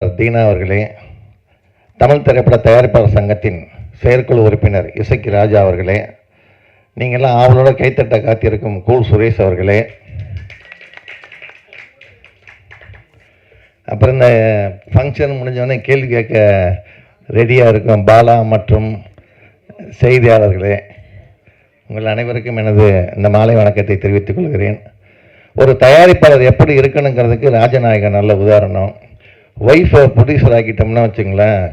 தீனா அவர்களே, தமிழ் திரைப்பட தயாரிப்பாளர் சங்கத்தின் செயற்குழு உறுப்பினர் இசக்கி ராஜா அவர்களே, நீங்கள்லாம் ஆவலோட கைத்தட்ட காத்திருக்கும் கூல் சுரேஷ் அவர்களே, அப்புறம் இந்த ஃபங்க்ஷன் முடிஞ்சவொடனே கேள்வி கேட்க ரெடியாக இருக்கும் பாலா மற்றும் செய்தியாளர்களே, உங்கள் அனைவருக்கும் எனது இந்த மாலை வணக்கத்தை தெரிவித்துக் கொள்கிறேன். ஒரு தயாரிப்பாளர் எப்படி இருக்கணுங்கிறதுக்கு ராஜநாயகன் நல்ல உதாரணம். ஒய்ஃபை ப்ரொடியூசர் ஆக்கிட்டோம்னா வச்சுங்களேன்,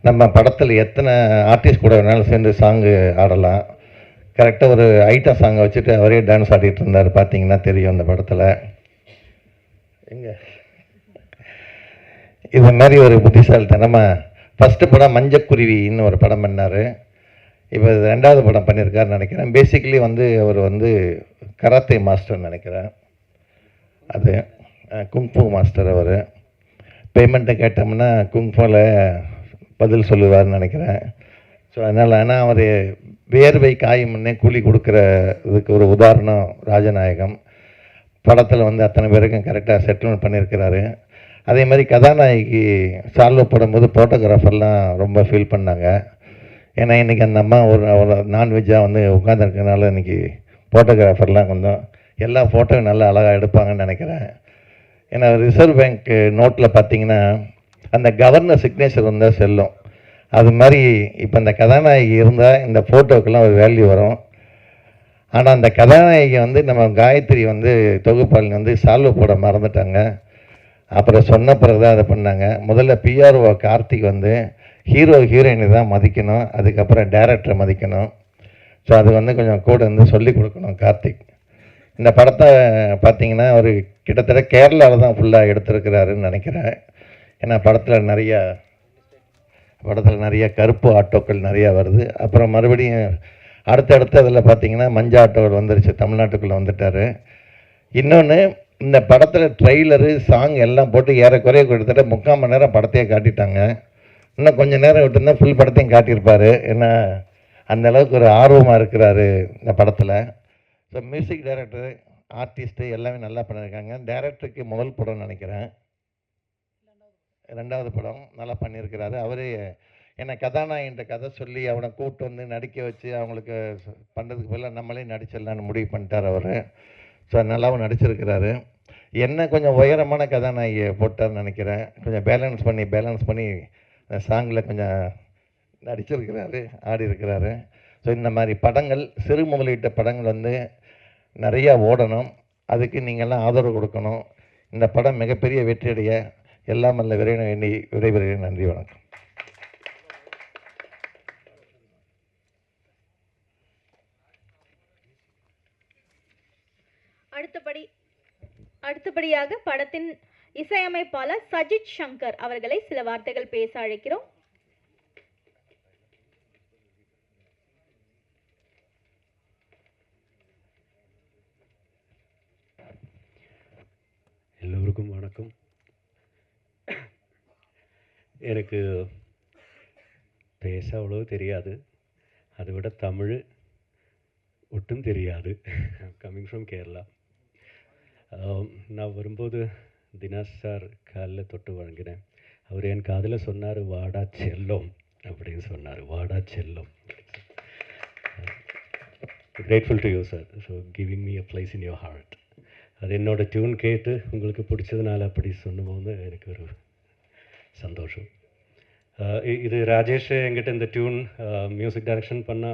நம்ம படத்தில் எத்தனை ஆர்டிஸ்ட் கூட வேணாலும் சேர்ந்து சாங்கு ஆடலாம். கரெக்டாக ஒரு ஐட்டம் சாங்கை வச்சுட்டு அவரே டான்ஸ் ஆடிட்டு இருந்தார், பார்த்தீங்கன்னா தெரியும் அந்த படத்தில். எங்கே இது மாதிரி ஒரு புத்திசாலித்தனமாக ஃபஸ்ட்டு படம் மஞ்சக்குருவின்னு ஒரு படம் பண்ணார். இப்போ ரெண்டாவது படம் பண்ணியிருக்காருன்னு நினைக்கிறேன். பேசிக்கலி அவர் கராத்தே மாஸ்டர்னு நினைக்கிறேன். அது குங்ஃபூ மாஸ்டர். அவர் பேமெண்ட்டை கேட்டோம்னா குங்ஃபூவில் பதில் சொல்லுவார்னு நினைக்கிறேன். ஸோ அதனால் ஆனால் அவர் வேர்வை காயும் முன்னே கூலி கொடுக்குற இதுக்கு ஒரு உதாரணம் ராஜநாயகம். படத்தில் அத்தனை பேருக்கும் கரெக்டாக செட்டில்மெண்ட் பண்ணியிருக்கிறாரு. அதே மாதிரி கதாநாயகி சால்வ் போடும்போது ஃபோட்டோகிராஃபர்லாம் ரொம்ப ஃபீல் பண்ணாங்க. ஏன்னா இன்றைக்கி அந்த அம்மா ஒரு நான்வெஜ்ஜாக உட்காந்துருக்கனால இன்றைக்கி ஃபோட்டோகிராஃபர்லாம் கொஞ்சம் எல்லா ஃபோட்டோவும் நல்லா அழகாக எடுப்பாங்கன்னு நினைக்கிறேன். ஏன்னா ரிசர்வ் பேங்க் நோட்டில் பார்த்தீங்கன்னா அந்த கவர்னர் சிக்னேச்சர் வந்தால் செல்லும். அது மாதிரி இப்போ இந்த கதாநாயகி இருந்தால் இந்த ஃபோட்டோக்கெல்லாம் ஒரு வேல்யூ வரும். ஆனால் அந்த கதாநாயகி நம்ம காயத்ரி தொகுப்பாளினி சால்வ் போட மறந்துட்டாங்க. அப்புறம் சொன்ன பிறகு தான் அதை பண்ணாங்க. முதல்ல பிஆர்ஓ கார்த்திக் ஹீரோ ஹீரோயினை தான் மதிக்கணும், அதுக்கப்புறம் டைரக்டரை மதிக்கணும். ஸோ அது கொஞ்சம் கூட சொல்லி கொடுக்கணும் கார்த்திக். இந்த படத்தை பார்த்தீங்கன்னா அவர் கிட்டத்தட்ட கேரளாவில் தான் ஃபுல்லாக எடுத்திருக்கிறாருன்னு நினைக்கிறேன். ஏன்னா படத்தில் நிறைய கருப்பு ஆட்டோக்கள் நிறையா வருது. அப்புறம் மறுபடியும் அடுத்தடுத்து அதில் பார்த்தீங்கன்னா மஞ்சள் ஆட்டோக்கள் வந்துருச்சு, தமிழ்நாட்டுக்குள்ளே வந்துட்டார். இன்னொன்று, இந்த படத்தில் ட்ரெய்லரு சாங் எல்லாம் போட்டு ஏறக்குறைய கிட்டத்தட்ட 3/4 மணி நேரம் படத்தையே காட்டிட்டாங்க. இன்னும் கொஞ்சம் நேரம் விட்டுருந்தால் ஃபுல் படத்தையும் காட்டியிருப்பார். ஏன்னா அந்தளவுக்கு ஒரு ஆர்வமாக இருக்கிறாரு இந்த படத்தில். ஸோ மியூசிக் டைரக்டரு, ஆர்டிஸ்ட்டு எல்லாமே நல்லா பண்ணியிருக்காங்க. டைரக்டருக்கு முதல் படம்னு நினைக்கிறேன், 2வது படம் நல்லா பண்ணியிருக்கிறாரு. அவரே ஏன்னா கதாநாயகன்ட்ட கதை சொல்லி அவனை கூப்பிட்டு நடிக்க வச்சு அவங்களுக்கு பண்ணுறதுக்கு பதிலாக நம்மளே நடிச்சிடலான்னு முடிவு பண்ணிட்டார் அவர். ஸோ நல்லாவும் நடிச்சிருக்கிறாரு. என்ன கொஞ்சம் உயரமான கதாநாயகியை போட்டார்னு நினைக்கிறேன். கொஞ்சம் பேலன்ஸ் பண்ணி சாங்கில் கொஞ்சம் நடிச்சிருக்கிறாரு, ஆடி இருக்கிறாரு. ஸோ இந்த மாதிரி படங்கள், சிறு முதலீட்டு படங்கள் நிறையா ஓடணும். அதுக்கு நீங்கள்லாம் ஆதரவு கொடுக்கணும். இந்த படம் மிகப்பெரிய வெற்றியடைய எல்லாம் அல்ல விரைவில் எண்ணி விடைபெறுகிறேன். நன்றி, வணக்கம். அடுத்தபடியாக படத்தின் இசையமைப்பாளர் சஜித் சங்கர் அவர்களை சில வார்த்தைகள் பேச அழைக்கிறோம். எல்லோருக்கும் வணக்கம். எனக்கு பேச அவ்வளோ தெரியாது, அதை விட தமிழ் ஒட்டும் தெரியாது. Coming from Kerala. நான் வரும்போது தினாஸ் சார் காலில் தொட்டு வழங்கினேன். அவர் என் காதில் சொன்னார், வாடா செல்லம் அப்படின்னு சொன்னார். வாடா செல்லம். Grateful to you sir, so giving me a place in your heart. அது என்னோடய டியூன் கேட்டு உங்களுக்கு பிடிச்சதுனால அப்படி சொன்னபோது எனக்கு ஒரு சந்தோஷம். இது ராஜேஷ் என்கிட்ட இந்த டியூன் மியூசிக் டைரக்ஷன் பண்ண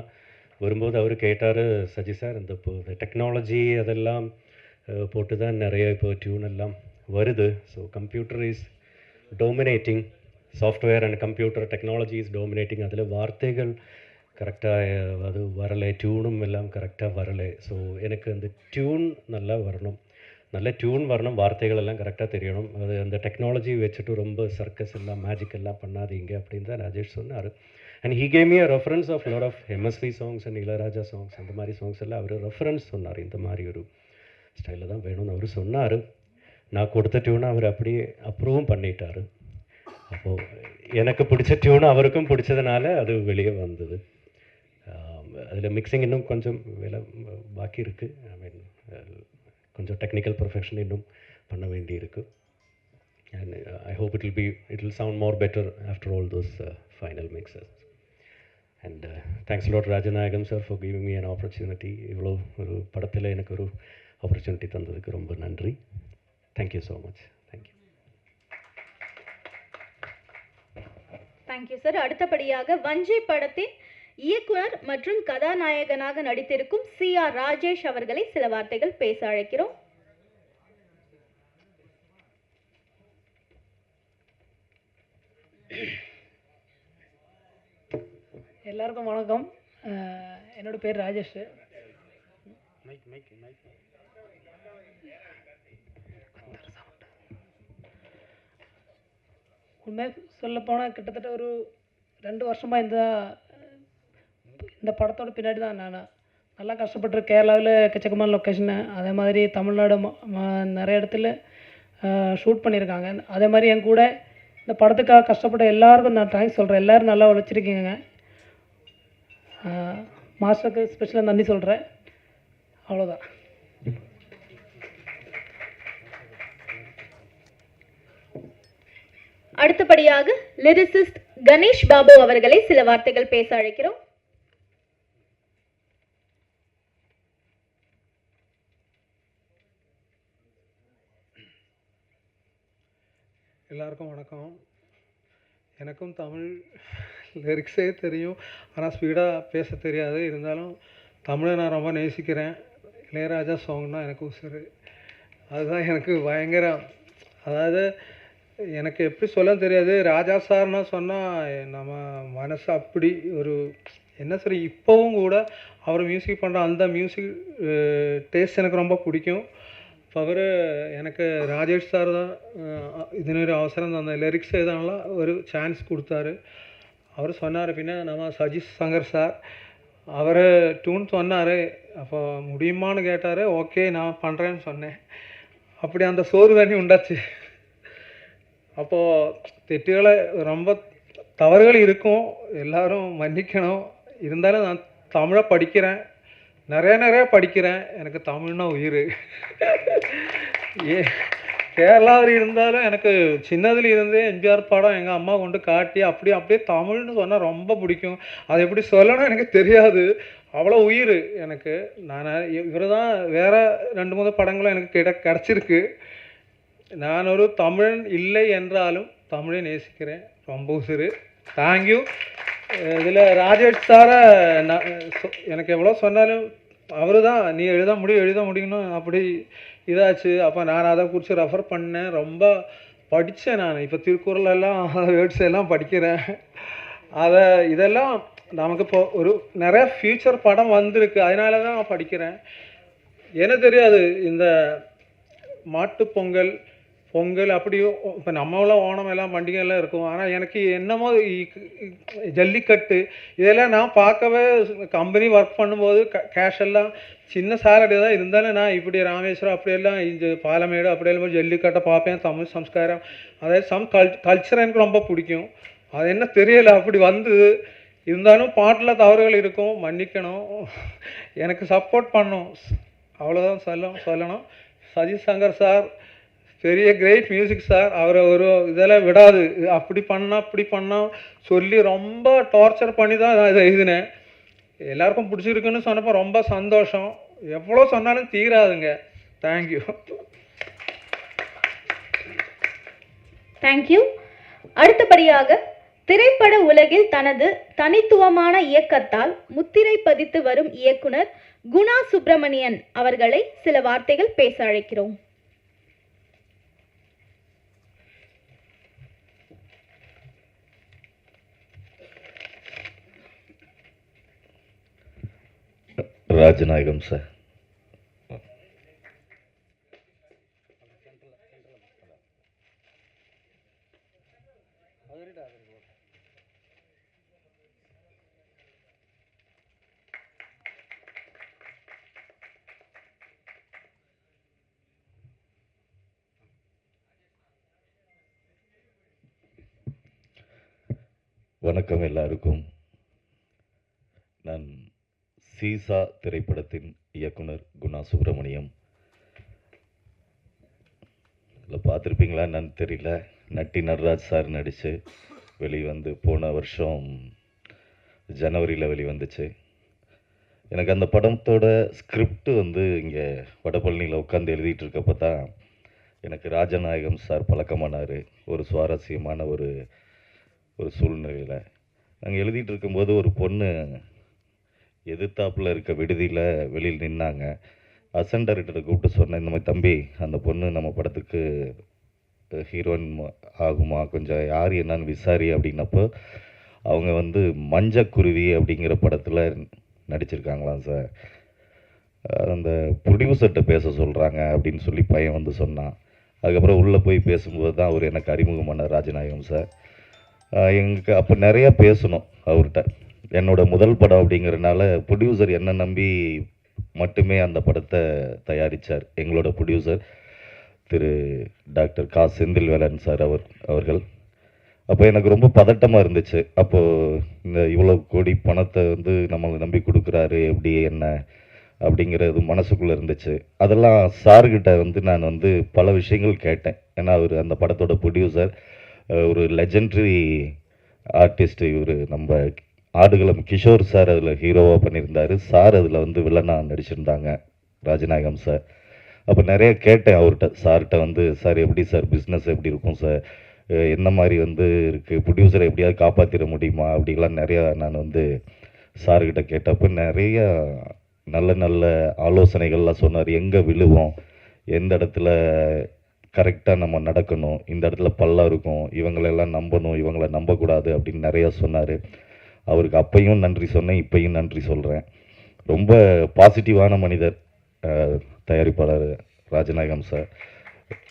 வரும்போது அவர் கேட்டார், சஜி சார் இந்த டெக்னாலஜி அதெல்லாம் போட்டு தான் நிறைய இப்போ டியூன் எல்லாம் வருது. So computer is dominating, software and computer technology is dominating. அதில் வார்த்தைகள் கரெக்டாக அது வரலை, டியூனும் எல்லாம் கரெக்டாக வரலை. ஸோ எனக்கு அந்த டியூன் நல்லா வரணும், நல்ல டியூன் வரணும், வார்த்தைகள் எல்லாம் கரெக்டாக தெரியணும். அது அந்த டெக்னாலஜி வச்சுட்டு ரொம்ப சர்க்கஸ் எல்லாம் மேஜிக் எல்லாம் பண்ணாதீங்க அப்படின்னு தான் ராஜேஷ் சொன்னார். And he came me a reference of lot of MSV songs and Ilaiyaraaja songs, அந்த மாதிரி சாங்ஸ் எல்லாம் அவர் ரெஃபரன்ஸ் சொன்னார். இந்த மாதிரி ஒரு ஸ்டைலில் தான் வேணும்னு அவர் சொன்னார். நான் கொடுத்த டியூனை அவர் அப்படியே அப்ரூவும் பண்ணிட்டார். அப்போது எனக்கு பிடிச்ச டியூனை அவருக்கும் பிடிச்சதுனால அது வெளியே வந்தது. அதில் மிக்சிங் இன்னும் கொஞ்சம் வேலை பாக்கி இருக்குது. ஐ மீன் கொஞ்சம் டெக்னிக்கல் ப்ரொஃபெக்ஷன் இன்னும் பண்ண வேண்டி இருக்குது. and I hope it will sound more better after all those final mixes. And thanks a lot Rajanayagam sir for giving me an opportunity. இவ்வளோ ஒரு படத்தில் எனக்கு ஒரு ஆப்பர்ச்சுனிட்டி தந்ததுக்கு ரொம்ப நன்றி. Thank you so much. Thank you. Thank you sir. அடுத்தபடியாக வஞ்சி படத்தின் இயக்குனர் மற்றும் கதாநாயகனாக நடித்திருக்கும் CR ராஜேஷ் அவர்களை சில வார்த்தைகள் பேச அழைக்கிறோம். எல்லாருக்கும் வணக்கம். என்னோட பேர் ராஜேஷ். உண்மை சொல்லப்போனால் கிட்டத்தட்ட ஒரு 2 வருஷமாக இந்த படத்தோட பின்னாடி தான் நான் நல்லா கஷ்டப்பட்டு கேரளாவில் எக்கச்சக்கமான லொக்கேஷனு, அதே மாதிரி தமிழ்நாடு நிறைய இடத்துல ஷூட் பண்ணியிருக்காங்க. அதே மாதிரி என் கூட இந்த படத்துக்காக கஷ்டப்பட்ட எல்லாருக்கும் நான் தேங்க்ஸ் சொல்கிறேன். எல்லோரும் நல்லா உழைச்சிருக்கீங்க. மாஸ்டருக்கு ஸ்பெஷலாக நன்றி சொல்கிறேன். அவ்வளோதான். அடுத்தபடியாக லிரிசிஸ்ட் கணேஷ் பாபு அவர்களை சில வார்த்தைகள் பேச அழைக்கிறோம். எல்லாருக்கும் வணக்கம். எனக்கும் தமிழ் லிரிக்ஸே தெரியும், ஆனால் ஸ்பீடாக பேச தெரியாது. இருந்தாலும் தமிழை நான் ரொம்ப நேசிக்கிறேன். இளையராஜா சாங்னா எனக்கு உசுறு. அதுதான் எனக்கு பயங்கர, அதாவது எனக்கு எப்படி சொல்ல தெரியாது. ராஜா சார்னா சொன்னால் நம்ம மனசு அப்படி ஒரு என்ன சரி. இப்போவும் கூட அவர் மியூசிக் பண்ணுற அந்த மியூசிக் டேஸ்ட் எனக்கு ரொம்ப பிடிக்கும். அவர் எனக்கு ராஜேஷ் சார் தான் ഇതിനൊരു അവസരം തന്ന ലിറിക്സ് എഴുതാനുള്ള ഒരു ചാൻസ് കൊടുത്താரு. அவர் சொன்னார். பின்ன நம்ம சஜித் சங்கர் சார் அவர் டியூன் சொன்னார். அப்போ முடியுமான்னு கேட்டார். ஓகே நான் பண்ணுறேன்னு சொன்னேன். அப்படி அந்த சோறு தண்ணி உண்டாச்சு. அப்போது தெட்டுகளை ரொம்ப தவறுகள் இருக்கும், எல்லாரும் மன்னிக்கணும். இருந்தாலும் நான் தமிழை படிக்கிறேன், நிறைய படிக்கிறேன். எனக்கு தமிழ்னா உயிர். கேரளாவில் இருந்தாலும் எனக்கு சின்னதுல இருந்தே எம்ஜிஆர் படம் எங்கள் அம்மா கொண்டு காட்டி அப்படியே தமிழ்னு சொன்னால் ரொம்ப பிடிக்கும். அது எப்படி சொல்லணும் எனக்கு தெரியாது, அவ்வளோ உயிர் எனக்கு. நான் இவர் தான் வேறு 2-3 படங்களும் எனக்கு கிடச்சிருக்கு. நான் ஒரு தமிழன் இல்லை என்றாலும் தமிழை நேசிக்கிறேன், ரொம்ப உசுறு. தேங்க்யூ. இதில் ராஜேஷ் சாரை நான் எனக்கு எவ்வளோ சொன்னாலும் அவர் தான் நீ எழுத முடியும்னு அப்படி இதாச்சு. அப்போ நான் அதை குறித்து ரெஃபர் பண்ணேன், ரொம்ப படித்தேன். நான் இப்போ திருக்குறளெல்லாம் வேர்ட்ஸ் எல்லாம் படிக்கிறேன். இதெல்லாம் நமக்கு இப்போ ஒரு நிறைய ஃப்யூச்சர் படம் வந்திருக்கு, அதனால தான் நான் படிக்கிறேன். எனக்கு தெரியாது இந்த மாட்டுப்பொங்கல் பொங்கல் அப்படி இப்போ நம்மளாம் ஓணம் எல்லாம் பண்டிகைலாம் இருக்கும். ஆனால் எனக்கு என்னமோ ஜல்லிக்கட்டு இதெல்லாம் நான் பார்க்கவே கம்பெனி ஒர்க் பண்ணும்போது கேஷ் எல்லாம் சின்ன சேலரி தான் இருந்தாலும் நான் இப்படி ராமேஸ்வரம் அப்படியெல்லாம் இந்த பாலமேடு அப்படியெல்லாம் ஜல்லிக்கட்டை பார்ப்பேன். தமிழ் சம்ஸ்காரம் அதாவது கல்ச்சர் எனக்கு ரொம்ப பிடிக்கும். அது என்ன தெரியலை அப்படி வந்தது. இருந்தாலும் பாட்டில் தவறுகள் இருக்கும், மன்னிக்கணும், எனக்கு சப்போர்ட் பண்ணணும், அவ்வளோதான் சொல்லணும். சஜித் சங்கர் சார் பெரிய கிரேட் மியூசிக் சார். அவரை ஒரு இதெல்லாம் விடாது, அப்படி பண்ணால் சொல்லி ரொம்ப டார்ச்சர் பண்ணி தான் நான் இதை எழுதினேன். எல்லாருக்கும் பிடிச்சிருக்குன்னு சொன்னப்போ ரொம்ப சந்தோஷம். எவ்வளோ சொன்னாலும் தீராதுங்க. தேங்க்யூ. தேங்க்யூ. அடுத்தபடியாக திரைப்பட உலகில் தனது தனித்துவமான இயக்கத்தால் முத்திரை பதித்து வரும் இயக்குனர் குணா சுப்பிரமணியன் அவர்களை சில வார்த்தைகள் பேச அழைக்கிறோம். ராஜநாயகம் சார், வணக்கம் எல்லாருக்கும். நான் சீசா திரைப்படத்தின் இயக்குனர் குணா சுப்பிரமணியம். இல்லை பார்த்துருப்பீங்களா என்னன்னு தெரியல. நட்டி நடராஜ் சார் நடித்து வெளிவந்து போன வருஷம் ஜனவரியில் வெளிவந்துச்சு. எனக்கு அந்த படத்தோட ஸ்கிரிப்ட் வந்து இங்கே வடபழனியில் உட்காந்து எழுதிட்டு இருக்கப்போ தான் எனக்கு ராஜநாயகம் சார் பழக்கமானார். ஒரு சுவாரஸ்யமான ஒரு சூழ்நிலையில் நாங்கள் எழுதிட்டு இருக்கும்போது ஒரு பொண்ணு எதிர்த்தாப்பில் இருக்க விடுதியில் வெளியில் நின்னாங்க. அசன் டைரக்டரை கூப்பிட்டு சொன்னேன், இந்த மாதிரி தம்பி அந்த பொண்ணு நம்ம படத்துக்கு ஹீரோயின் ஆகுமா, கொஞ்சம் யார் என்னன்னு விசாரி அப்படின்னப்போ அவங்க வந்து மஞ்சக்குருவி அப்படிங்கிற படத்தில் நடிச்சிருக்காங்களாம் சார். அந்த ப்ரொடியூசர்கிட்ட பேச சொல்கிறாங்க அப்படின்னு சொல்லி பையன் வந்து சொன்னான். அதுக்கப்புறம் உள்ளே போய் பேசும்போது தான் அவர் எனக்கு அறிமுகமான ராஜநாயகம் சார். எங்களுக்கு அப்போ நிறையா பேசணும் அவர்கிட்ட. என்னோடய முதல் படம் அப்படிங்கிறனால ப்ரொடியூசர் என்னை நம்பி மட்டுமே அந்த படத்தை தயாரித்தார். எங்களோட ப்ரொடியூசர் திரு டாக்டர் கா செந்தில்வேலன் சார் அவர்கள். அப்போ எனக்கு ரொம்ப பதட்டமாக இருந்துச்சு. அப்போது இந்த இவ்வளோ கோடி பணத்தை வந்து நம்மளை நம்பி கொடுக்குறாரு, எப்படி என்ன அப்படிங்கிறது மனசுக்குள்ளே இருந்துச்சு. அதெல்லாம் சார்கிட்ட வந்து நான் வந்து பல விஷயங்கள் கேட்டேன். ஏன்னா அவர் அந்த படத்தோட ப்ரொடியூசர், ஒரு லெஜெண்டரி ஆர்டிஸ்ட். இவர் நம்ம ஆடுகளம் கிஷோர் சார் அதில் ஹீரோவாக பண்ணியிருந்தார். சார் அதில் வந்து வில்லனாக நடிச்சிருந்தாங்க, ராஜநாயகம் சார். அப்போ நிறைய கேட்டேன் அவர்கிட்ட, சார்கிட்ட வந்து சார் எப்படி சார் பிஸ்னஸ் எப்படி இருக்கும் சார், என்ன மாதிரி வந்து இருக்குது, ப்ரொடியூசரை எப்படியாவது காப்பாற்றிட முடியுமா அப்படிலாம் நிறையா நான் வந்து சார்கிட்ட கேட்டப்போ நிறைய நல்ல நல்ல ஆலோசனைகள்லாம் சொன்னார். எங்கே விழுவோம், எந்த இடத்துல கரெக்டாக நம்ம நடக்கணும், இந்த இடத்துல பள்ளம் இருக்கும், இவங்களெல்லாம் நம்பணும், இவங்கள நம்பக்கூடாது அப்படின்னு நிறையா சொன்னார். அவருக்கு அப்பையும் நன்றி சொன்னேன், இப்பையும் நன்றி சொல்கிறேன். ரொம்ப பாசிட்டிவான மனிதர் தயாரிப்பாளர் ராஜநாயகம் சார்.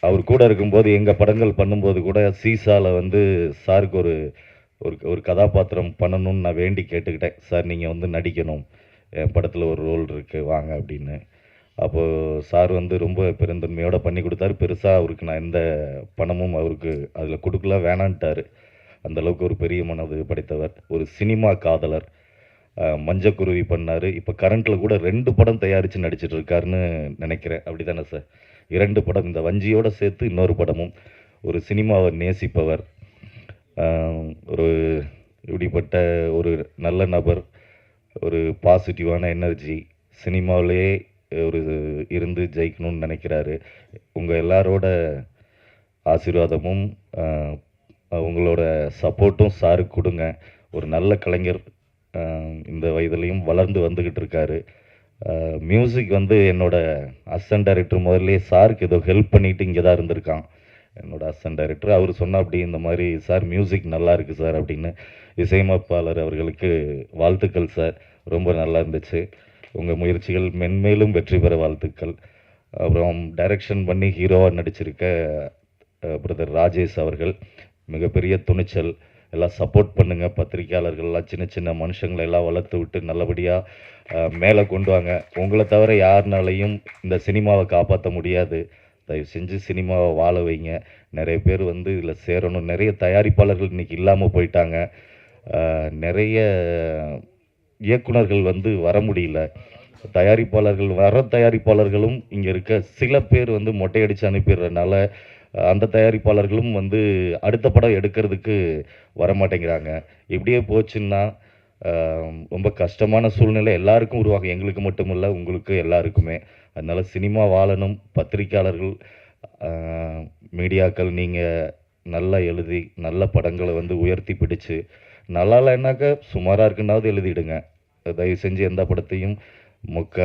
அவர் கூட இருக்கும்போது எங்கள் படங்கள் பண்ணும்போது கூட சீசாவில் வந்து சாருக்கு ஒரு ஒரு கதாபாத்திரம் பண்ணணும்னு நான் வேண்டி கேட்டுக்கிட்டேன். சார் நீங்கள் வந்து நடிக்கணும், என் படத்தில் ஒரு ரோல் இருக்குது வாங்க அப்படின்னு. அப்போது சார் வந்து ரொம்ப பெருந்தன்மையோடு பண்ணி கொடுத்தாரு. பெருசாக அவருக்கு நான் எந்த பணமும் அவருக்கு அதில் கொடுக்கல, வேணான்ட்டார். அந்தளவுக்கு ஒரு பெரிய மனது படைத்தவர், ஒரு சினிமா காதலர். மஞ்சக்குருவி பண்ணார். இப்போ கரண்ட்டில் கூட 2 படம் தயாரித்து நடிச்சிட்டு இருக்காருன்னு நினைக்கிறேன். அப்படி தானே சார்? 2 படம், இந்த வஞ்சியோடு சேர்த்து இன்னொரு படமும். ஒரு சினிமாவை நேசிப்பவர், ஒரு இப்படிப்பட்ட ஒரு நல்ல நபர், ஒரு பாசிட்டிவான எனர்ஜி, சினிமாவிலே ஒரு இருந்து ஜெயிக்கணும்னு நினைக்கிறாரு. உங்கள் எல்லாரோட ஆசீர்வாதமும் உங்களோட சப்போர்ட்டும் சாருக்கு கொடுங்க. ஒரு நல்ல கலைஞர், இந்த வயதுலையும் வளர்ந்து வந்துக்கிட்டு இருக்காரு. மியூசிக் வந்து என்னோட அசிஸ்டன்ட் டைரக்டர் முதல்ல சாருக்கு ஏதோ ஹெல்ப் பண்ணிவிட்டு இங்கே தான் இருந்திருக்கான். என்னோட அசிஸ்டன்ட் டைரக்டர் அவர் சொன்னால் அப்படி இந்த மாதிரி சார் மியூசிக் நல்லா இருக்குது சார் அப்படின்னு. இசையமைப்பாளர் அவர்களுக்கு வாழ்த்துக்கள் சார், ரொம்ப நல்லா இருந்துச்சு. உங்கள் முயற்சிகள் மென்மேலும் வெற்றி பெற வாழ்த்துக்கள். அப்புறம் டைரக்ஷன் பண்ணி ஹீரோவாக நடிச்சிருக்க பிரதர் ராஜேஷ் அவர்கள், மிகப்பெரிய துணிச்சல். எல்லாம் சப்போர்ட் பண்ணுங்கள். பத்திரிக்கையாளர்கள்லாம் சின்ன சின்ன மனுஷங்களை எல்லாம் வளர்த்து விட்டு நல்லபடியாக மேலே கொண்டு வாங்க. உங்களை தவிர யாருனாலையும் இந்த சினிமாவை காப்பாற்ற முடியாது. தயவு செஞ்சு சினிமாவை வாழ வைங்க. நிறைய பேர் வந்து இதில் சேரணும். நிறைய தயாரிப்பாளர்கள் இன்றைக்கி இல்லாமல் போயிட்டாங்க. நிறைய இயக்குனர்கள் வந்து வர முடியல. தயாரிப்பாளர்களும் இங்கே இருக்க சில பேர் வந்து மொட்டையடித்து அனுப்பிடுறதுனால அந்த தயாரிப்பாளர்களும் வந்து அடுத்த படம் எடுக்கிறதுக்கு வரமாட்டேங்கிறாங்க. இப்படியே போச்சுன்னா ரொம்ப கஷ்டமான சூழ்நிலை எல்லாருக்கும் உருவாகும். எங்களுக்கு மட்டும் இல்லை, உங்களுக்கு எல்லாருக்குமே. அதனால் சினிமா வாழணும். பத்திரிக்கையாளர்கள், மீடியாக்கள், நீங்கள் நல்லா எழுதி நல்ல படங்களை வந்து உயர்த்தி பிடிச்சு, நல்லா இல்லைன்னாக்கா சுமாராக இருக்குன்னாவது எழுதிடுங்க. தயவு செஞ்சு எந்த படத்தையும்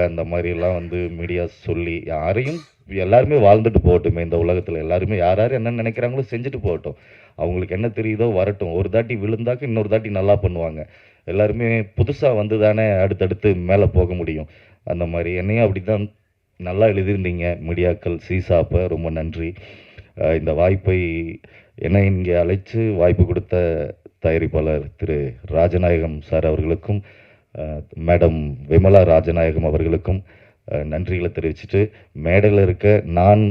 அந்த மாதிரிலாம் வந்து மீடியா சொல்லி யாரையும், எல்லாருமே வாழ்ந்துட்டு போகட்டுமே இந்த உலகத்தில். எல்லாருமே யார் யார் என்ன நினைக்கிறாங்களோ செஞ்சுட்டு போகட்டும். அவங்களுக்கு என்ன தெரியுதோ வரட்டும். ஒரு தாட்டி விழுந்தாக்க இன்னொரு தாட்டி நல்லா பண்ணுவாங்க. எல்லாருமே புதுசாக வந்து தானே அடுத்தடுத்து மேலே போக முடியும். அந்த மாதிரி என்னையும் அப்படி தான் நல்லா எழுதியிருந்தீங்க மீடியாக்கள். சீசாப்ப ரொம்ப நன்றி. இந்த வாய்ப்பை என்னை இங்கே அழைத்து வாய்ப்பு கொடுத்த தயாரிப்பாளர் திரு ராஜநாயகம் சார் அவர்களுக்கும் மேடம் விமலா ராஜநாயகம் அவர்களுக்கும் நன்றிகளை தெரிவிச்சுட்டு, மேடையில் இருக்க நான்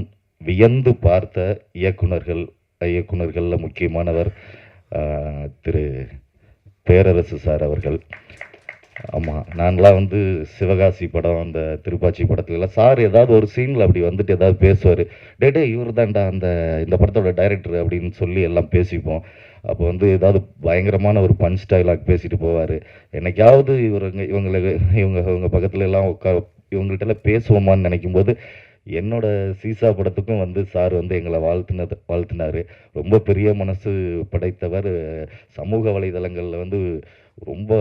வியந்து பார்த்த இயக்குனர்களில் முக்கியமானவர் திரு பேரரசு சார் அவர்கள். ஆமாம், நான்லாம் வந்து சிவகாசி படம், அந்த திருப்பாச்சி படத்துலலாம் சார் ஏதாவது ஒரு சீனில் அப்படி வந்துட்டு ஏதாவது பேசுவார். டே இவர் தான்டா இந்த படத்தோட டைரக்டர் அப்படின்னு சொல்லி எல்லாம் பேசிப்போம். அப்போ வந்து ஏதாவது பயங்கரமான ஒரு பஞ்ச் டைலாக் பேசிட்டு போவார். என்னைக்காவது இவங்க பக்கத்துல எல்லாம் இவங்கள்ட்டெல்லாம் பேசுவோமான்னு நினைக்கும்போது என்னோட சீசா படத்துக்கும் வந்து சார் வந்து எங்களை வாழ்த்தினார். ரொம்ப பெரிய மனசு படைத்தவர். சமூக வலைதளங்களில் வந்து ரொம்ப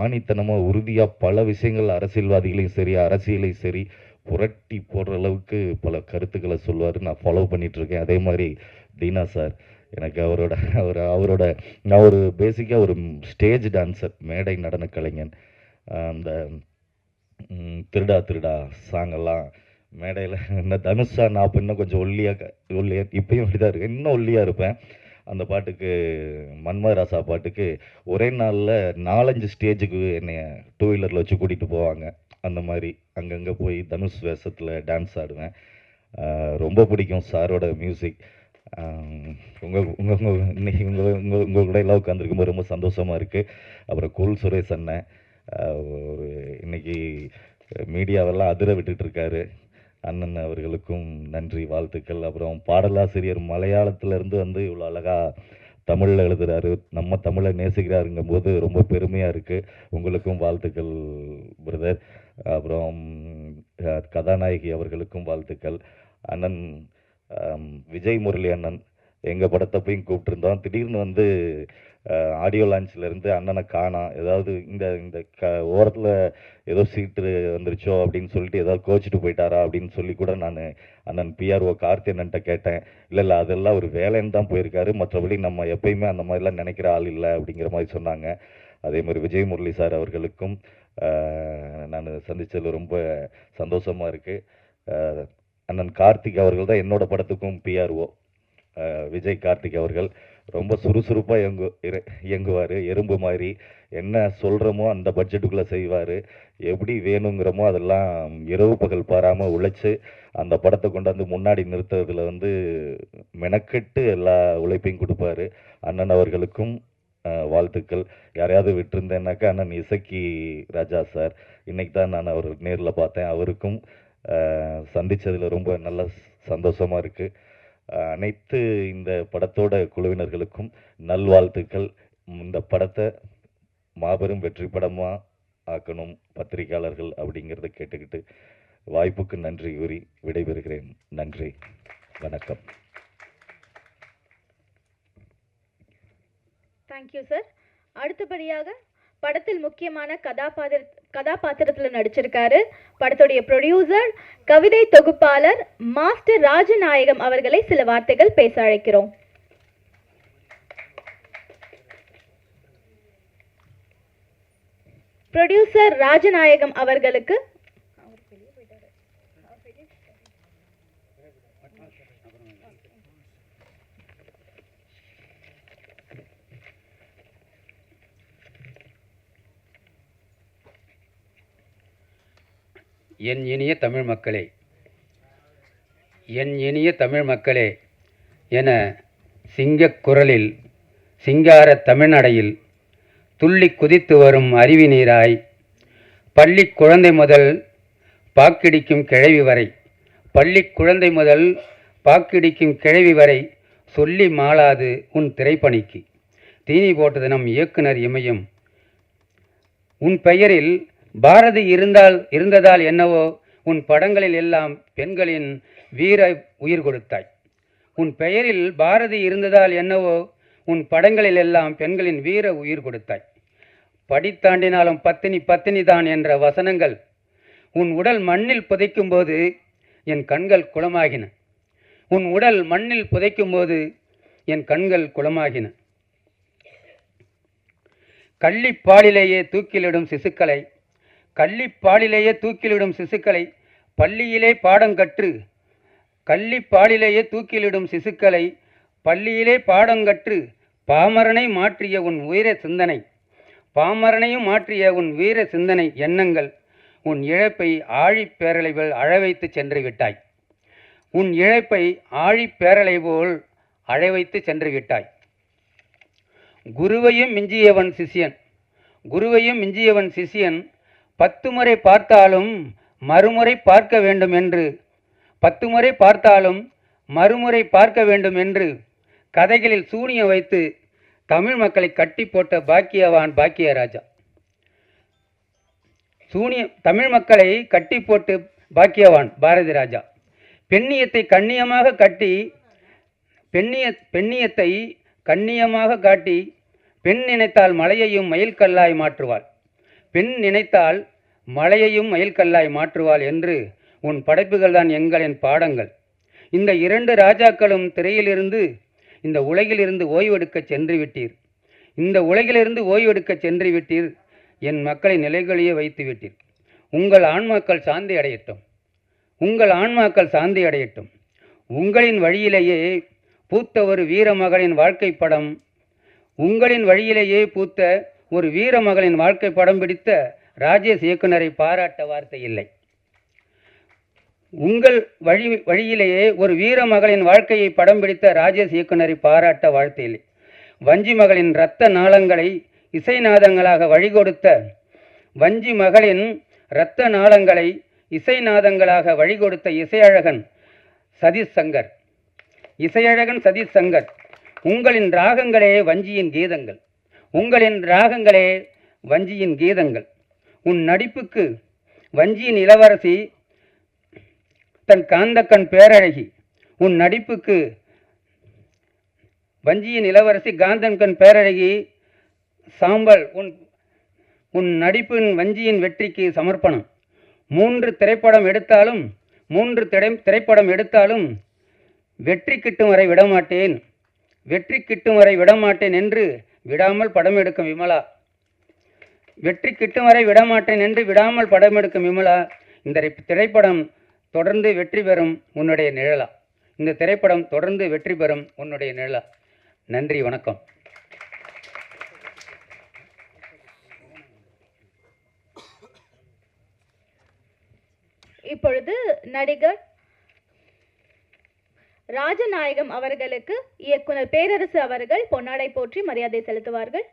ஆணித்தனமாக உறுதியாக பல விஷயங்கள் அரசியல்வாதிகளையும் சரி அரசியலையும் சரி புரட்டி போடுற அளவுக்கு பல கருத்துக்களை சொல்லுவார். நான் ஃபாலோ பண்ணிகிட்ருக்கேன். அதே மாதிரி தீனா சார், எனக்கு அவரோட நான் ஒரு பேசிக்காக ஒரு ஸ்டேஜ் டான்ஸர், மேடை நடன கலைஞன். அந்த திருடா திருடா சாங்கெல்லாம் மேடையில் இந்த தனுஷா நான் அப்போ இன்னும் கொஞ்சம் ஒல்லியாக இப்பயும் அப்படி தான் இருக்கேன், இன்னும் ஒல்லியாக இருப்பேன். அந்த பாட்டுக்கு மன்மதராசா பாட்டுக்கு ஒரே நாளில் 4-5 ஸ்டேஜுக்கு என்னை 2 வீலரில் வச்சு கூட்டிகிட்டு போவாங்க. அந்த மாதிரி அங்கங்கே போய் தனுஷ் வேஷத்தில் டான்ஸ் ஆடுவேன். ரொம்ப பிடிக்கும் சாரோட மியூசிக். இன்னைக்கு உங்கள் கூட எல்லாம் உட்காந்துருக்கும்போது ரொம்ப சந்தோஷமாக இருக்குது. அப்புறம் கூல் சுரேஷ் அண்ணன் ஒரு இன்னைக்கு மீடியாவெல்லாம் அதிர விட்டுட்ருக்காரு. அண்ணன் அவர்களுக்கும் நன்றி, வாழ்த்துக்கள். அப்புறம் பாடலாசிரியர் மலையாளத்திலேருந்து வந்து இவ்வளோ அழகாக தமிழில் எழுதுகிறாரு, நம்ம தமிழை நேசிக்கிறாருங்கும் போது ரொம்ப பெருமையாக இருக்குது. உங்களுக்கும் வாழ்த்துக்கள் பிரதர். அப்புறம் கதாநாயகி அவர்களுக்கும் வாழ்த்துக்கள். அண்ணன் விஜய் முரளி அண்ணன் எங்கள் படத்தப்பையும் கூப்பிட்டுருந்தோம். திடீர்னு வந்து ஆடியோ லான்ச்லேருந்து அண்ணனை காணோம், ஏதாவது இந்த ஓரத்தில் ஏதோ சீட்டு வந்துருச்சோ அப்படின்னு சொல்லிட்டு ஏதாவது கோச்சிட்டு போயிட்டாரா அப்படின்னு சொல்லி கூட நான் அண்ணன் பிஆர்ஓ கார்த்தி அண்ணன்ட்ட கேட்டேன். இல்லை அதெல்லாம் ஒரு வேலைன்னு தான் போயிருக்காரு, மற்றபடி நம்ம எப்பயுமே அந்த மாதிரிலாம் நினைக்கிற ஆள் இல்லை அப்படிங்கிற மாதிரி சொன்னாங்க. அதே மாதிரி விஜய் முரளி சார் அவர்களுக்கும் நான் சந்தித்ததில் ரொம்ப சந்தோஷமாக இருக்குது. அண்ணன் கார்த்திக் அவர்கள் தான் என்னோடய படத்துக்கும் பிஆர்ஓ. விஜய் கார்த்திக் அவர்கள் ரொம்ப சுறுசுறுப்பாக இயங்குவார். எறும்பு மாதிரி என்ன சொல்கிறோமோ அந்த பட்ஜெட்டுக்குள்ளே செய்வார். எப்படி வேணுங்கிறோமோ அதெல்லாம் இரவு பகல் பாராமல் உழைச்சி அந்த படத்தை கொண்டாந்து முன்னாடி நிறுத்துறதுல வந்து மெனக்கெட்டு எல்லா உழைப்பையும் கொடுப்பாரு. அண்ணன் அவர்களுக்கும் வாழ்த்துக்கள். யாரையாவது விட்டுருந்தேன்னாக்கா அண்ணன் இசக்கி ராஜா சார், இன்னைக்கு தான் நான் அவர் நேரில் பார்த்தேன். அவருக்கும் சந்தித்ததில் ரொம்ப நல்ல சந்தோஷமாக இருக்குது. அனைத்து இந்த படத்தோட குழுவினர்களுக்கும் நல்வாழ்த்துக்கள். இந்த படத்தை மாபெரும் வெற்றி படமாக ஆக்கணும் பத்திரிகையாளர்கள் அப்படிங்கிறத கேட்டுக்கிட்டு வாய்ப்புக்கு நன்றி கூறி விடைபெறுகிறேன். நன்றி, வணக்கம். Thank you sir. அடுத்தபடியாக படத்தில் முக்கியமான கதாபாத்திரத்தில் நடிச்சிருக்காரு படத்துடைய ப்ரொடியூசர், கவிதை தொகுப்பாளர் மாஸ்டர் ராஜநாயகம் அவர்களை சில வார்த்தைகள் பேச அழைக்கிறோம். ப்ரொடியூசர் ராஜநாயகம் அவர்களுக்கு என் இனிய தமிழ் மக்களே, என் இனிய தமிழ் மக்களே என சிங்கக் குரலில் சிங்கார தமிழ்நடையில் துள்ளி குதித்து வரும் அருவி நீராய், பள்ளி குழந்தை முதல் பாக்கிடிக்கும் கிழவி வரை, பள்ளி குழந்தை முதல் பாக்கிடிக்கும் கிழவி வரை சொல்லி மாளாது உன் திரைப்பணிக்கு தீனி போட்டது நம் இயக்குனர் இமயம். உன் பெயரில் பாரதி இருந்ததால் என்னவோ உன் படங்களில் எல்லாம் பெண்களின் வீர உயிர் கொடுத்தாய். உன் பெயரில் பாரதி இருந்ததால் என்னவோ உன் படங்களில் எல்லாம் பெண்களின் வீர உயிர் கொடுத்தாய். படித்தாண்டினாலும் பத்தினி பத்தினி தான் என்ற வசனங்கள் உன் உடல் மண்ணில் புதைக்கும் போது என் கண்கள் குளமாகின. உன் உடல் மண்ணில் புதைக்கும் போது என் கண்கள் குளமாகின. கள்ளிப்பாலிலேயே தூக்கிலிடும் சிசுக்களை, கள்ளிப்பாலிலேயே தூக்கிலிடும் சிசுக்களை பள்ளியிலே பாடம் கற்று, கள்ளிப்பாலிலேயே தூக்கிலிடும் சிசுக்களை பள்ளியிலே பாடம் கற்று பாமரனை மாற்றிய உன் வீர சிந்தனை, பாமரனையும் மாற்றிய உன் வீர சிந்தனை எண்ணங்கள் உன் இழப்பை ஆழிப்பேரலை போல் அழவைத்து சென்று விட்டாய். உன் இழப்பை ஆழிப்பேரலை போல் அழவைத்து சென்று விட்டாய். குருவையும் மிஞ்சியவன் சிஷ்யன், குருவையும் மிஞ்சியவன் சிஷ்யன் 10 முறை பார்த்தாலும் மறுமுறை பார்க்க வேண்டும் என்று 10 முறை பார்த்தாலும் மறுமுறை பார்க்க வேண்டும் என்று கதைகளில் சூனியம் வைத்து தமிழ் மக்களை கட்டி போட்ட பாக்கியவான் பாக்கியராஜா. தமிழ் மக்களை கட்டி போட்டு பாக்கியவான் பாரதி ராஜா. பெண்ணியத்தை கண்ணியமாக கட்டி பெண்ணியத்தை கண்ணியமாக காட்டி பெண் நினைத்தால் மலையையும் மயில் கல்லாய் மாற்றுவாள். பெண் நினைத்தால் மலையையும் மயில் கல்லாய் மாற்றுவாள் என்று உன் படைப்புகள் தான் எங்களின் பாடங்கள். இந்த 2 ராஜாக்களும் திரையிலிருந்து இந்த உலகிலிருந்து ஓய்வெடுக்க சென்று விட்டீர். இந்த உலகிலிருந்து ஓய்வெடுக்க சென்று விட்டீர். என் மக்களை நிலைகளையே வைத்து விட்டீர். உங்கள் ஆன்மாக்கள் சாந்தி அடையட்டும். உங்கள் ஆன்மாக்கள் சாந்தி அடையட்டும். உங்களின் வழியிலேயே பூத்த ஒரு வீரமகளின் வாழ்க்கை படம் உங்களின் வழியிலேயே பூத்த ஒரு வீரமகளின் வாழ்க்கை படம் பிடித்த ராஜேஷ் இயக்குனரை பாராட்ட வார்த்தை இல்லை. உங்கள் வழியிலேயே ஒரு வீரமகளின் வாழ்க்கையை படம் பிடித்த ராஜேஷ் இயக்குனரை பாராட்ட வார்த்தை இல்லை. வஞ்சி மகளின் இரத்த நாளங்களை இசைநாதங்களாக வழிகொடுத்த வஞ்சி மகளின் இரத்த நாளங்களை இசைநாதங்களாக வழிகொடுத்த இசையழகன் சதீஷ் சங்கர். இசையழகன் சதீஷ் சங்கர். உங்களின் ராகங்களே வஞ்சியின் கீதங்கள். உங்களின் ராகங்களே வஞ்சியின் கீதங்கள். உன் நடிப்புக்கு வஞ்சியின் இளவரசி தன் காந்தக்கண் பேரழகி. உன் நடிப்புக்கு வஞ்சியின் இளவரசி காந்தன்கண் பேரழகி சாம்பல். உன் நடிப்பின் வஞ்சியின் வெற்றிக்கு சமர்ப்பணம். 3 திரைப்படம் எடுத்தாலும் வெற்றி கிட்டும் வரை விடமாட்டேன், வெற்றி கிட்டும் வரை விடமாட்டேன் என்று விடாமல் படம் எடுக்கும் விமலா. வெற்றி கிட்டும் வரை விடமாட்டேன் என்று விடாமல் படம் எடுக்கும் விமலா. இந்த திரைப்படம் தொடர்ந்து வெற்றி பெறும் உன்னுடைய நிழலா. இந்த திரைப்படம் தொடர்ந்து வெற்றி பெறும் உன்னுடைய நிழலா. நன்றி, வணக்கம். இப்பொழுது நடிகர் ராஜநாயகம் அவர்களுக்கு இயக்குனர் பேரரசு அவர்கள் பொன்னாடை போற்றி மரியாதை செலுத்துவார்கள்.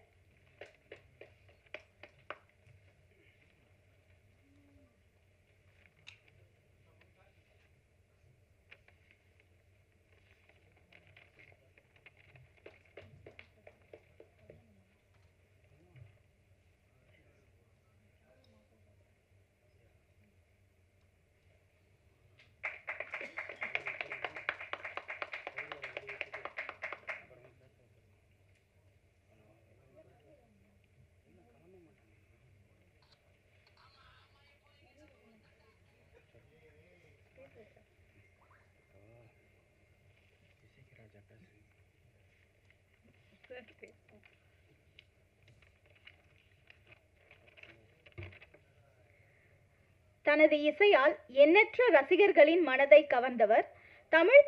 தனது இசையால் எண்ணற்ற ரசிகர்களின் மனதை கவர்ந்தவர். தமிழ்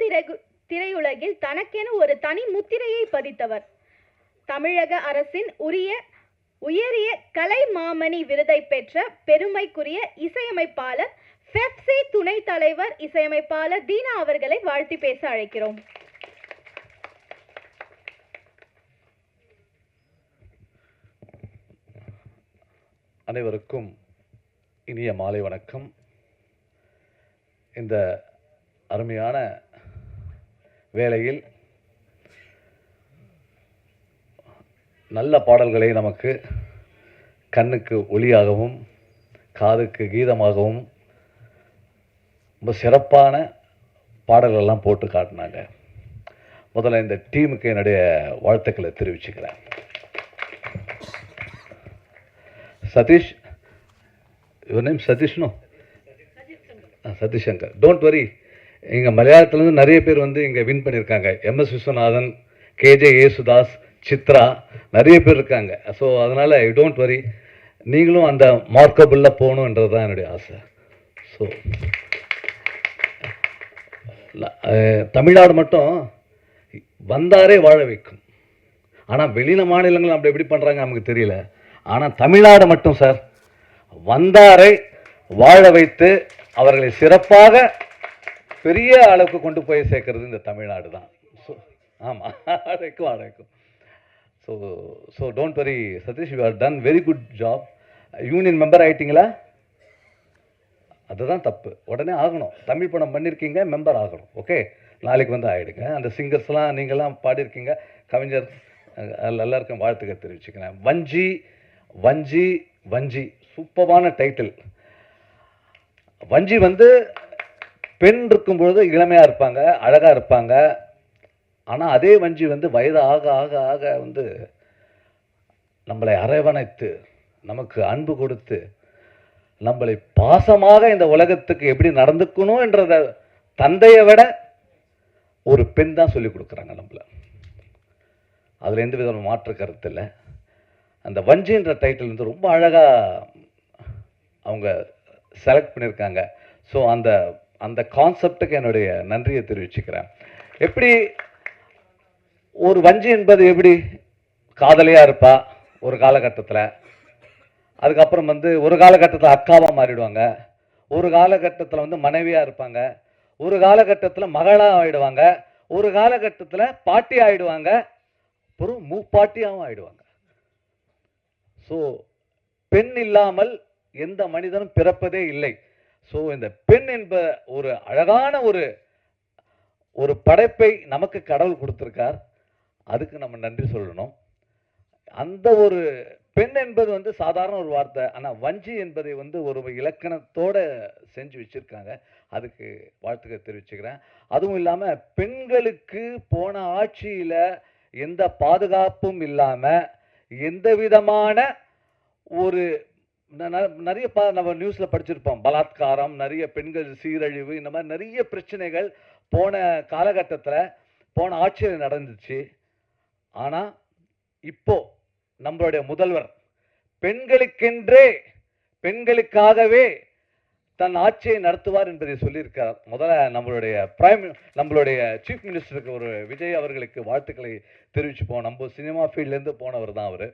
திரையுலகில் தனக்கென ஒரு தனி முத்திரையை பதித்தவர். தமிழக அரசின் உயரிய கலை மாமணி விருதை பெற்ற பெருமைக்குரிய இசையமைப்பாளர் பெப்சி துணைத் தலைவர் இசையமைப்பாளர் தீனா அவர்களை வாழ்த்தி பேச அழைக்கிறோம். அனைவருக்கும் இனிய மாலை வணக்கம். இந்த அருமையான வேளையில் நல்ல பாடல்களை நமக்கு கண்ணுக்கு ஒளியாகவும் காதுக்கு கீதமாகவும் ரொம்ப சிறப்பான பாடல்கள்லாம் போட்டு காட்டினாங்க. முதல்ல இந்த டீமுக்கு என்னுடைய வாழ்த்துக்களை தெரிவிச்சுக்கிறேன். சதீஷ், யுவர் நேம் சதீஷ்னோ? சதீஷ் சங்கர். டோன்ட் வரி, இங்கே மலையாளத்துலேருந்து நிறைய பேர் வந்து இங்கே வின் பண்ணியிருக்காங்க. MS விஸ்வநாதன், KJ யேசுதாஸ், சித்ரா, நிறைய பேர் இருக்காங்க. ஸோ அதனால் யூ டோன்ட் வரி, நீங்களும் அந்த மார்க்கபுளில் போகணுன்றது தான் என்னுடைய ஆசை. ஸோ தமிழ்நாடு மட்டும் வந்தாரே வாழ வைக்கும். ஆனால் மாநிலங்கள் அப்படி எப்படி பண்ணுறாங்க நமக்கு தெரியல. ஆனால் தமிழ்நாடு மட்டும் சார் வந்தாரை வாழ வைத்து அவர்களை சிறப்பாக பெரிய அளவுக்கு கொண்டு போய் சேர்க்கறது இந்த தமிழ்நாடு தான். ஸோ ஆமாம், அழைக்கும். So don't worry Satish, you are done very good job. Union member ஆகிட்டீங்களா? அதுதான் தப்பு. உடனே ஆகணும். தமிழ் படம் பண்ணியிருக்கீங்க, மெம்பர் ஆகணும். ஓகே, நாளைக்கு வந்து ஆகிடுங்க. அந்த சிங்கர்ஸ்லாம் நீங்கள்லாம் பாடியிருக்கீங்க, கவிஞர் எல்லாருக்கும் வாழ்த்துக்கள் தெரிவிச்சுக்கிறேன். வஞ்சி வஞ்சி வஞ்சி, சூப்பரான டைட்டில். வஞ்சி வந்து பெண் இருக்கும்பொழுது இளமையாக இருப்பாங்க, அழகாக இருப்பாங்க. ஆனால் அதே வஞ்சி வந்து வயது ஆக ஆக ஆக வந்து நம்மளை அரவணைத்து, நமக்கு அன்பு கொடுத்து, நம்மளை பாசமாக இந்த உலகத்துக்கு எப்படி நடந்துக்கணும் என்றத தந்தையை விட ஒரு பெண் தான் சொல்லி கொடுக்குறாங்க நம்மளை. அதில் எந்த விதமான மாற்று கருத்து இல்லை. அந்த வஞ்சின்ற டைட்டில் வந்து ரொம்ப அழகாக அவங்க செலக்ட் பண்ணியிருக்காங்க. ஸோ அந்த அந்த கான்செப்டுக்கு என்னுடைய நன்றியை தெரிவிச்சுக்கிறேன். எப்படி ஒரு வஞ்சி என்பது எப்படி காதலியாக இருப்பா ஒரு காலகட்டத்தில், அதுக்கப்புறம் வந்து ஒரு காலகட்டத்தில் அக்காவாக மாறிடுவாங்க, ஒரு காலகட்டத்தில் வந்து மனைவியாக இருப்பாங்க, ஒரு காலகட்டத்தில் மகளாக ஆகிடுவாங்க, ஒரு காலகட்டத்தில் பாட்டி ஆகிடுவாங்க, அப்புறம் மூப்பாட்டியாகவும் ஆகிடுவாங்க. ஸோ பெண் இல்லாமல் எந்த மனிதனும் பிறப்பதே இல்லை. ஸோ இந்த பெண் என்ப ஒரு அழகான ஒரு படைப்பை நமக்கு கடவுள் கொடுத்துருக்கார். அதுக்கு நம்ம நன்றி சொல்லணும். அந்த ஒரு பெண் என்பது வந்து சாதாரண ஒரு வார்த்தை, ஆனால் வஞ்சி என்பதை வந்து ஒரு இலக்கணத்தோடு செஞ்சு வச்சுருக்காங்க. அதுக்கு வாழ்த்துக்கள் தெரிவிச்சுக்கிறேன். அதுவும் இல்லாமல் பெண்களுக்கு போன ஆட்சியில் எந்த பாதுகாப்பும் இல்லாமல், எந்த விதமான ஒரு நிறைய நம்ம நியூஸில் படிச்சிருப்போம், பலாத்காரம், நிறைய பெண்கள் சீரழிவு, இந்த மாதிரி நிறைய பிரச்சனைகள் போன காலகட்டத்தில் போன ஆட்சியில் நடந்துச்சு. ஆனால் இப்போ நம்மளுடைய முதல்வர் பெண்களுக்கென்றே, பெண்களுக்காகவே தன் ஆட்சியை நடத்துவார் என்பதை சொல்லியிருக்கார். முதல்ல நம்மளுடைய சீஃப் மினிஸ்டருக்கு ஒரு விஜய் அவர்களுக்கு வாழ்த்துக்களை தெரிவிச்சுப்போம். நம்ம சினிமா ஃபீல்ட்லேருந்து போனவர் தான் அவர்.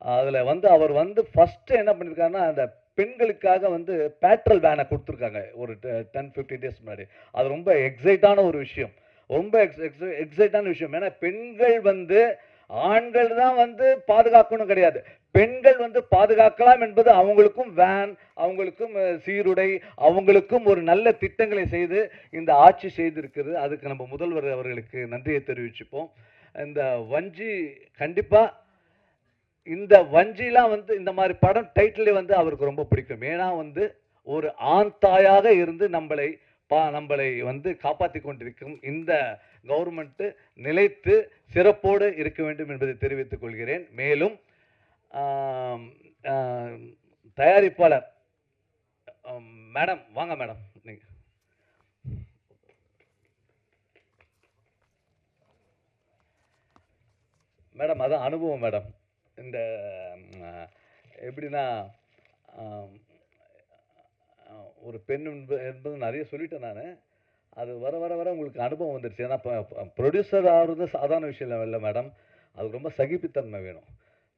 அதில் வந்து அவர் வந்து ஃபஸ்ட்டு என்ன பண்ணியிருக்காருன்னா, அந்த பெண்களுக்காக வந்து பேட்ரோல் வேனை கொடுத்துருக்காங்க ஒரு 10-15 டேஸ் முன்னாடி. அது ரொம்ப எக்ஸைட்டான ஒரு விஷயம், ரொம்ப எக்ஸைட்டான விஷயம். ஏன்னா பெண்கள் வந்து ஆண்கள் தான் வந்து பாதுகாக்கணும் கிடையாது, பெண்கள் வந்து பாதுகாக்கலாம் என்பது அவங்களுக்கும் வேன், அவங்களுக்கும் சீருடை, அவங்களுக்கும் ஒரு நல்ல திட்டங்களை செய்து இந்த ஆட்சி செய்திருக்கிறது. அதுக்கு நம்ம முதல்வர் அவர்களுக்கு நன்றியை தெரிவிச்சுப்போம். இந்த வஞ்சி கண்டிப்பாக, இந்த வஞ்சிலாம் வந்து இந்த மாதிரி படம் டைட்டிலே வந்து அவருக்கு ரொம்ப பிடிக்கும். ஏன்னா வந்து ஒரு ஆண் தாயாக இருந்து நம்மளை வந்து காப்பாற்றி கொண்டிருக்கும் இந்த கவர்மெண்ட்டு நிலைத்து சிறப்போடு இருக்க வேண்டும் என்பதை தெரிவித்துக் கொள்கிறேன். மேலும் தயாரிப்பாளர் மேடம், வாங்க மேடம், நீங்க மேடம், அதான் அனுபவம் மேடம். இந்த எப்படின்னா, ஒரு பெண் என்பது நிறைய சொல்லிட்டேன் நான். அது வர வர வர உங்களுக்கு அனுபவம் வந்துடுச்சு. ஏன்னா ப்ரொடியூசர் ஆகிறது சாதாரண விஷயம் இல்லை மேடம். அதுக்கு ரொம்ப சகிப்புத்தன்மை வேணும்.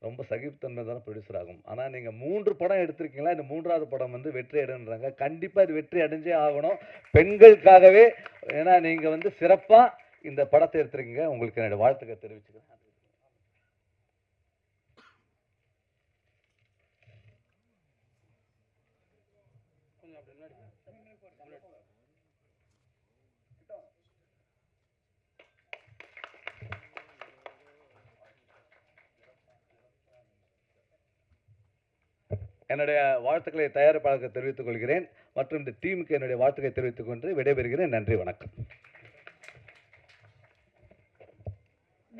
ரொம்ப சகிப்புத்தன்மை தானே ப்ரொடியூசர் ஆகும். ஆனால் நீங்கள் 3 படம் எடுத்திருக்கீங்களா, இந்த 3வது படம் வந்து வெற்றி அடைன்றாங்க. கண்டிப்பாக இது வெற்றி அடைஞ்சே ஆகணும் பெண்களுக்காகவே. ஏன்னா நீங்கள் வந்து சிறப்பாக இந்த படத்தை எடுத்துருக்கீங்க. உங்களுக்கு என்னுடைய வாழ்த்துக்கள் தெரிவிச்சுக்கிறேன். என்னுடைய வாழ்த்துக்களை தயாரிப்பாளருக்கு தெரிவித்துக் கொள்கிறேன். மற்றும் இந்த டீமுக்கு என்னுடைய வாழ்த்துக்களை தெரிவித்துக் கொண்டு விடைபெறுகிறேன். நன்றி, வணக்கம்.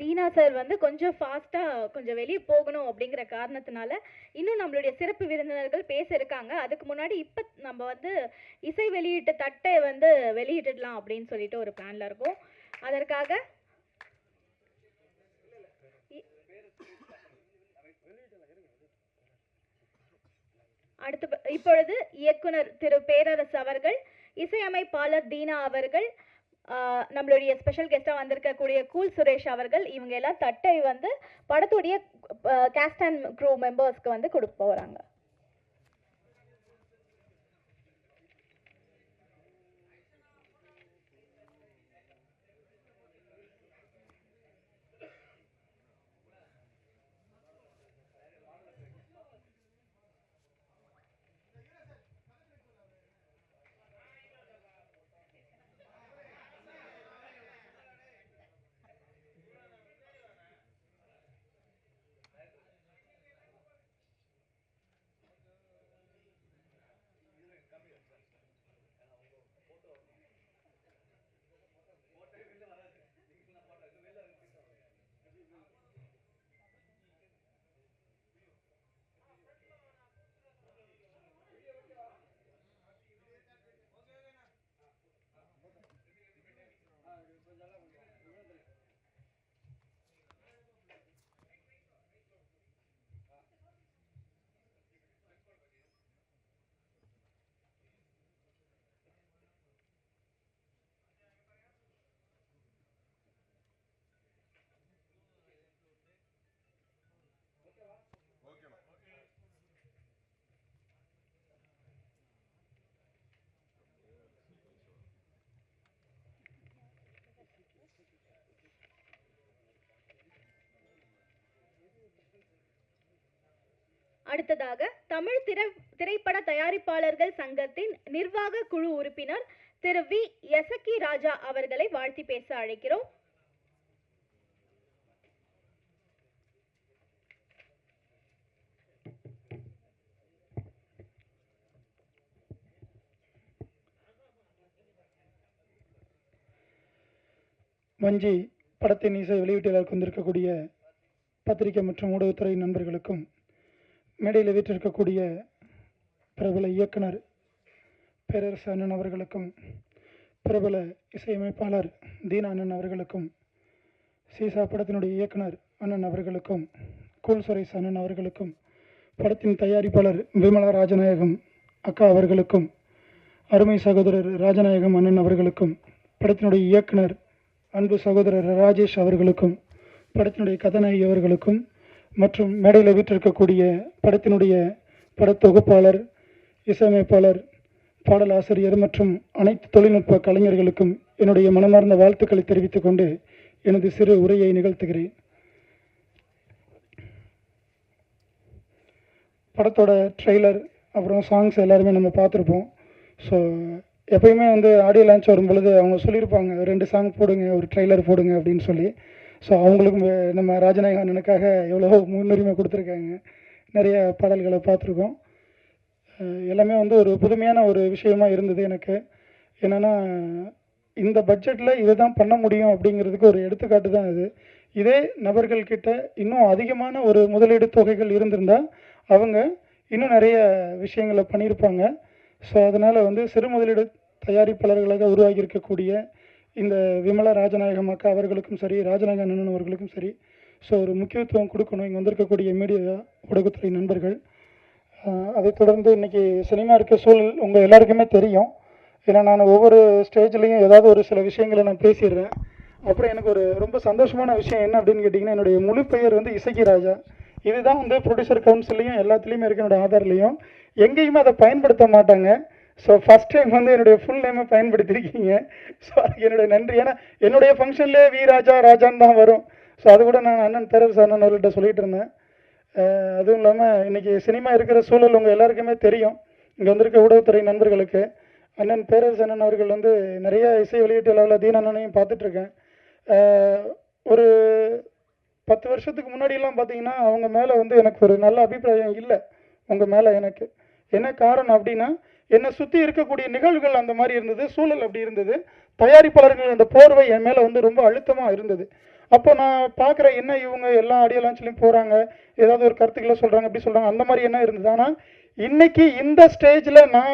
தீனா சார் வந்து கொஞ்சம் ஃபாஸ்ட்டாக கொஞ்சம் வெளியே போகணும் அப்படிங்கிற காரணத்தினால இன்னும் நம்மளுடைய சிறப்பு விருந்தினர்கள் பேச இருக்காங்க. அதுக்கு முன்னாடி இப்போ நம்ம வந்து இசை வெளியீட்டு தட்டை வந்து வெளியிட்டுடலாம் அப்படின்னு சொல்லிட்டு ஒரு பிளானில் இருக்கும். அதற்காக இப்பொழுது இயக்குனர் திரு பேரரசு அவர்கள், இசையமைப்பாளர் தீனா அவர்கள், நம்மளுடைய ஸ்பெஷல் கெஸ்ட்டாக வந்திருக்கக்கூடிய கூல் சுரேஷ் அவர்கள், இவங்க எல்லாம் தட்டை வந்து படத்துடைய கேஸ்ட் அண்ட் க்ரூ மெம்பர்ஸ்க்கு வந்து கொடுக்க போகிறாங்க. அடுத்ததாக தமிழ் திரைப்பட தயாரிப்பாளர்கள் சங்கத்தின் நிர்வாக குழு உறுப்பினர் திரு வி எசக்கி ராஜா அவர்களை வாழ்த்தி பேச அழைக்கிறோம். வஞ்சி படத்தின் இசை வெளியீட்டிற்கு வந்திருக்கக்கூடிய பத்திரிகை மற்றும் ஊடகத்துறை நண்பர்களுக்கும், மேடையில் வீற்றிருக்கக்கூடிய பிரபல இயக்குனர் பேரரசு அண்ணன் அவர்களுக்கும், பிரபல இசையமைப்பாளர் தீனா அண்ணன் அவர்களுக்கும், சீசா படத்தினுடைய இயக்குனர் அண்ணன் அவர்களுக்கும், கூல் சுரேஷ் அண்ணன் அவர்களுக்கும், படத்தின் தயாரிப்பாளர் விமலா ராஜநாயகம் அக்கா அவர்களுக்கும், அருமை சகோதரர் ராஜநாயகம் அண்ணன் அவர்களுக்கும், படத்தினுடைய இயக்குனர் அன்பு சகோதரர் ராஜேஷ் அவர்களுக்கும், படத்தினுடைய கதாநாயகி அவர்களுக்கும் மற்றும் மேடையில் வீற்றிருக்கக்கூடிய படத்தினுடைய படத்தொகுப்பாளர், இசையமைப்பாளர், பாடல் ஆசிரியர் மற்றும் அனைத்து தொழில்நுட்ப கலைஞர்களுக்கும் என்னுடைய மனமார்ந்த வாழ்த்துக்களை தெரிவித்துக் கொண்டு எனது சிறு உரையை நிகழ்த்துகிறேன். படத்தோட ட்ரெய்லர் அப்புறம் சாங்ஸ் எல்லாருமே நம்ம பார்த்துருப்போம். ஸோ எப்பயுமே ஆடியோ லான்ச் வரும் பொழுது அவங்க சொல்லியிருப்பாங்க 2 சாங் போடுங்க, ஒரு ட்ரெய்லர் போடுங்க அப்படின்னு சொல்லி. ஸோ அவங்களுக்கும் நம்ம ராஜநாயக அண்ணனுக்காக எவ்வளோ முன்னுரிமை கொடுத்துருக்காங்க. நிறைய பாடல்களை பார்த்துருக்கோம். எல்லாமே ஒரு புதுமையான ஒரு விஷயமா இருந்தது எனக்கு. என்னென்னா இந்த பட்ஜெட்டில் இதை தான் பண்ண முடியும் அப்படிங்கிறதுக்கு ஒரு எடுத்துக்காட்டு தான் இது. இதே நபர்கள்கிட்ட இன்னும் அதிகமான ஒரு முதலீடு தொகைகள் இருந்திருந்தால் அவங்க இன்னும் நிறைய விஷயங்களை பண்ணியிருப்பாங்க. ஸோ அதனால் சிறு முதலீடு தயாரிப்பாளர்களாக உருவாகி இருக்கக்கூடிய இந்த விமலா ராஜநாயகம் அக்கா அவர்களுக்கும் சரி, ராஜநாயக அண்ணன் அவர்களுக்கும் சரி, ஸோ ஒரு முக்கியத்துவம் கொடுக்கணும். இங்கே வந்திருக்கக்கூடிய மீடியா ஊடகத்துறை நண்பர்கள். அதைத் தொடர்ந்து இன்றைக்கி சினிமா இருக்க சூழல் உங்கள் எல்லாருக்குமே தெரியும். ஏன்னா நான் ஒவ்வொரு ஸ்டேஜ்லேயும் ஏதாவது ஒரு சில விஷயங்களை நான் பேசிடுறேன். அப்புறம் எனக்கு ஒரு ரொம்ப சந்தோஷமான விஷயம் என்ன அப்படின்னு கேட்டிங்கன்னா, என்னுடைய முழு பெயர் இசக்கி ராஜா. இதுதான் ப்ரொடியூசர் கவுன்சிலையும் எல்லாத்துலேயுமே இருக்க என்னோடய ஆதார்லேயும் எங்கேயுமே அதை பயன்படுத்த மாட்டாங்க. ஸோ ஃபஸ்ட் டைம் என்னுடைய ஃபுல் நேமை பயன்படுத்தியிருக்கீங்க. ஸோ அதுக்கு என்னுடைய நன்றி. ஏன்னா என்னுடைய ஃபங்க்ஷன்லேயே வி ராஜா ராஜான்னு தான் வரும். ஸோ அது கூட நான் அண்ணன் பேரரசு அண்ணன் அவர்கிட்ட சொல்லிகிட்டு இருந்தேன். அதுவும் இல்லாமல் இன்றைக்கி சினிமா இருக்கிற சூழல் உங்கள் எல்லாருக்குமே தெரியும். இங்கே வந்திருக்க ஊடகத்துறை நண்பர்களுக்கு அண்ணன் பேரரசு அண்ணன் அவர்கள் நிறைய இசை வெளியீட்டு அளவில் தீன அண்ணனையும் பார்த்துட்ருக்கேன். ஒரு 10 வருஷத்துக்கு முன்னாடியெல்லாம் பார்த்தீங்கன்னா அவங்க மேலே எனக்கு ஒரு நல்ல அபிப்பிராயம் இல்லை உங்கள் மேலே. எனக்கு என்ன காரணம் அப்படின்னா, என்னை சுற்றி இருக்கக்கூடிய நிகழ்வுகள் அந்த மாதிரி இருந்தது, சூழல் அப்படி இருந்தது. தயாரிப்பாளர்கள் அந்த போர்வை என் மேலே ரொம்ப அழுத்தமாக இருந்தது. அப்போ நான் பார்க்குற என்ன இவங்க எல்லா ஆடியோ லான்ச்லையும் போகிறாங்க, ஏதாவது ஒரு கருத்துக்களை சொல்கிறாங்க, அப்படி சொல்கிறாங்க, அந்த மாதிரி என்ன இருந்தது. ஆனால் இன்றைக்கி இந்த ஸ்டேஜில் நான்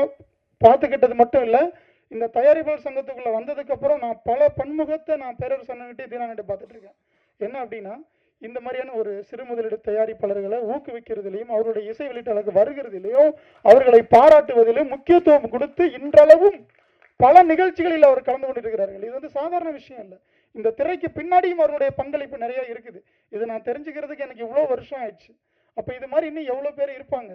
பார்த்துக்கிட்டது மட்டும் இல்லை, இந்த தயாரிப்பாளர் சங்கத்துக்குள்ளே வந்ததுக்கப்புறம் நான் பல பன்முகத்தை நான் பேரரசு அண்ணன்கிட்டே தீனான்கிட்ட பார்த்துட்ருக்கேன். என்ன அப்படின்னா, இந்த மாதிரியான ஒரு சிறு முதலீடு தயாரிப்பாளர்களை ஊக்குவிக்கிறதுலையும் அவருடைய இசை வெளியீட்டாளருக்கு வருகிறதிலையும் அவர்களை பாராட்டுவதிலும் முக்கியத்துவம் கொடுத்து இன்றளவும் பல நிகழ்ச்சிகளில் அவர் கலந்து கொண்டிருக்கிறார்கள். இது சாதாரண விஷயம் இல்லை. இந்த திரைக்கு பின்னாடியும் அவருடைய பங்களிப்பு நிறைய இருக்குது. இது நான் தெரிஞ்சுக்கிறதுக்கு எனக்கு இவ்வளோ வருஷம் ஆயிடுச்சு. அப்போ இது மாதிரி இன்னும் எவ்வளோ பேர் இருப்பாங்க.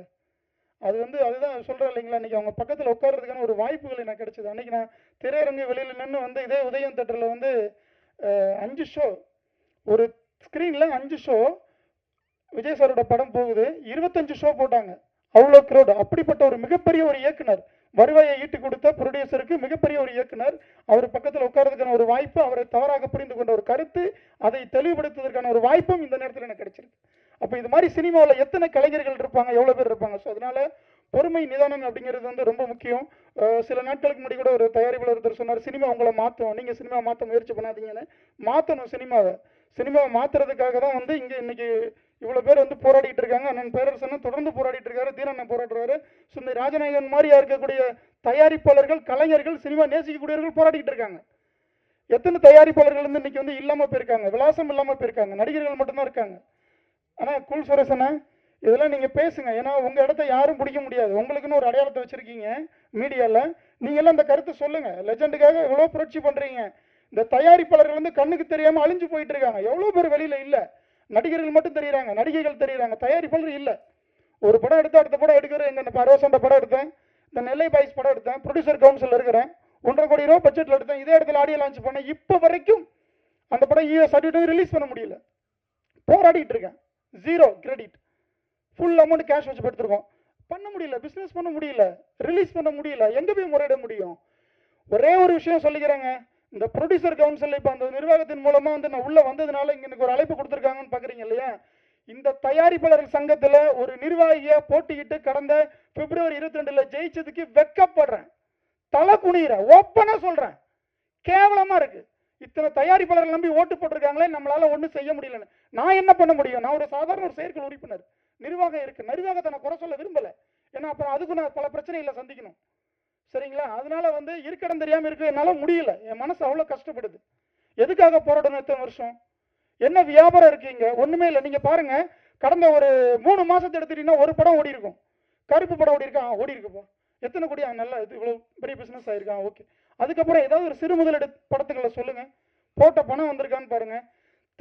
அது அதுதான் சொல்கிறேன் இல்லைங்களா, இன்றைக்கி அவங்க பக்கத்தில் உட்கார்றதுக்கான ஒரு வாய்ப்புகள் எனக்கு கிடைச்சிது. அன்றைக்கி நான் திரையரங்கு வெளியில் நின்று இதே உதயம் தேட்டரில் 5 ஷோ, ஒரு ஸ்க்ரீனில் 5 ஷோ விஜய் சாரோட படம் போகுது, 25 ஷோ போட்டாங்க. அவ்வளோ க்ரௌட். அப்படிப்பட்ட ஒரு மிகப்பெரிய ஒரு இயக்குனர், வருவாயை ஈட்டு கொடுத்த ப்ரொடியூசருக்கு மிகப்பெரிய ஒரு இயக்குனர், அவர் பக்கத்தில் உட்கார்றதுக்கான ஒரு வாய்ப்பு, அவரை தவறாக புரிந்து கொண்ட ஒரு கருத்து, அதை தெளிவுபடுத்துவதற்கான ஒரு வாய்ப்பும் இந்த நேரத்தில் எனக்கு கிடைச்சிருக்கு. அப்போ இது மாதிரி சினிமாவில் எத்தனை கலைஞர்கள் இருப்பாங்க, எவ்வளோ பேர் இருப்பாங்க. ஸோ அதனால் பொறுமை நிதானம் அப்படிங்கிறது ரொம்ப முக்கியம். சில நாட்களுக்கு முன்னாடி கூட ஒரு தயாரிப்பாளர் ஒருத்தர் சொன்னார், சினிமா உங்களை மாற்றும், நீங்கள் சினிமா மாற்ற முயற்சி பண்ணாதீங்கன்னு. மாற்றணும் சினிமாவை மாற்றுறதுக்காக தான் இங்கே இன்னைக்கு இவ்வளோ பேர் போராடிட்டு இருக்காங்க. அண்ணன் பேரரசன் தொடர்ந்து போராடிட்டு இருக்காரு, தீனண்ணன் போராடுறாரு. ஸோ இந்த ராஜநாயகன் மாதிரியா இருக்கக்கூடிய தயாரிப்பாளர்கள், கலைஞர்கள், சினிமா நேசிக்கக்கூடியவர்கள் போராடிட்டு இருக்காங்க. எத்தனை தயாரிப்பாளர்கள் இன்னைக்கு இல்லாமல் போயிருக்காங்க, விலாசம் இல்லாமல் போயிருக்காங்க, நடிகர்கள் மட்டும்தான் இருக்காங்க. ஆனால் கூல் சுரேசனா இதெல்லாம் நீங்கள் பேசுங்க. ஏன்னா உங்கள் இடத்த யாரும் பிடிக்க முடியாது. உங்களுக்குன்னு ஒரு அடையாளத்தை வச்சுருக்கீங்க மீடியாவில். நீங்கள்லாம் அந்த கருத்தை சொல்லுங்கள். லெஜெண்டுக்காக எவ்வளோ புரட்சி பண்ணுறீங்க. இந்த தயாரிப்பாளர்கள் கண்ணுக்கு தெரியாமல் அழிஞ்சு போயிட்டு இருக்காங்க. எவ்வளோ பேர் வெளியில் இல்லை, நடிகர்கள் மட்டும் தெரியுறாங்க, நடிகைகள் தெரியுறாங்க, தயாரிப்பாளர் இல்லை. ஒரு படம் எடுத்து அடுத்த படம் எடுக்கிறேன். இந்த அரோசண்ட படம் எடுத்தேன், இந்த நெல்லை பாய்ஸ் படம் எடுத்தேன், ப்ரொடியூசர் கவுன்சில் இருக்கிறேன், 1.5 கோடி ரூபா பட்ஜெட்டில் எடுத்தேன், இதே இடத்துல ஆடியோ லான்ச் பண்ணேன். இப்போ வரைக்கும் அந்த படம் சர்டிஃபிகேட் ரிலீஸ் பண்ண முடியல. போராடிட்டு இருக்கேன். 0 கிரெடிட். ஃபுல் அமௌண்ட் கேஷ் வச்சு எடுத்துருக்கோம். பண்ண முடியல, பிஸ்னஸ் பண்ண முடியல, ரிலீஸ் பண்ண முடியல, எங்கே போய் முறையிட முடியும்? ஒரே ஒரு விஷயம் சொல்லிக்கிறேங்க, இந்த ப்ரொடியூசர் கவுன்சில் இப்போ அந்த நிர்வாகத்தின் மூலமாக வந்து நான் உள்ளே வந்ததுனால இங்கே எனக்கு ஒரு அழைப்பு கொடுத்துருக்காங்கன்னு பார்க்குறீங்க இல்லையா? இந்த தயாரிப்பாளர்கள் சங்கத்தில் ஒரு நிர்வாகியை போட்டிக்கிட்டு கடந்த பிப்ரவரி 22 ஜெயிச்சதுக்கு வெக்கப்படுறேன், தலை குனிகிறேன், ஓப்பனாக சொல்கிறேன். கேவலமாக இருக்குது. இத்தனை தயாரிப்பாளர்கள் நம்பி ஓட்டு போட்டிருக்காங்களே, நம்மளால் ஒன்றும் செய்ய முடியலன்னு. நான் என்ன பண்ண முடியும்? நான் ஒரு சாதாரண ஒரு செயற்குழு உறுப்பினர், நிர்வாகம் இருக்குது. நிர்வாகத்தை நான் குறை சொல்ல விரும்பலை, ஏன்னா அப்புறம் அதுக்கு நான் பல பிரச்சனைகளை சந்திக்கணும். சரிங்களா? அதனால வந்து இருக்கடம் தெரியாமல் இருக்க என்னால் முடியல. என் மனசு அவ்வளோ கஷ்டப்படுது. எதுக்காக போராடணும் இத்தனை வருஷம்? என்ன வியாபாரம் இருக்கீங்க? ஒன்றுமே இல்லை. நீங்கள் பாருங்கள், கடந்த ஒரு 3 மாதத்தை எடுத்துட்டீங்கன்னா ஒரு படம் ஓடி இருக்கும். கருப்பு படம் ஓடி இருக்கா? ஓடி இருக்குப்பா. எத்தனை கோடி? நல்லா, இது இவ்வளோ பெரிய பிஸ்னஸ் ஆயிருக்கான். ஓகே. அதுக்கப்புறம் ஏதாவது ஒரு சிறு முதலீடு படத்துக்களை சொல்லுங்கள், போட்ட பணம் வந்திருக்கான்னு பாருங்கள்.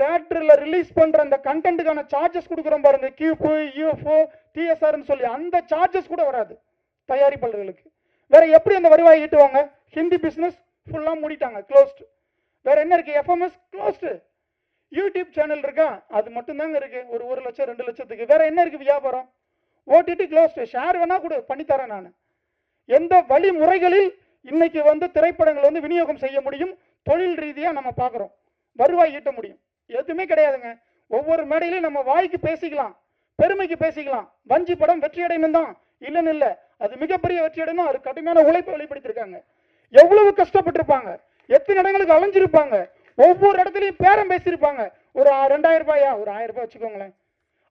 தேட்டரில் ரிலீஸ் பண்ணுற அந்த கண்டென்ட்டுக்கான சார்ஜஸ் கொடுக்குறோம் பாருங்கள், கியூப்பு, யூஎஃப்ஓ, டிஎஸ்ஆர்னு சொல்லி, அந்த சார்ஜஸ் கூட வராது தயாரிப்பாளர்களுக்கு. வேற எப்படி அந்த வருவாய் ஈட்டுவாங்க? ஹிந்தி பிஸ்னஸ் ஃபுல்லாக மூடிட்டாங்க, க்ளோஸ்டு. வேற என்ன இருக்கு? FMS closed. யூடியூப் சேனல் இருக்கா? அது மட்டும்தாங்க இருக்கு, ஒரு 1 லட்சம் 2 லட்சத்துக்கு. வேற என்ன இருக்கு வியாபாரம்? OTT closed. ஷேர் வேணா கூட பண்ணித்தரேன் நான். எந்த வழிமுறைகளில் இன்னைக்கு வந்து திரைப்படங்கள் வந்து விநியோகம் செய்ய முடியும், தொழில் ரீதியாக நம்ம பார்க்குறோம், வருவாய் ஈட்ட முடியும்? எதுவுமே கிடையாதுங்க. ஒவ்வொரு மேடையிலையும் நம்ம வாய்க்கு பேசிக்கலாம், பெருமைக்கு பேசிக்கலாம். வஞ்சி படம் வெற்றி அடையணும் தான், இல்லைன்னு இல்லை, அது மிகப்பெரிய வெற்றி அடையணும். அது கடுமையான உழைப்பை வெளிப்படுத்திருக்காங்க. எவ்வளவு கஷ்டப்பட்டிருப்பாங்க, எத்தனை இடங்களுக்கு அலைஞ்சிருப்பாங்க, ஒவ்வொரு இடத்துலையும் பேரம் பேசியிருப்பாங்க. ஒரு 2000 ரூபாயா, ஒரு 1000 ரூபாய் வச்சுக்கோங்களேன்.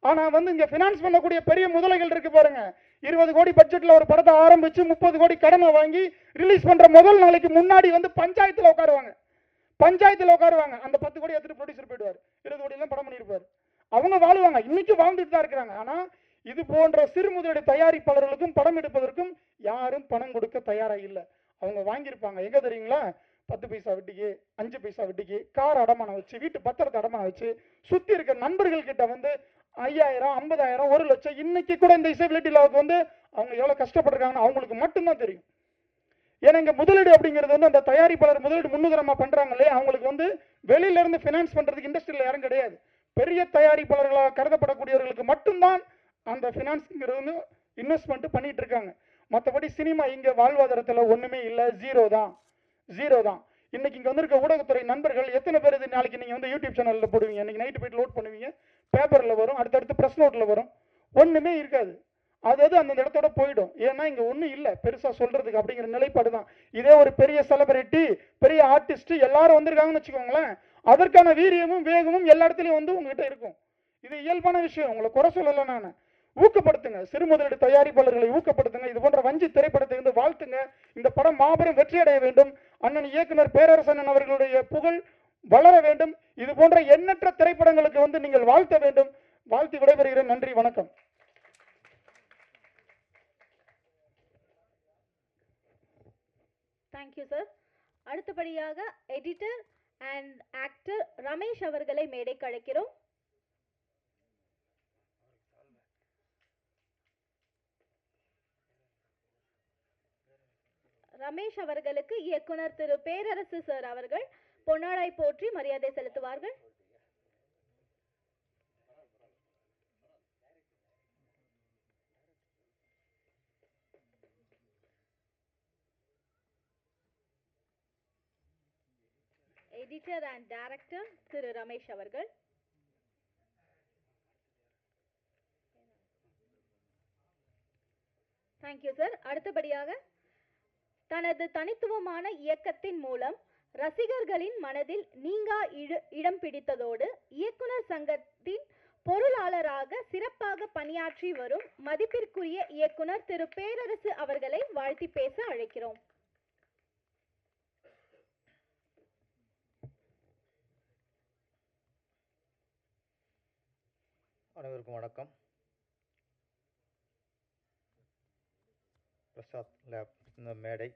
ஆனால் வந்து இங்கே ஃபினான்ஸ் பண்ணக்கூடிய பெரிய முதலைகள் இருக்கு பாருங்க. 20 கோடி பட்ஜெட்டில் ஒரு படத்தை ஆரம்பித்து 30 கோடி கடனை வாங்கி ரிலீஸ் பண்ணுற முதல் நாளைக்கு முன்னாடி வந்து பஞ்சாயத்தில் உட்காருவாங்க. அந்த 10 கோடி எடுத்துட்டு ப்ரொடியூசர் போயிடுவார், 20 கோடியெல்லாம் படம் பண்ணியிருப்பார். அவங்க வாழ்வாங்க, இன்னைக்கு வாழ்ந்துட்டு தான் இருக்கிறாங்க. ஆனால் இது போன்ற சிறு முதலீடு தயாரிப்பாளர்களுக்கும் படம் எடுப்பதற்கும் யாரும் பணம் கொடுக்க தயாராக இல்லை. அவங்க வாங்கியிருப்பாங்க எங்கே தெரியுங்களா? 10 பைசா வட்டிக்கு, 5 பைசா வட்டிக்கு, கார் அடமானம் வச்சு, வீட்டு பத்திரத்தை அடமானம் வச்சு, சுற்றி இருக்க நண்பர்கள் கிட்ட வந்து 5000, 50,000, 1 லட்சம். இன்னைக்கு கூட இந்த இசைபிலிட்டி லாவுக்கு வந்து அவங்க எவ்வளோ கஷ்டப்பட்டிருக்காங்கன்னு அவங்களுக்கு மட்டும்தான் தெரியும். ஏன்னா இங்கே முதலீடு அப்படிங்கிறது வந்து அந்த தயாரிப்பாளர் முதலீடு முன்னுதாரணமாக பண்ணுறாங்க இல்லையா, அவங்களுக்கு வந்து வெளியிலேருந்து ஃபினான்ஸ் பண்ணுறதுக்கு இண்டஸ்ட்ரியில் யாரும் கிடையாது. பெரிய தயாரிப்பாளர்களாக கருதப்படக்கூடியவர்களுக்கு மட்டும்தான் அந்த ஃபினான்ஸுங்கிறது வந்து இன்வெஸ்ட்மெண்ட் பண்ணிட்டு இருக்காங்க. மற்றபடி சினிமா இங்கே வாழ்வாதாரத்தில் ஒன்றுமே இல்லை, ஜீரோ தான். இன்னைக்கு இங்கே வந்திருக்க ஊடகத்துறை நண்பர்கள் எத்தனை பேர் இது நாளைக்கு நீங்கள் வந்து யூடியூப் சேனலில் போடுவீங்க, இன்னைக்கு நைட்டு போய்ட்டு லோட் பண்ணுவீங்க, பேப்பரில் வரும், அடுத்தடுத்து ப்ரெஸ் நோட்டில் வரும், ஒன்றுமே இருக்காது. அதாவது அந்த இடத்தோட போயிடும். ஏன்னா இங்கே ஒன்றும் இல்லை பெருசாக சொல்கிறதுக்கு அப்படிங்கிற நிலைப்பாடு தான். இதே ஒரு பெரிய செலிபிரிட்டி, பெரிய ஆர்டிஸ்ட் எல்லாரும் வந்திருக்காங்கன்னு வச்சுக்கோங்களேன், அதற்கான வீரியமும் வேகமும் எல்லா இடத்துலையும் வந்து உங்ககிட்ட இருக்கும். இது இயல்பான விஷயம், உங்களை குறை சொல்லலை நான். ஊக்கப்படுத்துங்க, சிறு முதலீடு தயாரிப்பாளர்களை ஊக்கப்படுத்துங்க. இது போன்ற வஞ்சி திரைப்படத்தை வந்து வாழ்த்துங்க. இந்த படம் மாபெரும் வெற்றி அடைய வேண்டும். அண்ணன் இயக்குனர் பேரரசன் அவர்களுடைய புகழ் வளர வேண்டும். இது போன்ற எண்ணற்ற திரைப்படங்களுக்கு வந்து நீங்கள் வாழ்த்த வேண்டும். வாழ்த்தி விடைபெறுகிறேன். நன்றி, வணக்கம். Thank you sir. அடுத்தபடியாக எடிட்டர் அண்ட் ஆக்டர் ரமேஷ் அவர்களை மேடைக்கு அழைக்கிறோம். ரமேஷ் அவர்களுக்கு இயக்குனர் திரு பேரரசு சார் அவர்கள் பொன்னாடை போற்றி மரியாதை செலுத்துவார்கள். எடிட்டர் அண்ட் டைரக்டர் திரு ரமேஷ் அவர்கள். Thank you sir. அடுத்தபடியாக தனது தனித்துவமான இயக்கத்தின் மூலம் ரசிகர்களின் மனதில் நீங்கா இடம் பிடித்ததோடு இயக்குனர் சங்கத்தின் பொருளாளராக சிறப்பாக பணியாற்றி வரும் மதிப்பிற்குரிய இயக்குனர் திரு பேரரசு அவர்களை வாழ்த்தி பேச அழைக்கிறோம். அனைவருக்கும் வணக்கம். பிரசாத் லேப் இந்த மேடை,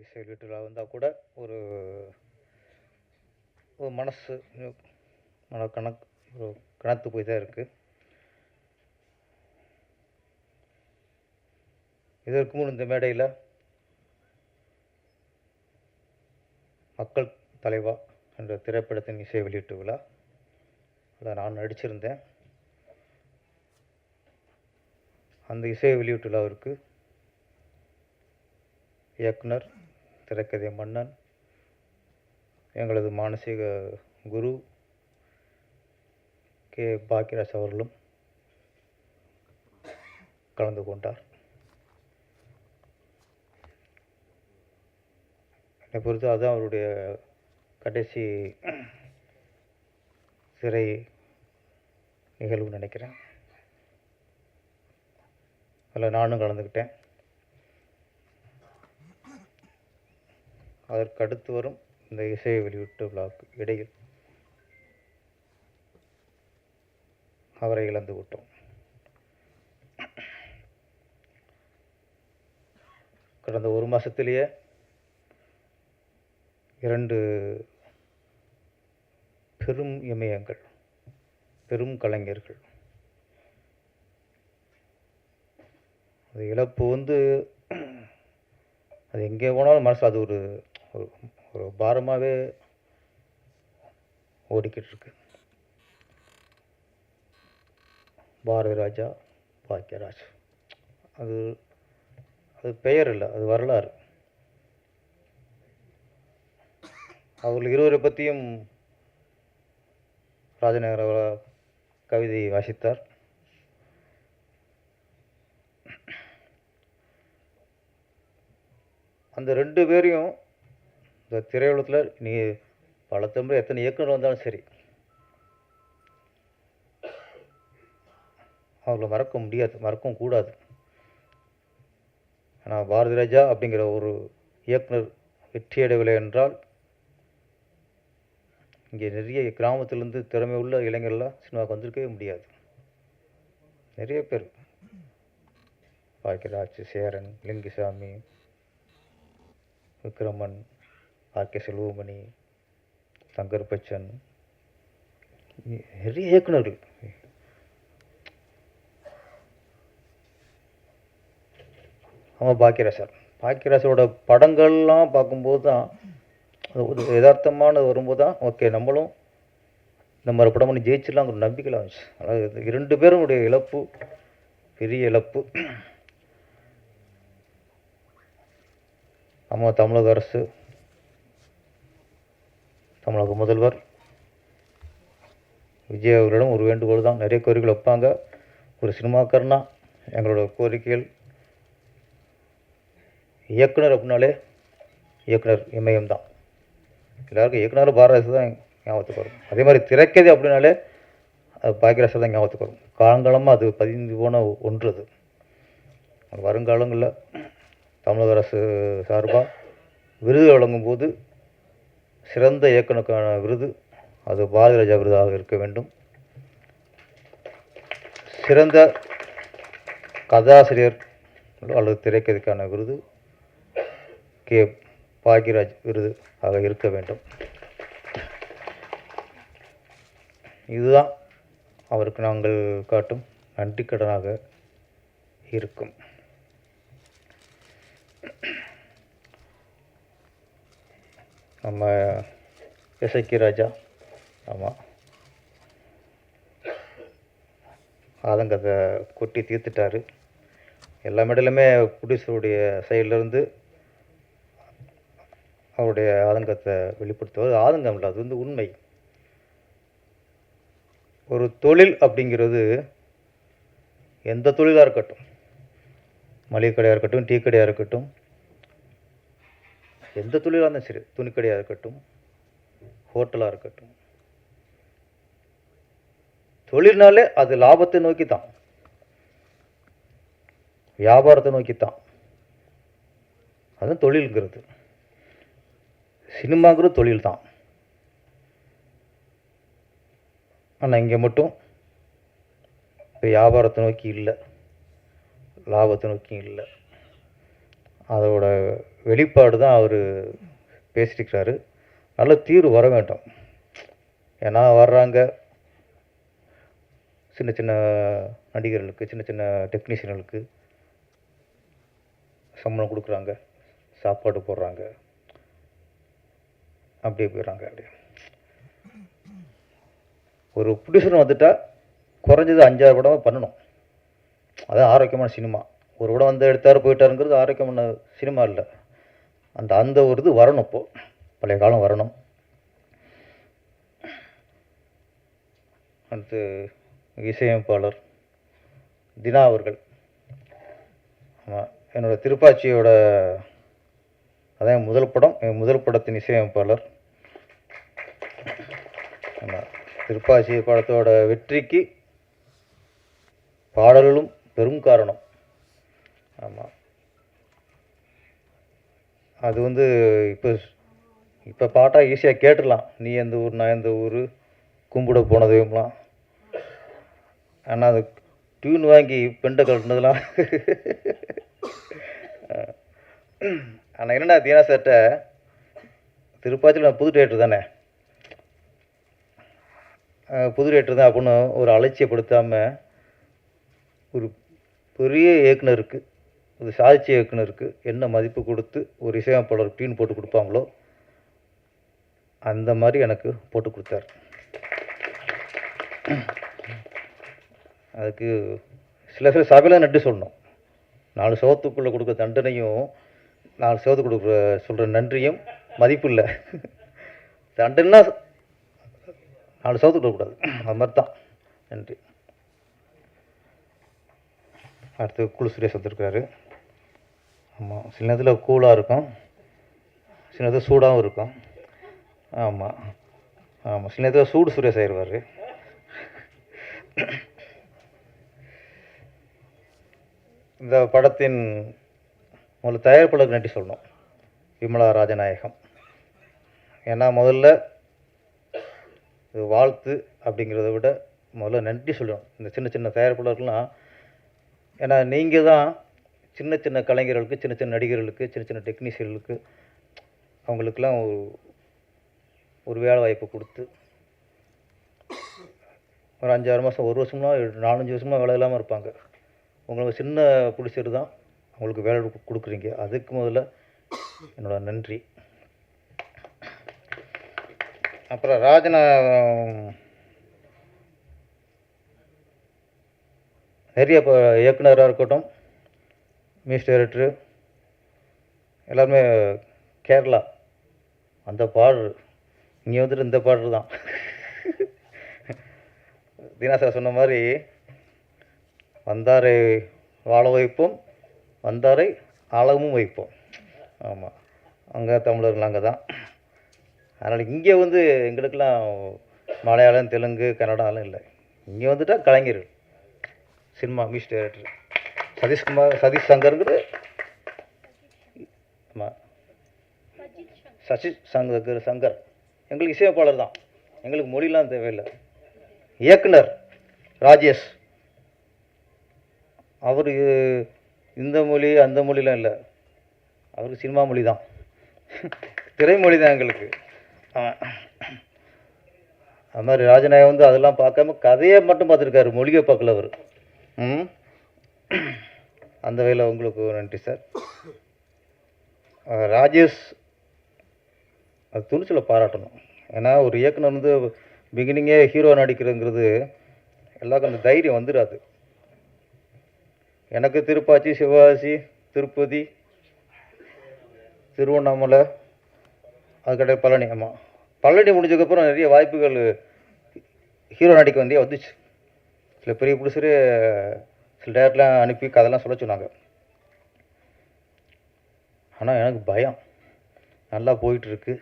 இசை வீட்டில் வந்தால் கூட ஒரு மனசு கணத்து போய் தான் இருக்குது. இதற்கு முன் இந்த மேடையில் மக்கள் தலைவா என்ற திரைப்படத்தின் இசை வெளியீட்டு விழா அதில் நான் நடிச்சிருந்தேன். அந்த இசை வெளியீட்டு விழாவிற்கு இயக்குனர், திரைக்கதை மன்னன், எங்களது மானசீக குரு கே. பாக்கியராஜ் அவர்களும் கலந்து கொண்டார். என்னை பொறுத்து அதுதான் அவருடைய கடைசி சிறை நிகழ்வுன்னு நினைக்கிறேன். அதில் நானும் கலந்துக்கிட்டேன். அதற்கு அடுத்து வரும் இந்த இசை வெளியீட்டு விழாவுக்கு இடையில் அவரை இழந்து விட்டோம். கடந்த ஒரு மாதத்திலேயே 2 பெரும் இமயங்கள், பெரும் கலைஞர்கள். அது இழப்பு வந்து அது எங்கே போனாலும் மனசு அது ஒரு ஒரு பாரமாகவே ஓடிக்கிட்டு இருக்கு. பாரதி ராஜா, பாக்கியராஜ், அது அது பெயர் இல்லை, அது வரலாறு. அவர்கள் இருவரை பற்றியும் ராஜநகர கவிதை வாசித்தார். அந்த 2 பேரையும் இந்த திரையுலகத்தில் நீ பல தமிழ் எத்தனை இயக்குனர் வந்தாலும் சரி, அவங்கள மறக்க முடியாது, மறக்கவும் கூடாது. ஆனால் பாரதி ராஜா அப்படிங்கிற ஒரு இயக்குனர் வெற்றியடையவில்லை என்றால் இங்கே நிறைய கிராமத்திலேருந்து திறமை உள்ள இளைஞர்கள்லாம் சினிமாவுக்கு வந்திருக்கவே முடியாது. நிறைய பேர், பாக்கியராஜ், சேரன், லிங்குசாமி, விக்ரமன், ஆர்கே செல்வமணி, சங்கர் பச்சன், நிறைய இயக்குனர்கள். அவன் பாக்கியராஜோட படங்கள்லாம் பார்க்கும்போது தான் ஒரு யதார்த்தமான வரும்போது தான் ஓகே நம்மளும் இந்த மாதிரி படம் பண்ணி ஜெயிச்சிடலாம் ஒரு நம்பிக்கையில் வந்துச்சு. அதாவது 2 பேருடைய இழப்பு பெரிய இழப்பு. நம்ம தமிழக அரசு, தமிழக முதல்வர் விஜய் அவர்களிடம் ஒரு வேண்டுகோள் தான். நிறைய கோரிக்கைகள் வைப்பாங்க. ஒரு சினிமாக்காரனா எங்களோட கோரிக்கைகள், இயக்குனர் அப்படின்னாலே இயக்குனர் இமயம் தான். எல்லாருக்கும் இயக்குனர் பாரதி தான் ஞாபகத்துக்கு வரும். அதே மாதிரி திரைக்கதை அப்படின்னாலே அது பாக்கியராஜ் தான் ஞாபகத்துக்கு வரும். காலங்காலமாக அது பதிந்து போன ஒன்று. அது வருங்காலங்களில் தமிழக அரசு சார்பாக விருது வழங்கும்போது சிறந்த இயக்குனருக்கான விருது அது பாரதி ராஜா விருதாக இருக்க வேண்டும். சிறந்த கதாசிரியர் அல்லது திரைக்கதைக்கான விருது கே. பாக்கியராஜ் விருது ஆக இருக்க வேண்டும். இதுதான் அவருக்கு நாங்கள் காட்டும் நன்றிக்கடனாக இருக்கும். நம்ம இசைக்கு ராஜா, ஆமாம், ஆதங்கத்தை கொட்டி தீர்த்துட்டார். எல்லா மேடையிலுமே ப்ரொடியூசருடைய சைட்லேருந்து அவருடைய ஆதங்கத்தை வெளிப்படுத்துவது ஆதங்கம் இல்லை, அது வந்து உண்மை. ஒரு தொழில் அப்படிங்கிறது எந்த தொழிலாக இருக்கட்டும், மளிகை கடையாக இருக்கட்டும், டீ கடையாக இருக்கட்டும், எந்த தொழிலாக இருந்தாலும் சரி, துணிக்கடையாக இருக்கட்டும், ஹோட்டலாக இருக்கட்டும், தொழில்னாலே அது லாபத்தை நோக்கி தான், வியாபாரத்தை நோக்கித்தான். அதுவும் தொழில்ங்கிறது. சினிமாங்கிறது தொழில் தான். ஆனால் இங்கே மட்டும் வியாபாரத்தை நோக்கி இல்லை, லாபத்தை நோக்கி இல்லை. அதோட வெளிப்பாடு தான் அவர் பேசியிருக்கிறாரு. நல்ல தீர்வு வர வேண்டும். ஏன்னா வர்றாங்க சின்ன சின்ன நடிகர்களுக்கு, சின்ன சின்ன டெக்னீஷியன்களுக்கு சம்பளம் கொடுக்குறாங்க, சாப்பாடு போடுறாங்க, அப்படியே போயிடறாங்க. அப்படியே ஒரு ப்ரொடியூசர் வந்துட்டால் குறைஞ்சது 5-6 படம் பண்ணணும். அதான் ஆரோக்கியமான சினிமா. ஒரு படம் வந்து எடுத்தார் போயிட்டாருங்கிறது ஆரோக்கியமான சினிமா இல்லை. அந்த ஒரு இது வரணும். இப்போது பழைய காலம் வரணும். அடுத்து இசையமைப்பாளர் தினா அவர்கள். ஆமாம், என்னோடய திருப்பாச்சியோட அதான் என் முதல் படம், என் முதல் படத்தின் இசையமைப்பாளர். ஆமாம், திருப்பாச்சி படத்தோட வெற்றிக்கு பாடல்களும் பெரும் காரணம். ஆமாம், அது வந்து இப்போ பாட்டாக ஈஸியாக கேட்டுடலாம். நீ எந்த ஊர் நான் எந்த ஊர் கும்பிட போனதையும்லாம். ஆனால் அது டியூன் வாங்கி பெண்டை கழட்டினதுலாம். ஆனால் என்னென்னா தீனா சார்கிட்ட திருப்பாச்சியில் நான் புது டேரக்டர் தானே, புது டேரக்டர் தான் அப்படின்னு ஒரு அலட்சியப்படுத்தாமல் ஒரு பெரிய இயக்குனருக்கு, ஒரு சாதிச்ச இயக்குனருக்கு என்ன மதிப்பு கொடுத்து ஒரு இசையமைப்பாளர் டியூன் போட்டு கொடுப்பாங்களோ அந்த மாதிரி எனக்கு போட்டு கொடுத்தார். அதுக்கு சில சபையில் நன்றி சொல்லணும். 4 சவத்துக்குள்ளே கொடுக்குற தண்டனையும் 4 சவத்துக்கு கொடுக்குற சொல்கிற நன்றியும் மதிப்பு இல்லை. தண்டனைனா 4 சவத்துக்கு கொடுக்கக்கூடாது, அது மாதிரி தான். நன்றி. அடுத்து குழு சுரேஷ் வந்துருக்காரு. ஆமாம், சில நேரத்தில் கூலாக இருக்கும், சில நேரத்தில் சூடாகவும் இருக்கும். ஆமாம் ஆமாம், சில நேரத்தில் சூடு சுரேஷ் ஆயிடுவார். இந்த படத்தின் முதல்ல தயாரிப்பாளருக்கு நன்றி சொல்லணும், விமலா ராஜநாயகம். ஏன்னா முதல்ல இது வாழ்த்து அப்படிங்கிறத விட முதல்ல நன்றி சொல்லணும் இந்த சின்ன சின்ன தயாரிப்பாளர்கள்லாம். ஏன்னா நீங்கள் தான் சின்ன சின்ன கலைஞர்களுக்கு, சின்ன சின்ன நடிகர்களுக்கு, சின்ன சின்ன டெக்னீஷியர்களுக்கு அவங்களுக்கெல்லாம் ஒரு வேலை வாய்ப்பு கொடுத்து ஒரு 5-6 மாதம், 1 வருஷம்லாம் 4-5 வருஷமாக வேலை இல்லாமல் இருப்பாங்க. உங்களுக்கு சின்ன பிடிச்சது தான் அவங்களுக்கு வேலை கொடுக்குறீங்க. அதுக்கு முதல்ல என்னோட நன்றி. அப்புறம் நிறைய இப்போ இயக்குனராக இருக்கட்டும், மியூசிக் டைரக்டரு எல்லாருமே கேரளா. அந்த பாடல் இங்கே வந்துட்டு இந்த பாடல் தான். தீனா சார் சொன்ன மாதிரி வந்தாரை வாழ வைப்போம், வந்தாரை ஆழமும் வைப்போம். ஆமாம், அங்கே தமிழர்கள் அங்கே தான். அதனால் இங்கே வந்து எங்களுக்கெல்லாம் மலையாளம், தெலுங்கு, கன்னடாலாம் இல்லை. இங்கே வந்துட்டால் கலைஞர்கள், சினிமா மியூசிக் டைரக்டர் சதீஷ் சங்கருங்கிறது. ஆமாம், சங்கர் எங்களுக்கு இசையமைப்பாளர் தான். எங்களுக்கு மொழிலாம் தேவையில்லை. இயக்குனர் ராஜேஷ், அவர் இந்த மொழி அந்த மொழிலாம் இல்லை, அவருக்கு சினிமா மொழி தான், திரைமொழி தான் எங்களுக்கு. அது மாதிரி ராஜநாயகம் வந்து அதெல்லாம் பார்க்காம கதையை மட்டும் பார்த்துருக்காரு, மொழியை பார்க்கல அவர். அந்த வகையில் உங்களுக்கு நன்றி சார். ராஜேஷ் அது துணிச்சலை பாராட்டணும். ஏன்னா ஒரு இயக்குனர் வந்து பிகினிங்கே ஹீரோ நடிக்கிறதுங்கிறது எல்லாருக்கும் அந்த தைரியம் வந்துடாது. எனக்கு திருப்பாச்சி, சிவகாசி, திருப்பதி, திருவண்ணாமலை, அதுக்கடையே பழனி. ஆமாம், பழனி முடிஞ்சதுக்கப்புறம் நிறைய வாய்ப்புகள் ஹீரோ நடிக்க வந்தே வந்துச்சு. சில பெரிய ப்ரொடியூசரு சில டேரக்டர்லாம் அனுப்பி கதைலாம் சொல்ல சொன்னாங்க. ஆனால் எனக்கு பயம். நல்லா போயிட்டுருக்கு,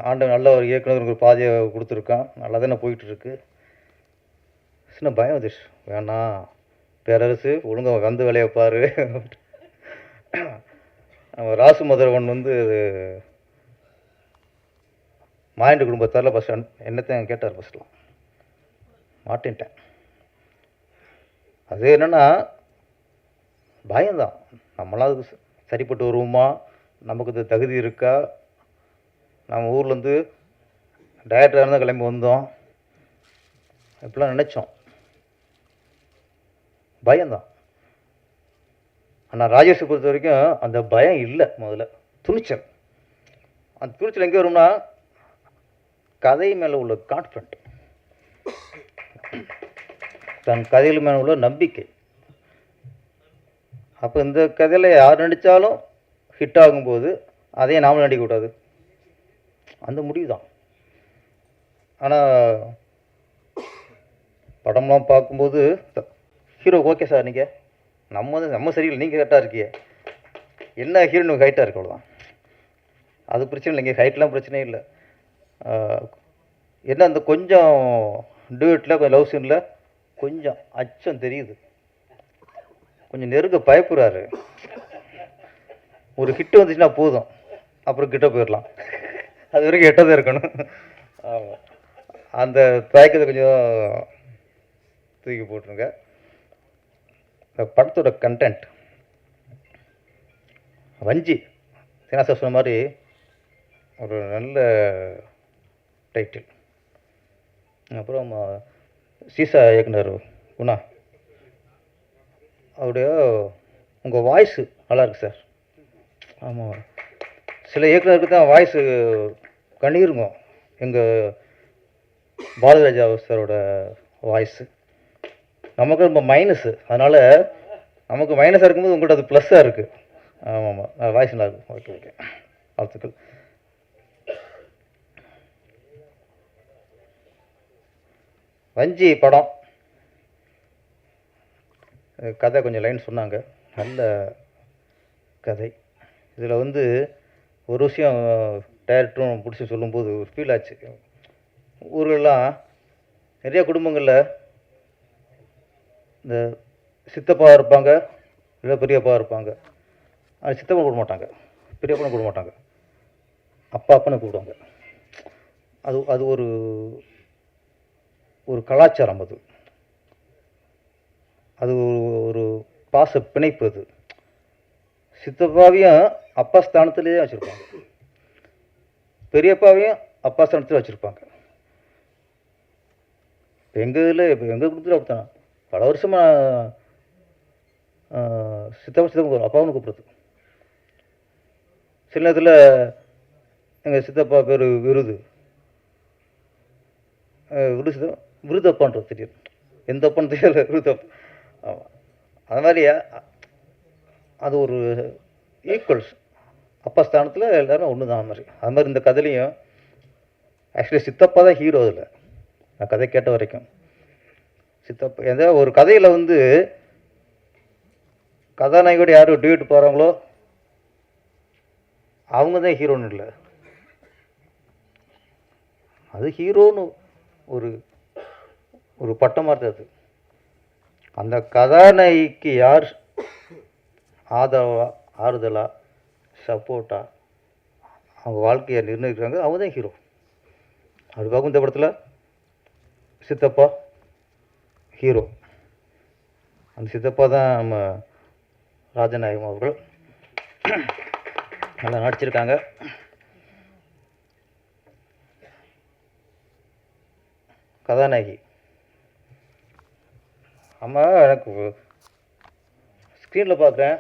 ஆண்டவன் நல்ல ஒரு இயக்குனருக்கு ஒரு பாதையை கொடுத்துருக்கான், நல்லா தானே போயிட்டுருக்கு. சின்ன பயம் வந்துச்சு, வேணாம் பேரரசு ஒழுங்காக வந்து வேலையை பாரு. ராசு மதுரவன் வந்து மாயண்ட குடும்பத்தாரில் ஃபஸ்ட் என்னத்தையும் கேட்டார். ஃபஸ்ட்லாம் மாட்டேன்ட்டேன். அது என்னென்னா பயம்தான். நம்மளாம் அதுக்கு சரிப்பட்டு வருவோமா, நமக்கு இது தகுதி இருக்கா, நம்ம ஊர்லேருந்து டைரக்டராக இருந்தால் கிளம்பி வந்தோம், இப்படிலாம் நினச்சோம். பயம்தான். ஆனால் ராஜேஷை பொறுத்த வரைக்கும் அந்த பயம் இல்லை. முதல்ல துணிச்சல். அந்த துணிச்சல் எங்கே வரும்னா கதை மேலே உள்ள கான்ஃபிடென்ட், தன் கதையில் மேலே உள்ள நம்பிக்கை. அப்போ இந்த கதையில் யார் நடித்தாலும் ஹிட் ஆகும்போது அதையே நாமளும் நடிக்கக்கூடாது, அந்த முடிவு தான். ஆனால் படம்லாம் பார்க்கும்போது ஹீரோ ஓகே சார், நீங்கள் நம்ம சரியில்லை, நீங்கள் கரெக்டாக இருக்கீங்க, என்ன ஹீரோயின் ஹைட்டாக இருக்கு, அவ்வளோதான். அது பிரச்சனை இல்லைங்க, ஹைட்லாம் பிரச்சனையே இல்லை. என்ன அந்த கொஞ்சம் டூயட்டில் கொஞ்சம் லவ் சீனில் கொஞ்சம் அச்சம் தெரியுது, கொஞ்சம் நெருங்க பயப்படுறாரு. ஒரு ஹிட்டு வந்துச்சுன்னா போதும், அப்புறம் கிட்ட போயிடலாம், அது வரைக்கும் எட்டதான் இருக்கணும். ஆமாம், அந்த தயக்கத்தை கொஞ்சம் தூக்கி போட்டுருங்க. இந்த படத்தோட கண்டென்ட் வஞ்சி சீனா சார் சொன்ன மாதிரி ஒரு நல்ல டைட்டில். அப்புறம் சீசா இயக்குனர் குணா அவருடைய உங்கள் வாய்ஸு நல்லாயிருக்கு சார். ஆமாம், சில இயக்குனருக்கு தான் வாய்ஸு கண்ணீருங்க. எங்கள் பாரதிராஜா சாரோட வாய்ஸு நமக்கு ரொம்ப மைனஸு, அதனால் நமக்கு மைனஸாக இருக்கும்போது உங்கள்கிட்ட அது ப்ளஸ்ஸாக இருக்குது. ஆமாம், வாய்ஸ் நல்லா இருக்கும். ஓகே ஓகே, வாழ்த்துக்கள். வஞ்சி படம் கதை கொஞ்சம் லைன் சொன்னாங்க, நல்ல கதை. இதில் ஒரு விஷயம் டைரக்டரும் பிடிச்சி சொல்லும்போது ஒரு ஃபீல் ஆச்சு. ஊர்களெலாம் நிறைய குடும்பங்களில் இந்த சித்தப்பா இருப்பாங்க, இல்லை பெரியப்பா இருப்பாங்க. அது சித்தப்பா கூப்பிட மாட்டாங்க, பெரியப்பா கூப்பிட மாட்டாங்க, அப்பன்னு கூப்பிடுவாங்க. அது ஒரு கலாச்சாரம், அது ஒரு பாச பிணைப்பு. அது சித்தப்பாவையும் அப்பா ஸ்தானத்திலே வச்சுருப்பாங்க, பெரியப்பாவையும் அப்பா ஸ்தானத்தில் வச்சுருப்பாங்க. எங்கள் இதில் இப்போ எங்கள் குடும்பத்தில் அப்படித்தானே பல வருஷமாக சித்தப்பா அப்பாவும் கூப்பிடுறது. சில நேரத்தில் எங்கள் சித்தப்பா பேர் விருது விருதப்பான்றது தெரியும், எந்த அப்பான்னு தெரியல, விருதப்பா. ஆமாம், அது மாதிரி அது ஒரு ஈக்குவல்ஸ், அப்பா ஸ்தானத்தில் எல்லோரும் ஒன்று தான். அது மாதிரி இந்த கதையிலையும் ஆக்சுவலி சித்தப்பா தான் ஹீரோ. அதில் நான் கதை கேட்ட வரைக்கும் சித்தப்பா எந்த ஒரு கதையில் கதாநாயகோட யார் டியூட் போகிறாங்களோ அவங்க தான் ஹீரோன்னு இல்லை, அது ஹீரோன்னு ஒரு பட்டமாக இருந்தது. அந்த கதாநாயகிக்கு யார் ஆறுதலாக சப்போர்ட்டாக அவங்க வாழ்க்கையை நிர்ணயிக்கிறாங்க, அவங்க தான் ஹீரோ. அது பார்க்கும் இந்த படத்தில் சித்தப்பா ஹீரோ. அந்த சித்தப்பா தான் நம்ம ராஜநாயகம் அவர்கள் நல்லா நடிச்சிருக்காங்க. கதாநாயகி அம்மா எனக்கு ஸ்க்ரீனில் பார்க்குறேன்,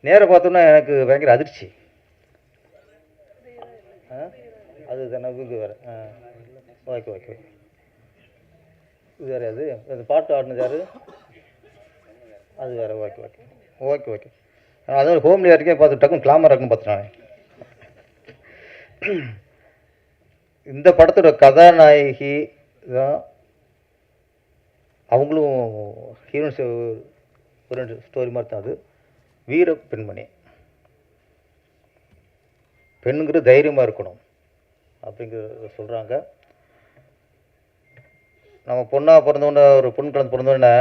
நேராக பார்த்தோன்னா எனக்கு பயங்கர அதிர்ச்சி. அது தானே இது வேறு. ஓகே ஓகே ஓகே, இது வேறு. அது அந்த பாட்டு ஆடினது யார்? அது வேறு. Okay okay okay okay. அதான் ஹோம்லியாக இருக்கே பார்த்து டக்குன்னு கிளாமராக இருக்குன்னு பார்த்துட்டானே. இந்த படத்தோட கதாநாயகி தான், அவங்களும் ஹீரோயின்ஸ் ஒரு ஸ்டோரி மாதிரி தான். அது வீர பெண்மணி, பெண்ணுங்கிற தைரியமாக இருக்கணும் அப்படிங்கிற சொல்கிறாங்க. நம்ம பொண்ணாக பிறந்தோடனே, ஒரு பொண்ணு குழந்தை பிறந்தோடனே,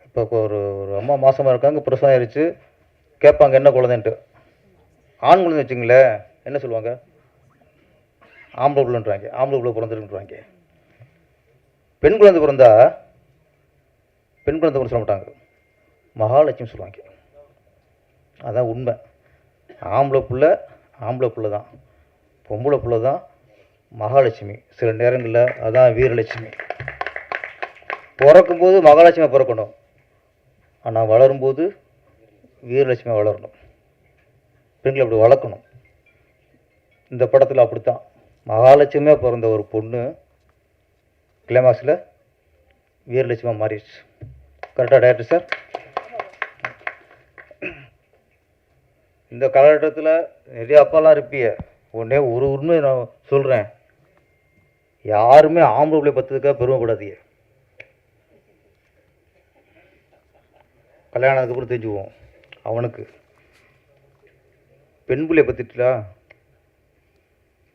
இப்போ ஒரு அம்மா மாதமாக இருக்காங்க, பிரசவம் ஆயிடுச்சு, கேட்பாங்க என்ன குழந்தைன்ட்டு. ஆண் குழந்தை வச்சுங்களேன் என்ன சொல்லுவாங்க? ஆம்பளை பிள்ளைன்றாங்க, ஆம்பளை பிள்ளை பிறந்திருக்குன்றாங்க. பெண் குழந்தை பிறந்தா பெண் குழந்தை சொல்ல மாட்டாங்க, மகாலட்சுமி சொல்லுவாங்க. அதான் உண்மை. ஆம்பளை பிள்ளை தான், பொம்பளை பிள்ளை தான் மகாலட்சுமி. சில நேரங்களில் அதான் வீரலட்சுமி. பிறக்கும்போது மகாலட்சுமியாக பிறக்கணும், ஆனால் வளரும்போது வீரலட்சுமியாக வளரணும். பெண்களை அப்படி வளர்க்கணும். இந்த படத்தில் அப்படித்தான். மகாலட்சுமியாக பிறந்த ஒரு பொண்ணு கிளைமாக்ஸில் வீரலட்சுமியாக மாறிடுச்சு. கரெக்டாக டைரக்டர் சார்? இந்த காலகட்டத்தில் நிறைய அப்பாலாம் இருப்பிய. உடனே ஒரு உண்மை நான் சொல்கிறேன், யாருமே ஆம்பளை பிள்ளை பற்றதுக்காக பெருமைப்படாதீங்க. கல்யாணத்துக்கு அப்புறம் தெரிஞ்சுக்குவோம். அவனுக்கு பெண் பிள்ளையை பற்றிட்டா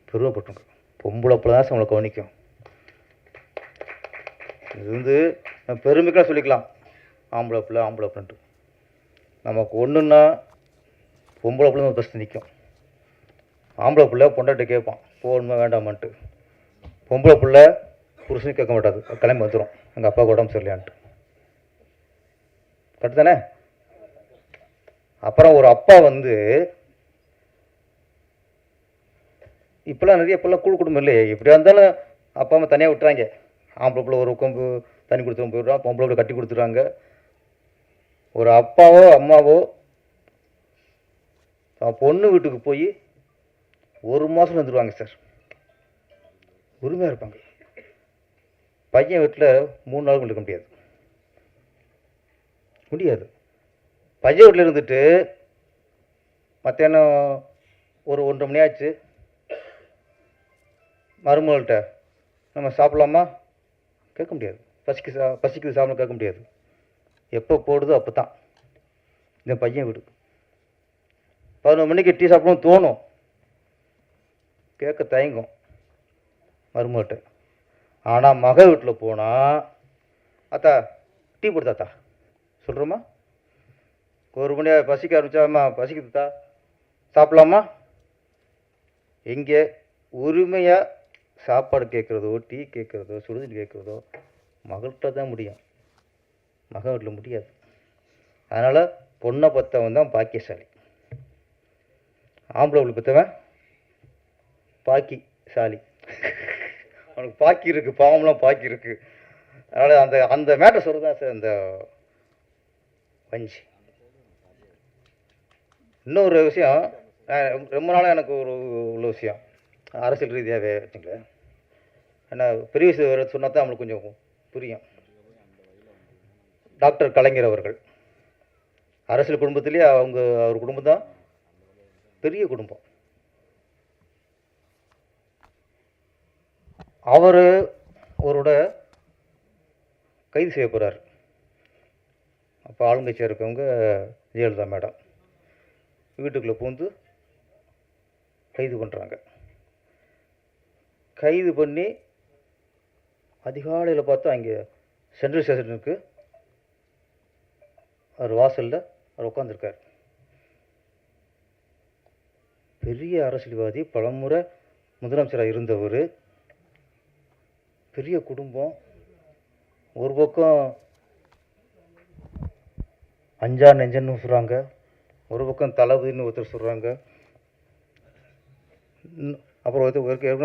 பெருமைப்பட்டுங்க. பொம்பளை பிள்ளை தான் நம்மளை கவனிக்கும். இது வந்து பெருமைக்காக சொல்லிக்கலாம், ஆம்பளை பிள்ளைன்ட்டு. நமக்கு ஒன்றுன்னா பொம்பளை பிள்ளை தான் ஃபஸ்ட்டு நிற்கும். ஆம்பளை பிள்ளை பொண்டாட்டி கேட்பான் போகணுமா வேண்டாமான்ட்டு. பொம்பளை பிள்ளை புருஷனுக்கு கேட்க மாட்டாது, கிளம்பி வந்துடும் எங்கள் அப்பா உடம்பு சரியில்லையான்ட்டு. கரெக்டு தானே? அப்புறம் ஒரு அப்பா வந்து இப்போல்லாம் நிறைய இப்போல்லாம் கூழ் குடும்பம் இல்லையே, எப்படியா இருந்தாலும் அப்பா அம்மா தனியாக விட்டுறாங்க. ஆம்பளை பிள்ளை ஒரு கொம்பு தண்ணி கொடுத்துட்டு போயிடுறான், பொம்பளை பிள்ளை கட்டி கொடுத்துட்றாங்க. ஒரு அப்பாவோ அம்மாவோ பொண்ணு வீட்டுக்கு போய் 1 மாதம் வந்துடுவாங்க சார், உரிமையாக இருப்பாங்க. பையன் வீட்டில் 3 நாளுக்கு இருக்க முடியாது. பையன் வீட்டில் இருந்துட்டு மத்தியானம் ஒரு 1:30 மணி ஆச்சு, மருமகள்கிட்ட நம்ம சாப்பிட்லாமா கேட்க முடியாது. பசிக்குது சாப்பிட கேட்க முடியாது. எப்போ போடுதோ அப்போ தான். இந்த பையன் வீடு 11 மணிக்கு டீ சாப்பிடணும்னு தோணும், கேட்க தயங்கும் மருமகிட்ட. ஆனால் மக வீட்டில் போனால் அத்தா டீ போடுதாத்தா சொல்கிறோமா. 1 மணி பசிக்க ஆரம்பிச்சாம்மா பசிக்குதுதா சாப்பிட்லாமா. எங்கே உரிமையாக சாப்பாடு கேட்குறதோ டீ கேட்குறதோ சுடுதண்ணி கேட்குறதோ மகள்கிட்ட தான் முடியும், மக வீட்டில் முடியாது. அதனால் பொண்ணை பற்றவன் தான் பாக்கியசாலி, ஆம்பளை வீட்டு பற்றவன் பாக்கிசாலி. அவனுக்கு பாக்கி இருக்குது, பாவம்லாம் பாக்கி இருக்குது. அதனால் அந்த மேட்டர் சொல்கிறது தான் சார் இந்த வஞ்சி. இன்னொரு விஷயம், ரொம்ப நாளாக எனக்கு உள்ள விஷயம் அரசியல் ரீதியாகவே வச்சுங்களேன். ஏன்னா பெரிய விஷயம் சொன்னால் தான் நம்மளுக்கு கொஞ்சம் புரியும். டாக்டர் கலைஞர் அவர்கள் அரசியல் குடும்பத்திலேயே அவர் குடும்பம் தான் பெரிய குடும்பம். அவரோட கைது செய்ய போகிறார். அப்போ ஆளுங்கட்சியாக இருக்கவங்க ஜெயலலிதா மேடம் வீட்டுக்குள்ளே பூந்து கைது பண்ணுறாங்க. கைது பண்ணி அதிகாலையில் பார்த்தா அங்கே சென்ட்ரல் ஸ்டேஷனுக்கு அவர் வாசலில் அவர் உட்காந்துருக்கார். பெரிய அரசியல்வாதி, பலமுறை முதலமைச்சராக இருந்தவர், பெரிய குடும்பம். ஒரு பக்கம் அஞ்சா நெஞ்சன்னு சொல்கிறாங்க, ஒரு பக்கம் தளபதினு ஒருத்தர் சொல்கிறாங்க, அப்புறம்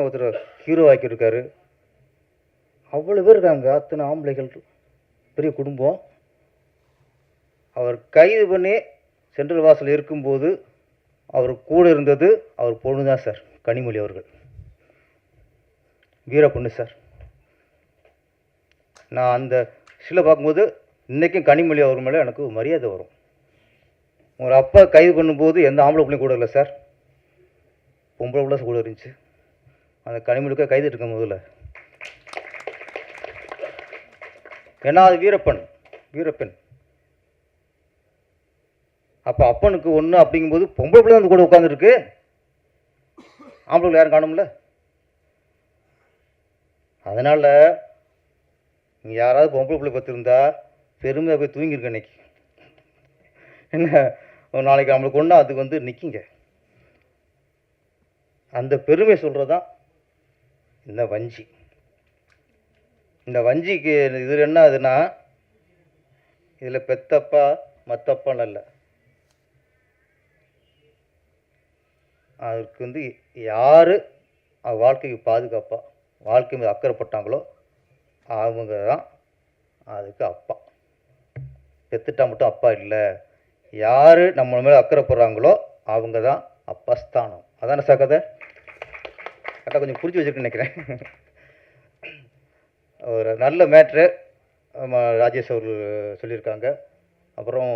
ஒருத்தர் ஹீரோ ஆக்கியிருக்காரு. அவ்வளோ பேர் இருக்காங்க, அத்தனை ஆம்பளைகள், பெரிய குடும்பம். அவர் கைது பண்ணி சென்ட்ரல் வாசல் இருக்கும்போது அவர் கூட இருந்தது அவர் பொண்ணு தான் சார், கனிமொழி அவர்கள், வீர பொண்ணு சார். நான் அந்த சில பார்க்கும்போது இன்றைக்கும் கனிமொழி அவர் மேலே எனக்கு மரியாதை வரும். ஒரு அப்பா கைது பண்ணும்போது எந்த ஆம்பளை பிள்ளையும் கூட இல்லை சார், பொம்பளை பிள்ளை கூட இருந்துச்சு. அந்த கனிமொழிக்காக கைது இருக்கும் முதல்ல. ஏன்னா அது வீரப்பெண். அப்போ அப்பனுக்கு ஒன்று அப்படிங்கும்போது பொம்பளை பிள்ளை வந்து கூட உட்காந்துருக்கு, ஆம்பளை யாரும் காணும்ல. அதனால் நீங்கள் யாராவது பொம்பளை பிள்ளை பார்த்துருந்தா பெருமையாக போய் தூங்கியிருக்க இன்னைக்கு. என்ன ஒரு நாளைக்கு நம்மளுக்கு ஒன்றா அதுக்கு வந்து நிற்கிங்க. அந்த பெருமை சொல்கிறது தான் இந்த வஞ்சி. இந்த வஞ்சிக்கு இது என்ன ஆகுதுன்னா, இதில் பெத்தப்பா மற்றப்பான்னு இல்லை, அதுக்கு வந்து யார் வாழ்க்கைக்கு பாதுகாப்பாக வாழ்க்கை மீது அக்கறைப்பட்டாங்களோ அவங்க தான் அதுக்கு அப்பா. பெத்துட்டா மட்டும் அப்பா இல்லை, யார் நம்ம மேலே அக்கறைப்படுறாங்களோ அவங்க தான் அப்பா ஸ்தானம். அதானே சார் கதை? கரெக்டாக கொஞ்சம் புரிஞ்சு வச்சுருக்குன்னு நினைக்கிறேன். ஒரு நல்ல மேட்ரு ராஜேஷ் அவர்கள் சொல்லியிருக்காங்க. அப்புறம்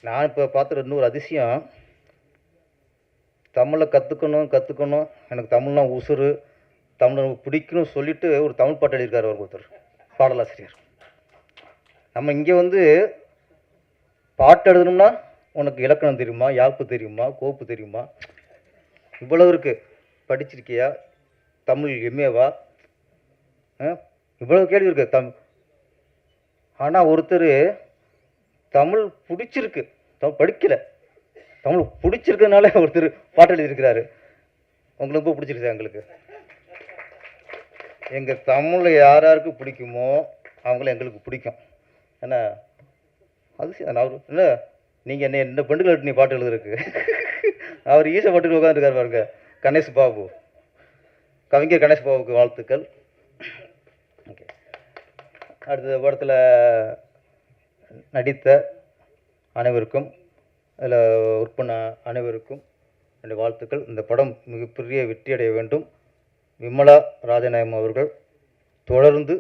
நான் இப்போ பார்த்துட்டு இன்னொரு அதிசயம், தமிழை கற்றுக்கணும், எனக்கு தமிழ்னா உசுறு, தமிழை பிடிக்கணும்னு சொல்லிட்டு ஒரு தமிழ் பாட்டு எழுதியிருக்காரு அவர் ஒருத்தர், பாடலாசிரியர். நம்ம இங்கே வந்து பாட்டு எழுதணும்னா உனக்கு இலக்கணம் தெரியுமா, யாப்பு தெரியுமா, கோப்பு தெரியுமா, இவ்வளவு இருக்குது, படிச்சிருக்கியா, தமிழ் எம்ஏவா, இவ்வளவு கேள்வி இருக்குது. ஆனால் ஒருத்தர் தமிழ் பிடிச்சிருக்கு, தமிழ் படிக்கலை, தமிழ் பிடிச்சிருக்கிறதுனால ஒருத்தர் பாட்டு எழுதியிருக்கிறாரு. உங்களுக்கு ரொம்ப பிடிச்சிருக்கு. எங்களுக்கு எங்கள் தமிழை யாராருக்கு பிடிக்குமோ அவங்கள எங்களுக்கு பிடிக்கும். ஏன்னா அது அவர் இல்லை, நீங்கள் என்ன பெண்டுகள் நீ பாட்டு எழுதுறதுக்கு அவர் ஈஸ பாட்டுக்கு உட்காந்துருக்காரு பாருங்க. கணேஷ் பாபு, கவிஞர் கணேஷ் பாபுக்கு வாழ்த்துக்கள். ஓகே, அடுத்த படத்தில் நடித்த அனைவருக்கும், அதில் ஒர்க் பண்ண அனைவருக்கும் என்னுடைய வாழ்த்துக்கள். இந்த படம் மிகப்பெரிய வெற்றியடைய வேண்டும். விமலா ராஜநாயகம் அவர்கள் தொடர்ந்து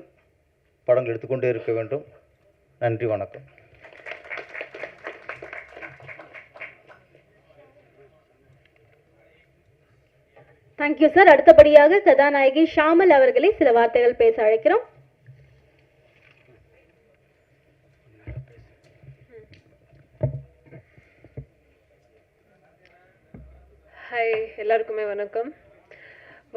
படங்கள் எடுத்துக்கொண்டே இருக்க வேண்டும். நன்றி, வணக்கம். Thank you sir. அடுத்தபடியாக கதாநாயகி ஷாமல் அவர்களை சில வார்த்தைகள் பேச அழைக்கிறோம். ஹாய், எல்லாருக்குமே வணக்கம்.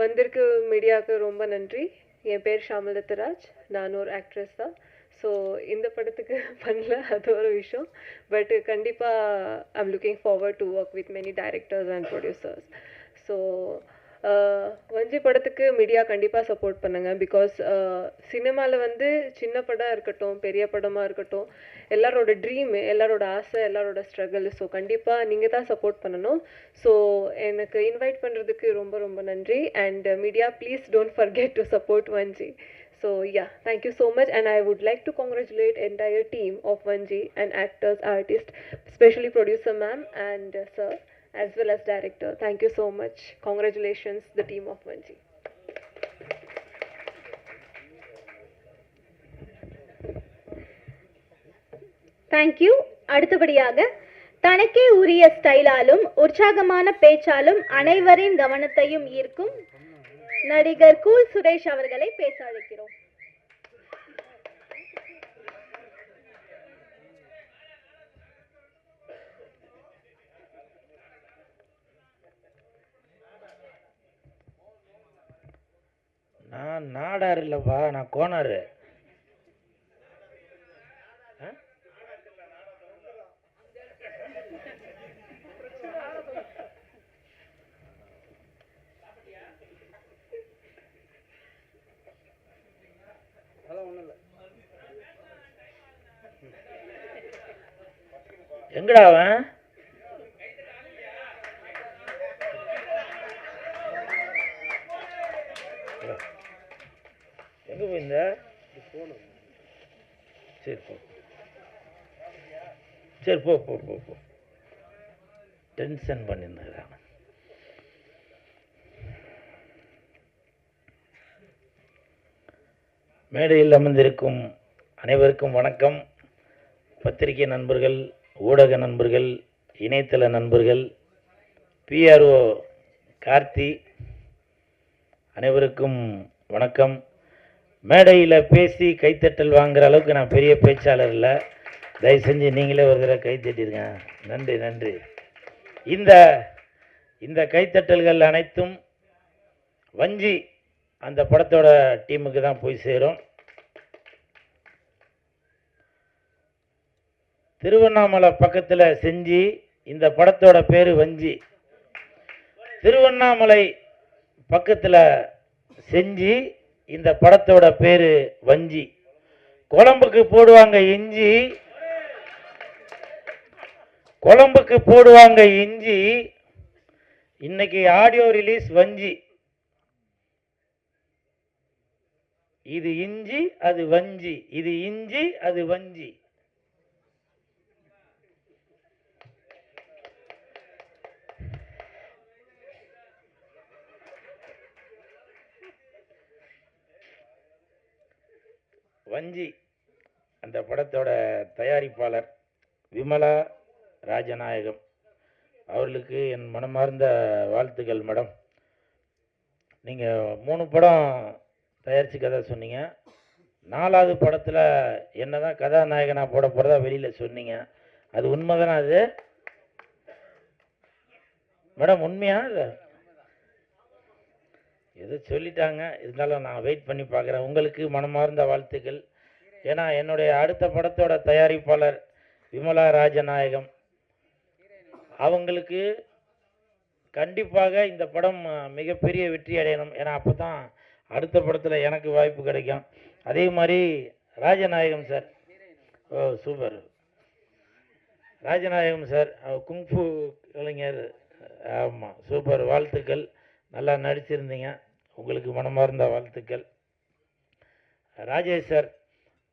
வந்திருக்கு மீடியாவுக்கு ரொம்ப நன்றி. என் பேர் ஷாமல் தத்தராஜ், நான் ஒரு ஆக்ட்ரஸ் தான். ஸோ இந்த படத்துக்கு பண்ணல, அது ஒரு விஷயம். பட் கண்டிப்பாக I'm looking forward to work with many directors and producers. So வஞ்சி படத்துக்கு மீடியா கண்டிப்பாக சப்போர்ட் பண்ணுங்கள். பிகாஸ் சினிமாவில் வந்து சின்ன படம் இருக்கட்டும், பெரிய படமாக இருக்கட்டும், எல்லாரோட ட்ரீமு, எல்லாரோட ஆசை, எல்லாரோட ஸ்ட்ரகிள். ஸோ கண்டிப்பாக நீங்கள் தான் சப்போர்ட் பண்ணணும். ஸோ எனக்கு இன்வைட் பண்ணுறதுக்கு ரொம்ப ரொம்ப நன்றி. And media, please don't forget to support வஞ்சி. So yeah, thank you so much, and I would like to congratulate entire team of Vanji and actors, artists, especially producer ma'am and sir, as well as director. Thank you so much. Congratulations, the team of Vanji. Thank you. அடுத்தபடியாக தனக்கே உரிய ஸ்டைலாலும் உற்சாகமான பேச்சாலும் அனைவரின் கவனத்தையும் ஈர்க்கும் நடிகர் cool Suresh அவர்களை பேச அழைக்கிறோம். நான் நாடார் இல்லைப்பா, நான் கோனார். எங்கடா அவன்? எங்க போயிருந்த? சரி போ, சரி போ போ போ போ. டென்ஷன் பண்ணியிருந்தேன். மேடையில் அமர்ந்திருக்கும் அனைவருக்கும் வணக்கம். பத்திரிகை நண்பர்கள், ஊடக நண்பர்கள், இணையதள நண்பர்கள், பிஆர்ஓ கார்த்தி, அனைவருக்கும் வணக்கம். மேடையில் பேசி கைத்தட்டல் வாங்குகிற அளவுக்கு நான் பெரிய பேச்சாளர் இல்லை. தயவு செஞ்சு நீங்களே ஒரு தடவை கைத்தட்டிருங்க. நன்றி நன்றி. இந்த கைத்தட்டல்கள் அனைத்தும் வஞ்சி அந்த படத்தோட டீமுக்கு தான் போய் சேரும். திருவண்ணாமலை பக்கத்தில் செஞ்சு இந்த படத்தோட பேர் வஞ்சி. திருவண்ணாமலை பக்கத்தில் செஞ்சு இந்த படத்தோட பேர் வஞ்சி. குழம்புக்கு போடுவாங்க இஞ்சி, குழம்புக்கு போடுவாங்க இஞ்சி. இன்னைக்கு ஆடியோ ரிலீஸ் வஞ்சி. இது இஞ்சி, அது வஞ்சி. இது இஞ்சி, அது வஞ்சி. வஞ்சி அந்த படத்தோட தயாரிப்பாளர் விமலா ராஜநாயகம் அவர்களுக்கு என் மனமார்ந்த வாழ்த்துக்கள் மேடம். நீங்கள் 3 படம் தயாரித்து கதை சொன்னீங்க. 4வது படத்தில் என்ன தான் கதாநாயகனாக போட போகிறதா வெளியில் சொன்னீங்க. அது உண்மை தானே? அது மேடம் உண்மையா? எதோ சொல்லிட்டாங்க, இருந்தாலும் நான் வெயிட் பண்ணி பார்க்குறேன். உங்களுக்கு மனமார்ந்த வாழ்த்துக்கள். ஏன்னா என்னுடைய அடுத்த படத்தோட தயாரிப்பாளர் விமலா ராஜநாயகம் அவங்களுக்கு கண்டிப்பாக இந்த படம் மிகப்பெரிய வெற்றி அடையணும். ஏன்னா அப்போ தான் அடுத்த படத்தில் எனக்கு வாய்ப்பு கிடைக்கும். அதே மாதிரி ராஜநாயகம் சார், ஓ சூப்பர், ராஜநாயகம் சார் குங்ஃபு கலைஞர், ஆமாம் சூப்பர், வாழ்த்துக்கள், நல்லா நடிச்சிருந்தீங்க, உங்களுக்கு மனமார்ந்த வாழ்த்துக்கள். ராஜேஷ் சார்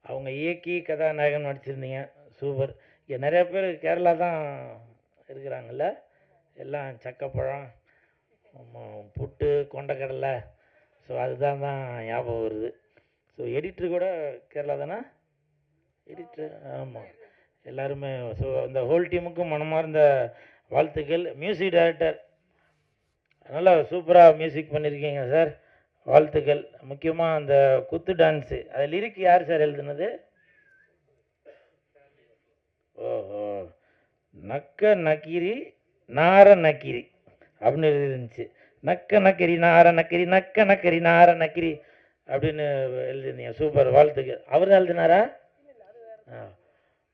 அவங்க இயக்கி கதாநாயகன் நடிச்சிருந்தீங்க, சூப்பர். இங்கே நிறைய பேர் கேரளா தான் இருக்கிறாங்கல்ல, எல்லாம் சக்கப்பழம், புட்டு, கொண்டக்கடலை, ஸோ அதுதான் ஞாபகம் வருது. ஸோ எடிட்ரு கூட கேரளா தானே எடிட்ரு? ஆமாம், எல்லாருமே. ஸோ அந்த ஹோல் டீமுக்கும் மனமார்ந்த வாழ்த்துக்கள். மியூசிக் டைரக்டர் நல்லா சூப்பராக மியூசிக் பண்ணியிருக்கீங்க சார், வாழ்த்துக்கள். முக்கியமாக அந்த குத்து டான்ஸு, அது லிரிக் யார் சார் எழுதுனது? ஓஹோ, நக்க நக்கிரி நார நக்கிரி அப்படின்னு எழுதிருந்துச்சு. நக்க நக்கரி நார நக்கரி, நக்க நக்கரி நார நக்கிரி அப்படின்னு எழுதிருந்தீங்க, சூப்பர், வாழ்த்துக்கள். அவர் தான் எழுதினாரா?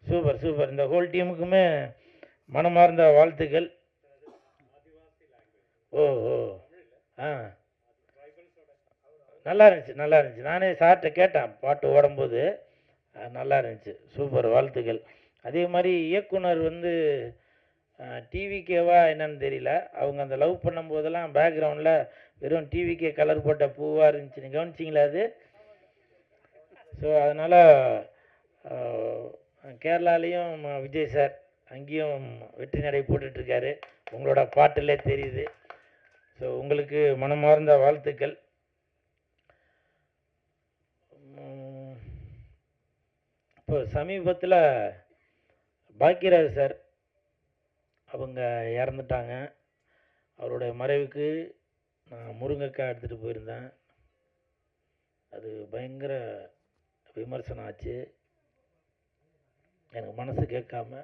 Super super. இந்த ஹோல் டீமுக்குமே மனமார்ந்த வாழ்த்துக்கள். ஓஹோ, நல்லா இருந்துச்சு, நல்லா இருந்துச்சு. நானே சார்கிட்ட கேட்டேன் பாட்டு ஓடும்போது, நல்லா இருந்துச்சு, சூப்பர், வாழ்த்துக்கள். அதே மாதிரி இயக்குனர் டிவிகேவா என்னன்னு தெரியல, அவங்க அந்த லவ் பண்ணும்போதெல்லாம் பேக்ரவுண்டில் வெறும் டிவிகே கலர் போட்ட பூவாக இருந்துச்சு, நீங்கள் கவனிச்சிங்களா அது? ஸோ அதனால் கேரளாலேயும் விஜய் சார் அங்கேயும் வெற்றி நடை போட்டுட்ருக்காரு, உங்களோட பாட்டிலே தெரியுது. ஸோ உங்களுக்கு மனமார்ந்த வாழ்த்துக்கள். இப்போ சமீபத்தில் பாக்கியராஜ் சார் அவங்க இறந்துட்டாங்க. அவருடைய மறைவுக்கு நான் முருங்கைக்காய் எடுத்துகிட்டு போயிருந்தேன். அது பயங்கர விமர்சனம் ஆச்சு. எனக்கு மனசு கேட்காம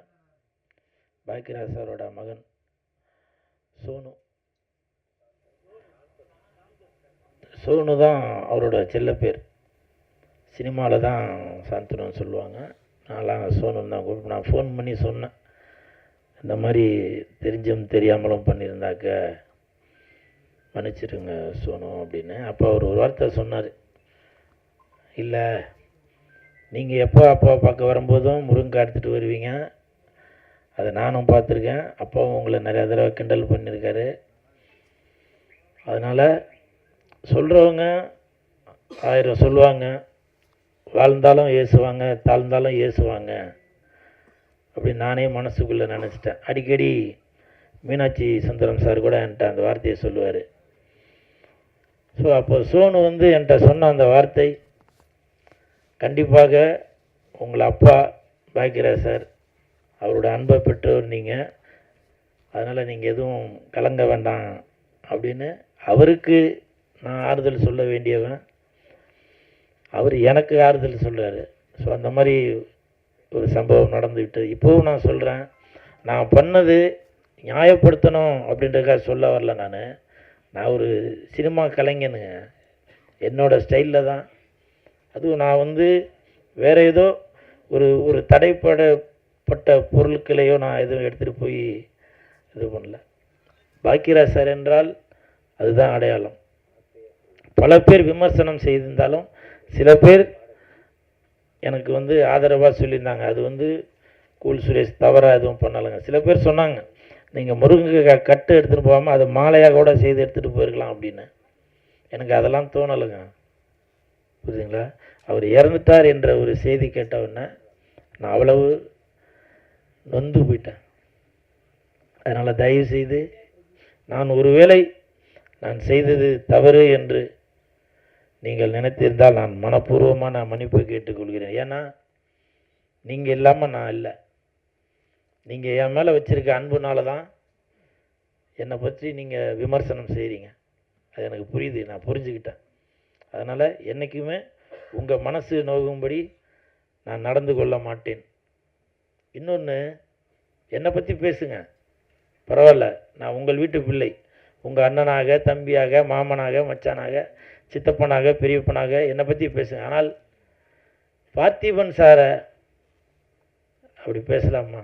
பாக்கியராஜ் சாரோட மகன் சோனு தான் அவரோட செல்ல பேர். சினிமாவில் தான் சாந்தனுன்னு சொல்லுவாங்க, நான்லாம் சோனுன்னு தான் கூப்பிட்டு. நான் ஃபோன் பண்ணி சொன்னேன், இந்த மாதிரி தெரிஞ்சும் தெரியாமலும் பண்ணியிருந்தாக்க மன்னிச்சிடுங்க சோனு அப்படின்னு. அப்போ அவர் ஒரு வார்த்தை சொன்னார், இல்லை நீங்கள் எப்போ அப்பா பார்க்க வரும்போதும் முருங்கை எடுத்துகிட்டு வருவீங்க, அதை நானும் பார்த்துருக்கேன், அப்பாவும் உங்களை நிறையா தடவை கிண்டல் பண்ணியிருக்காரு. அதனால் சொல்கிறவங்க 1000 சொல்லுவாங்க, வாழ்ந்தாலும் ஏசுவாங்க, தாழ்ந்தாலும் ஏசுவாங்க அப்படின்னு நானே மனசுக்குள்ளே நினச்சிட்டேன். அடிக்கடி மீனாட்சி சுந்தரம் சார் கூட என்கிட்ட அந்த வார்த்தையை சொல்லுவார். ஸோ அப்போ சோனு என்கிட்ட சொன்ன அந்த வார்த்தை, கண்டிப்பாக உங்களை அப்பா பாக்கியராஜ் சார் அவரோட அன்பை பெற்றவர் நீங்கள், அதனால் நீங்கள் எதுவும் கலங்க வேண்டாம் அப்படின்னு அவருக்கு நான் ஆறுதல் சொல்ல வேண்டியவன், அவர் எனக்கு ஆறுதல் சொல்கிறாரு. ஸோ அந்த மாதிரி ஒரு சம்பவம் நடந்துவிட்டது. இப்போவும் நான் சொல்கிறேன், நான் பண்ணது நியாயப்படுத்தணும் அப்படின்றதுக்காக சொல்ல வரல. நான் ஒரு சினிமா கலைஞனுங்க, என்னோடய ஸ்டைலில் தான். அதுவும் நான் வேறு ஏதோ ஒரு தடைப்பட்ட பொருட்களையோ நான் எதுவும் எடுத்துகிட்டு போய் இது பண்ணல. பாக்கியராஜ் சார் என்றால் அதுதான் அடையாளம். பல பேர் விமர்சனம் செய்திருந்தாலும் சில பேர் எனக்கு ஆதரவாக சொல்லியிருந்தாங்க, அது கூல் சுரேஷ் தவறாக எதுவும் பண்ணலைங்க. சில பேர் சொன்னாங்க, நீங்கள் முருங்கை கட்டு எடுத்துகிட்டு போகாமல் அதை மாலையாக கூட செய்து எடுத்துகிட்டு போயிருக்கலாம் அப்படின்னு. எனக்கு அதெல்லாம் தோணலைங்க, புரியுதுங்களா? அவர் இறந்துட்டார் என்ற ஒரு செய்தி கேட்டவுடனே நான் அவ்வளவு நொந்து போயிட்டேன். அதனால் தயவுசெய்து நான் ஒருவேளை நான் செய்தது தவறு என்று நீங்கள் நினைத்திருந்தால் நான் மனப்பூர்வமான மன்னிப்பு கேட்டுக்கொள்கிறேன். ஏன்னா நீங்கள் இல்லாமல் நான் இல்லை. நீங்கள் என் மேலே வச்சுருக்க அன்புனால தான் என்னை பற்றி நீங்கள் விமர்சனம் செய்கிறீங்க. அது எனக்கு புரியுது, நான் புரிஞ்சுக்கிட்டேன். அதனால் என்றைக்குமே உங்கள் மனசு நோகும்படி நான் நடந்து கொள்ள மாட்டேன். இன்னொன்று, என்னை பற்றி பேசுங்க, பரவாயில்ல. நான் உங்கள் வீட்டு பிள்ளை. உங்கள் அண்ணனாக, தம்பியாக, மாமனாக, மச்சானாக, சித்தப்பனாக, பெரியப்பனாக என்னை பற்றி பேசுங்க. ஆனால் பார்த்திபன் சாரை அப்படி பேசலாமா?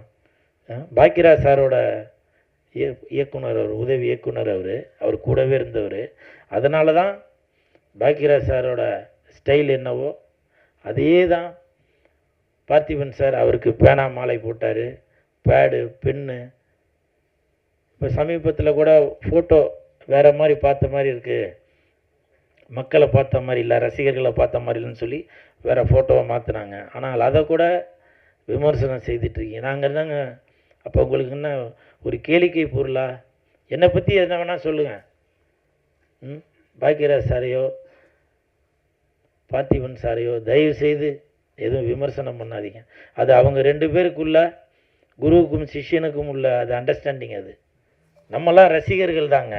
பாக்கியராஜ் சாரோட இயக்குனர், அவர் உதவி இயக்குனர், அவர் கூடவே இருந்தவர். அதனால தான் பாக்கியராஜ் சாரோட ஸ்டைல் என்னவோ அதே தான் பார்த்திபன் சார். அவருக்கு பேனா மாலை போட்டார், பேடு, பென்னு. இப்போ சமீபத்தில் கூட ஃபோட்டோ வேறு மாதிரி பார்த்த மாதிரி இருக்குது, மக்களை பார்த்த மாதிரி இல்லை, ரசிகர்களை பார்த்த மாதிரி இல்லைன்னு சொல்லி வேறு ஃபோட்டோவை மாற்றினாங்க. ஆனால் அதை கூட விமர்சனம் செய்துட்ருக்கீங்க. நாங்கள் என்னங்க அப்போ உங்களுக்கு என்ன ஒரு கேளிக்கை பொருளா? என்னை பற்றி என்ன வேணால் சொல்லுங்கள். பாக்கியராஜ் சாரையோ பார்த்திபன் சாரையோ தயவு செய்து எதுவும் விமர்சனம் பண்ணாதீங்க. அது அவங்க 2 பேருக்குள்ள, குருவுக்கும் சிஷ்யனுக்கும் உள்ள அது அண்டர்ஸ்டாண்டிங். அது நம்மளாம் ரசிகர்கள் தாங்க.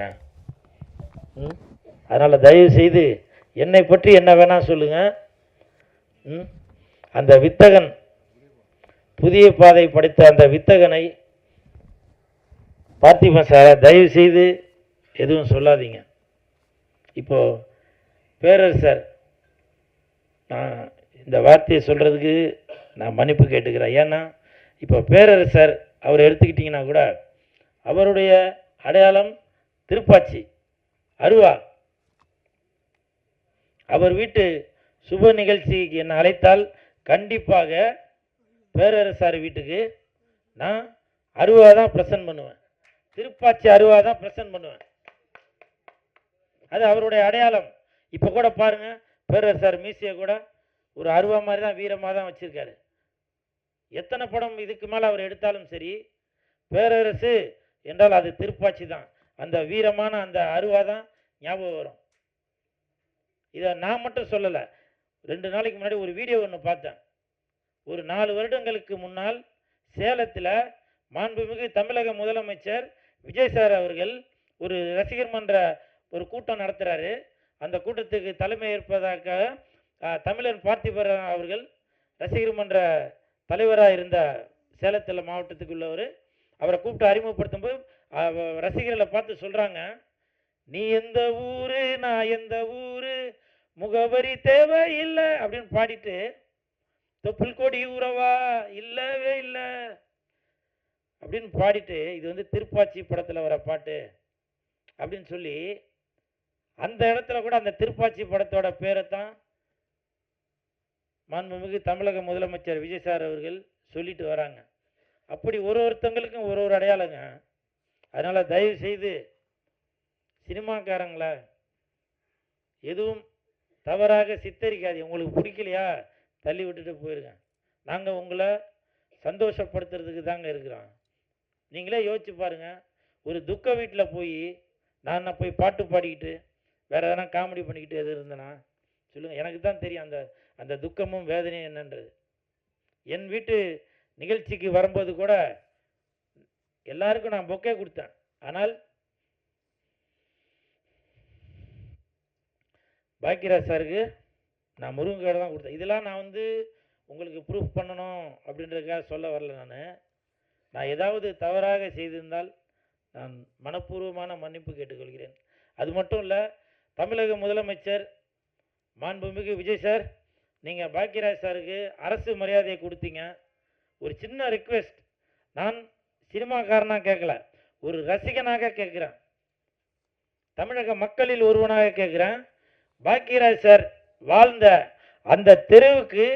அதனால் தயவு செய்து என்னை பற்றி என்ன வேணால் சொல்லுங்கள். அந்த வித்தகன், புதிய பாதை படைத்த அந்த வித்தகனை பார்த்திபன் சாரை தயவு செய்து எதுவும் சொல்லாதீங்க. இப்போது பேரரசர், நான் இந்த வார்த்தையை சொல்கிறதுக்கு நான் மன்னிப்பு கேட்டுக்கிறேன். ஏன்னா இப்போ பேரரசர் அவர் எடுத்துக்கிட்டிங்கன்னா கூட அவருடைய அடையாளம் திருப்பாச்சி, அருவா. அவர் வீட்டு சுப நிகழ்ச்சிக்கு என்னை அழைத்தால் கண்டிப்பாக பேரரசார் வீட்டுக்கு நான் அருவா தான் ப்ரெசன்ட் பண்ணுவேன், திருப்பாச்சி அருவா தான் ப்ரெசன்ட் பண்ணுவேன். அது அவருடைய அடையாளம். இப்போ கூட பாருங்கள், பேரரசார் மீசியை கூட ஒரு அருவா மாதிரி தான், வீரமாக தான் வச்சுருக்காரு. எத்தனை படம் இதுக்கு மேலே அவர் எடுத்தாலும் சரி, பேரரசு என்றால் அது திருப்பாச்சி தான், அந்த வீரமான அந்த அருவா தான் ஞாபகம் வரும். இதை நான் மட்டும் சொல்லலை. 2 நாளைக்கு முன்னாடி ஒரு வீடியோ ஒன்று பார்த்தேன். ஒரு 4 வருடங்களுக்கு முன்னால் சேலத்தில் மாண்புமிகு தமிழக முதலமைச்சர் விஜய் சார் அவர்கள் ஒரு ரசிகர் மன்ற ஒரு கூட்டம் நடத்துகிறாரு. அந்த கூட்டத்துக்கு தலைமை ஏற்பதாக தமிழர் பார்த்திபன் அவர்கள் ரசிகர் மன்ற தலைவராக இருந்த சேலத்தில் மாவட்டத்துக்கு உள்ளவர், அவரை கூப்பிட்டு அறிமுகப்படுத்தும் போது ரசிகர்களை பார்த்து சொல்கிறாங்க, நீ எந்த ஊர், நான் எந்த ஊர், முகவரி தேவையில்லை அப்படின்னு பாடிட்டு, தொப்புள் கொடி உறவா இல்லவே இல்லை அப்படின்னு பாடிட்டு, இது வந்து திருப்பாச்சி படத்தில் வர பாட்டு அப்படின்னு சொல்லி, அந்த இடத்துல கூட அந்த திருப்பாச்சி படத்தோட பேரை தான் மாண்புமிகு தமிழக முதலமைச்சர் விஜய் சார் அவர்கள் சொல்லிட்டு வராங்க. அப்படி ஒருத்தங்களுக்கும் ஒரு அடையாளங்க. அதனால் தயவு செய்து சினிமாக்காரங்கள எதுவும் தவறாக சித்தரிக்காது. உங்களுக்கு பிடிக்கலையா தள்ளி விட்டுட்டு போயிருங்க. நாங்கள் உங்களை சந்தோஷப்படுத்துறதுக்கு தாங்க இருக்கிறோம். நீங்களே யோசிச்சு பாருங்கள், ஒரு துக்க வீட்டில் போய் நான் போய் பாட்டு பாடிக்கிட்டு வேறு எதனா காமெடி பண்ணிக்கிட்டு எது இருந்தேன்னா சொல்லுங்கள். எனக்கு தான் தெரியும் அந்த அந்த துக்கமும் வேதனையும் என்னன்றது. என் வீட்டு நிகழ்ச்சிக்கு வரும்போது கூட எல்லாருக்கும் நான் பொக்கே கொடுத்தேன். ஆனால் பாக்கியராஜ் சாருக்கு நான் முருங்கைக்காய் தான் கொடுத்தேன். இதெல்லாம் நான் வந்து உங்களுக்கு ப்ரூஃப் பண்ணணும் அப்படின்றதுக்காக சொல்ல வரல. நான் ஏதாவது தவறாக செய்திருந்தால் நான் மனப்பூர்வமான மன்னிப்பு கேட்டுக்கொள்கிறேன். அது மட்டும் இல்லை, தமிழக முதலமைச்சர் மாண்புமிகு விஜய் சார், நீங்கள் பாக்கியராஜ் சாருக்கு அரசு மரியாதையை கொடுத்தீங்க. ஒரு சின்ன ரிக்வெஸ்ட், நான் சினிமாக்காரனாக கேட்கல, ஒரு ரசிகனாக கேட்குறேன், தமிழக மக்களில் ஒருவனாக கேட்குறேன். பாக்கியராஜ் சார் வாழ்ந்த அந்த தெருவுக்கு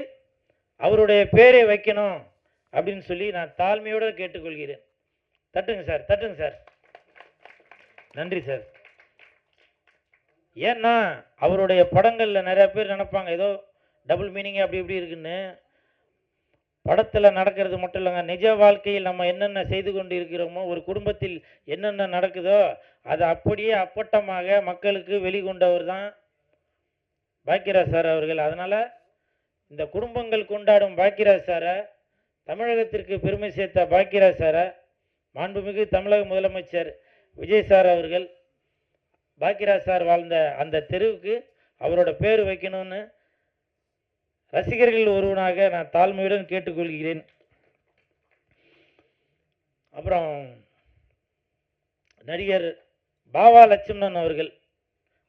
அவருடைய பேரை வைக்கணும் அப்படின்னு சொல்லி நான் தாழ்மையோடு கேட்டுக்கொள்கிறேன். தட்டுங்க சார், தட்டுங்க சார். நன்றி சார். ஏன்னா அவருடைய படங்களில் நிறைய பேர் நினைப்பாங்க ஏதோ டபுள் மீனிங் அப்படி இப்படி இருக்குன்னு. படத்தில் நடக்கிறது மட்டும் இல்லைங்க, நிஜ வாழ்க்கையில் நம்ம என்னென்ன செய்து கொண்டு இருக்கிறோமோ, ஒரு குடும்பத்தில் என்னென்ன நடக்குதோ அதை அப்படியே அப்பட்டமாக மக்களுக்கு வெளிக்கொண்டவர் தான் பாக்கியராஜ் சார் அவர்கள். அதனால் இந்த குடும்பங்கள் கொண்டாடும் பாக்கியராஜ் சாரை, தமிழகத்திற்கு பெருமை சேர்த்த பாக்கியராஜ் சாரை மாண்புமிகு தமிழக முதலமைச்சர் விஜய் சார் அவர்கள் பாக்கியராஜ் சார் வாழ்ந்த அந்த தெருவுக்கு அவரோட பேர் வைக்கணும்னு ரசிகர்கள் ஒருவனாக நான் தாழ்மையுடன் கேட்டுக்கொள்கிறேன். அப்புறம் நடிகர் பாவா லட்சுமணன் அவர்கள்,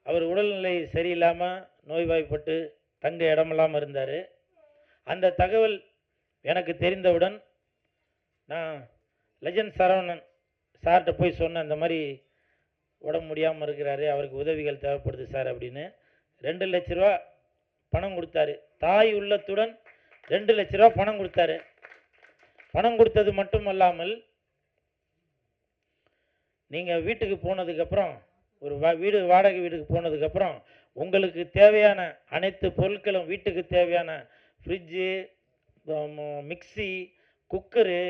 அவர் உடல்நிலை சரியில்லாமல் நோய்வாய்ப்பட்டு தங்க இடமில்லாமல் இருந்தார். அந்த தகவல் எனக்கு தெரிந்தவுடன் நான் லெஜண்ட் சரவணன் சார்கிட்ட போய் சொன்னேன், இந்த மாதிரி உடம்பு முடியாமல் இருக்கிறாரு, அவருக்கு உதவிகள் தேவைப்படுது சார் அப்படின்னு. 2 லட்ச ரூபா பணம் கொடுத்தாரு. தாய் உள்ளத்துடன் 2 லட்ச ரூபா பணம் கொடுத்தாரு. பணம் கொடுத்தது மட்டுமல்லாமல், நீங்கள் வீட்டுக்கு போனதுக்கப்புறம், ஒரு வீடு வாடகை வீட்டுக்கு போனதுக்கப்புறம் உங்களுக்கு தேவையான அனைத்து பொருட்களும், வீட்டுக்கு தேவையான ஃப்ரிட்ஜு, மிக்சி, குக்கரு,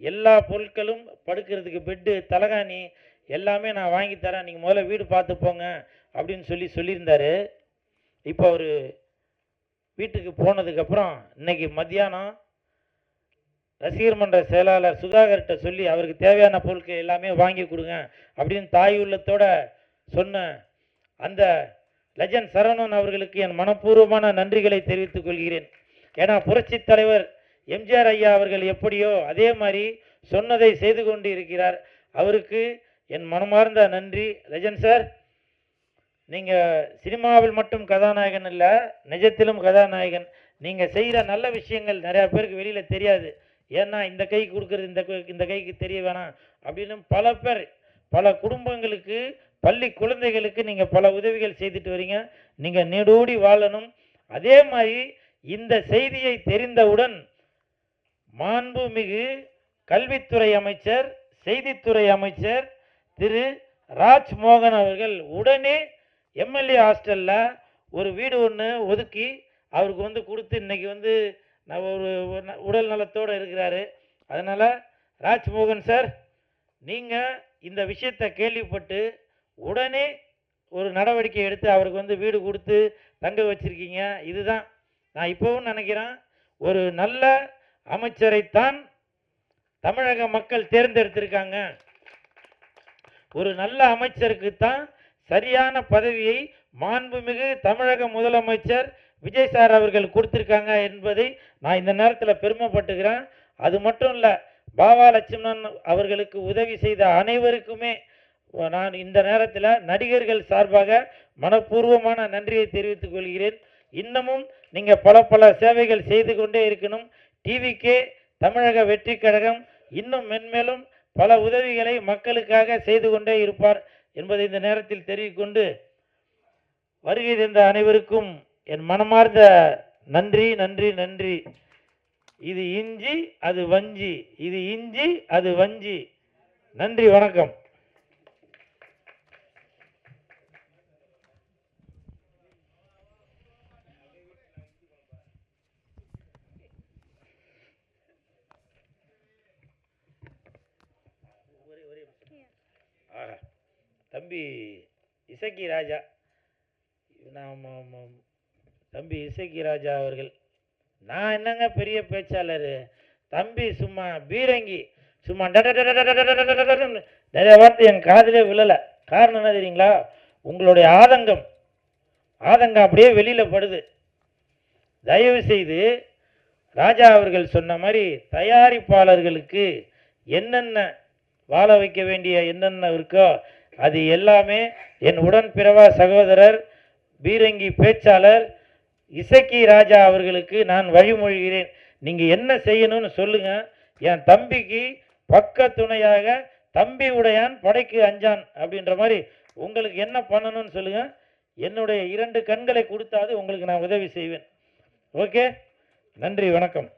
எல்லா பொருட்களும், படுக்கிறதுக்கு பெட்டு, தலகாணி எல்லாமே நான் வாங்கி தரேன், நீங்கள் முதல்ல வீடு பார்த்து போங்க அப்படின்னு சொல்லியிருந்தார். இப்போ அவர் வீட்டுக்கு போனதுக்கப்புறம் இன்னைக்கு மத்தியானம் ரசிகர் மன்ற செயலாளர் சுதாகர்கிட்ட சொல்லி அவருக்கு தேவையான பொருட்கள் எல்லாமே வாங்கி கொடுங்க அப்படின்னு தாய் உள்ளத்தோட சொன்ன அந்த லெஜண்ட் சரவணன் அவர்களுக்கு என் மனப்பூர்வமான நன்றிகளை தெரிவித்துக் கொள்கிறேன். ஏன்னா புரட்சித் தலைவர் எம்ஜிஆர் ஐயா அவர்கள் எப்படியோ அதே மாதிரி சொன்னதை செய்து கொண்டு இருக்கிறார். அவருக்கு என் மனமார்ந்த நன்றி. லெஜண்ட் சார், நீங்கள் சினிமாவில் மட்டும் கதாநாயகன் இல்லை, நிஜத்திலும் கதாநாயகன். நீங்கள் செய்கிற நல்ல விஷயங்கள் நிறையா பேருக்கு வெளியில் தெரியாது. ஏன்னா இந்த கைக்கு கொடுக்குறது இந்த கைக்கு தெரிய வேணாம் அப்படின்னு பல பேர், பல குடும்பங்களுக்கு, பள்ளி குழந்தைகளுக்கு நீங்கள் பல உதவிகள் செய்துட்டு வரீங்க. நீங்கள் நீடூடி வாழணும். அதே மாதிரி இந்த செய்தியை தெரிந்தவுடன் மாண்புமிகு கல்வித்துறை அமைச்சர், செய்தித்துறை அமைச்சர் திரு ராஜ்மோகன் அவர்கள் உடனே எம்எல்ஏ ஹாஸ்டலில் ஒரு வீடு ஒன்று ஒதுக்கி அவருக்கு கொடுத்து இன்னைக்கு நான் ஒரு உடல் நலத்தோடு இருக்கிறாரு. அதனால் ராஜ்மோகன் சார், நீங்கள் இந்த விஷயத்தை கேள்விப்பட்டு உடனே ஒரு நடவடிக்கை எடுத்து அவருக்கு வீடு கொடுத்து தங்க வச்சிருக்கீங்க. இதுதான் நான் இப்போவும் நினைக்கிறேன், ஒரு நல்ல அமைச்சரைத்தான் தமிழக மக்கள் தேர்ந்தெடுத்திருக்காங்க. ஒரு நல்ல அமைச்சருக்கு தான் சரியான பதவியை மாண்புமிகு தமிழக முதலமைச்சர் விஜய் சார் அவர்கள் கொடுத்திருக்காங்க என்பதை நான் இந்த நேரத்தில் பெருமைப்பட்டுக்கிறேன். அது மட்டும் இல்லை, பாவா லட்சுமணன் அவர்களுக்கு உதவி செய்த அனைவருக்குமே நான் இந்த நேரத்தில் நடிகர்கள் சார்பாக மனப்பூர்வமான நன்றியை தெரிவித்துக் கொள்கிறேன். இன்னமும் நீங்கள் பல சேவைகள் செய்து கொண்டே இருக்கணும். டிவிக்கே தமிழக வெற்றி கழகம் இன்னும் மென்மேலும் பல உதவிகளை மக்களுக்காக செய்து கொண்டே இருப்பார் என்பதை இந்த நேரத்தில் தெரிவிக்கொண்டு, வருகை தந்த அனைவருக்கும் என் மனமார்ந்த நன்றி நன்றி நன்றி. இது இஞ்சி அது வஞ்சி, இது இஞ்சி அது வஞ்சி. நன்றி, வணக்கம். தம்பி இசக்கி ராஜா, தம்பி இசக்கி ராஜா அவர்கள், நான் என்னங்க பெரிய பேச்சாளர், தம்பி சும்மா பீரங்கி, சும்மா நிறைய வார்த்தை என் காதிலே விழலை. காரணம் என்ன தெரியுங்களா? உங்களுடைய ஆதங்கம் அப்படியே வெளியில் படுது. தயவு செய்து ராஜா அவர்கள் சொன்ன மாதிரி தயாரிப்பாளர்களுக்கு என்னென்ன வாழ வைக்க வேண்டிய என்னென்ன இருக்கோ அது எல்லாமே என் உடன்பிறவா சகோதரர் பீரங்கி பேச்சாளர் இசக்கி ராஜா அவர்களுக்கு நான் வழிமொழிகிறேன். நீங்கள் என்ன செய்யணும்னு சொல்லுங்கள். என் தம்பிக்கு பக்க துணையாக தம்பி உடையான் படைக்கு அஞ்சான் அப்படின்ற மாதிரி உங்களுக்கு என்ன பண்ணணும்னு சொல்லுங்கள். என்னுடைய 2 கண்களை கொடுத்தாது உங்களுக்கு நான் உதவி செய்வேன். ஓகே, நன்றி, வணக்கம்.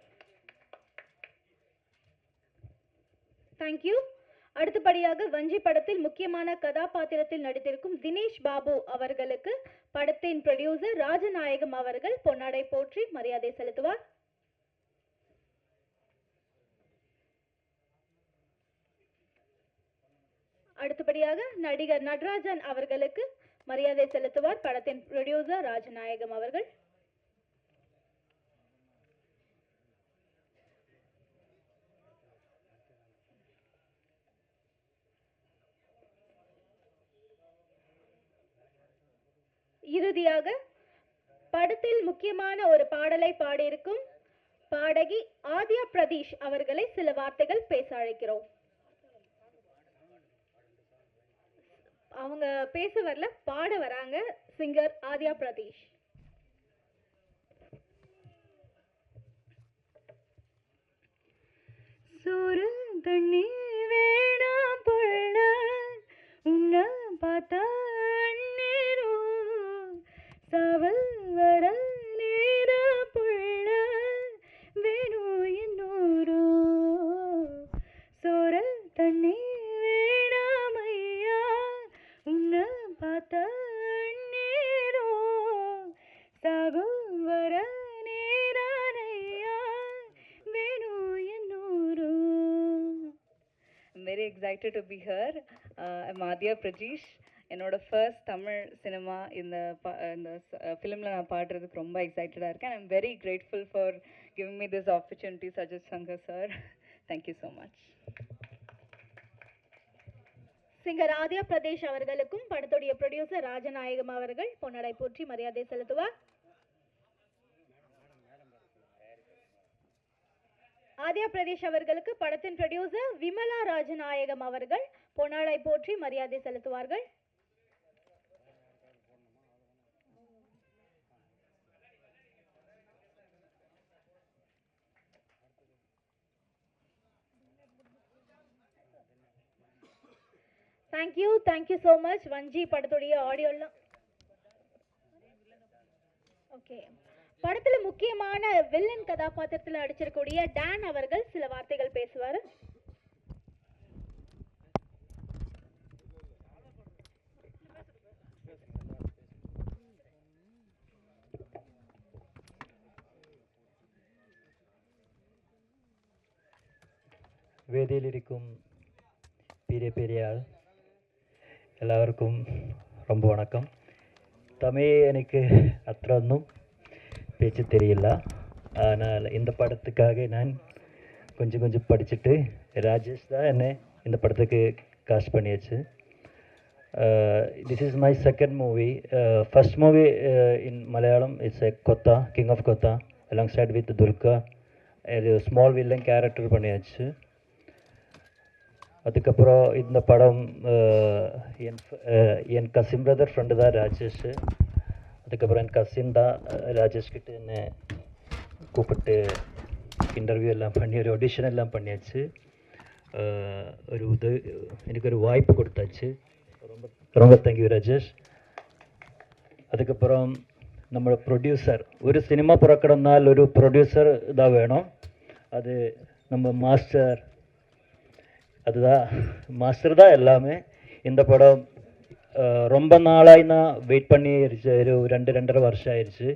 தேங்க்யூ. அடுத்தபடியாக வஞ்சி படத்தில் முக்கியமான கதாபாத்திரத்தில் நடித்திருக்கும் தினேஷ் பாபு அவர்களுக்கு படத்தின் ப்ரொடியூசர் ராஜநாயகம் அவர்கள் பொன்னாடை போற்றி மரியாதை செலுத்துவார். அடுத்தபடியாக நடிகர் நடராஜன் அவர்களுக்கு மரியாதை செலுத்துவார் படத்தின் ப்ரொடியூசர் ராஜநாயகம் அவர்கள். இறுதியாக படத்தில் முக்கியமான ஒரு பாடலை பாடியிருக்கும் பாடகி ஆதியா பிரதீஷ் அவர்களை சில வார்த்தைகள் பேச அழைக்கிறோம். அவங்க பேச வரல, பாட வராங்க. சிங்கர் ஆதியா பிரதீஷ். சோறு தண்ணி வேணாம் பொண்ண உன்னை பார்த்தா சவல் வர நேர புள்ள வேணும் என்னோரோ சோற தண்ணி வேணாமையா உன்னை பார்த்த நேரோ சாகும் வர நேரையா வேணும் என்னோரோ. I'm very excited to be here. I'm Adya Prajesh. என்னோட ஃபர்ஸ்ட் தமிழ் சினிமா இந்த ஃபிலிமில் நான் பாடுறதுக்கு ரொம்ப எக்ஸைட்டடாக இருக்கேன். I'm very grateful for giving me this opportunity Sajith Shankar sir. Thank you so much. Singer Adya Pradesh அவர்களுக்கும் படத்துடைய ப்ரொடியூசர் ராஜநாயகம் அவர்கள் பொன்னடை போற்றி மரியாதை செலுத்துவார். ஆதியா பிரதேஷ் அவர்களுக்கு படத்தின் ப்ரொடியூசர் விமலா ராஜநாயகம் அவர்கள் பொன்னடை போற்றி மரியாதை செலுத்துவார்கள். Thank you so much. வஞ்சி படத்துடைய ஆடியோலாம் ஓகே. படத்துல முக்கியமான வில்லன் கதாபாத்திரத்தில் நடிச்சிருக்கக்கூடிய டான் அவர்கள் சில வார்த்தைகள் பேசுவார். வேதியிலிருக்கும் பெரியாள் எல்லாருக்கும் ரொம்ப வணக்கம். தமிழ் எனக்கு அத்தொன்னும் பேச்சு தெரியல. ஆனால் இந்த படத்துக்காக நான் கொஞ்சம் படிச்சுட்டு ராஜேஷ் தான் என்னை இந்த படத்துக்கு காஸ்ட் பண்ணியாச்சு. This is my second movie. First movie in Malayalam it's a கொத்தா, கிங் ஆஃப் கொத்தா அலாங் சைட் வித் துர்கா. இது ஸ்மால் வில்லன் கேரக்டர் பண்ணியாச்சு. அதுக்கப்புறம் இந்த படம் என் கசின் பிரதர் ஃப்ரெண்டு தான் ராஜேஷ். அதுக்கப்புறம் என் கசின் தான் ராஜேஷ்கிட்ட என்னை கூப்பிட்டு இன்டர்வியூ எல்லாம் பண்ணி ஒரு ஆடிஷன் எல்லாம் பண்ணியாச்சு. எனக்கு ஒரு வாய்ப்பு கொடுத்தாச்சு. ரொம்ப தேங்க்யூ ராஜேஷ். அதுக்கப்புறம் நம்ம ப்ரொடியூசர், ஒரு சினிமா புறக்கடனால் ஒரு ப்ரொடியூசர் தான் வேணும். அது நம்ம மாஸ்டர், அதுதான் மாஸ்டர் தான் எல்லாமே. இந்த படம் ரொம்ப நாளாக நான் வெயிட் பண்ணிடுச்சு. ஒரு 2-2.5 வருஷம் ஆயிடுச்சு.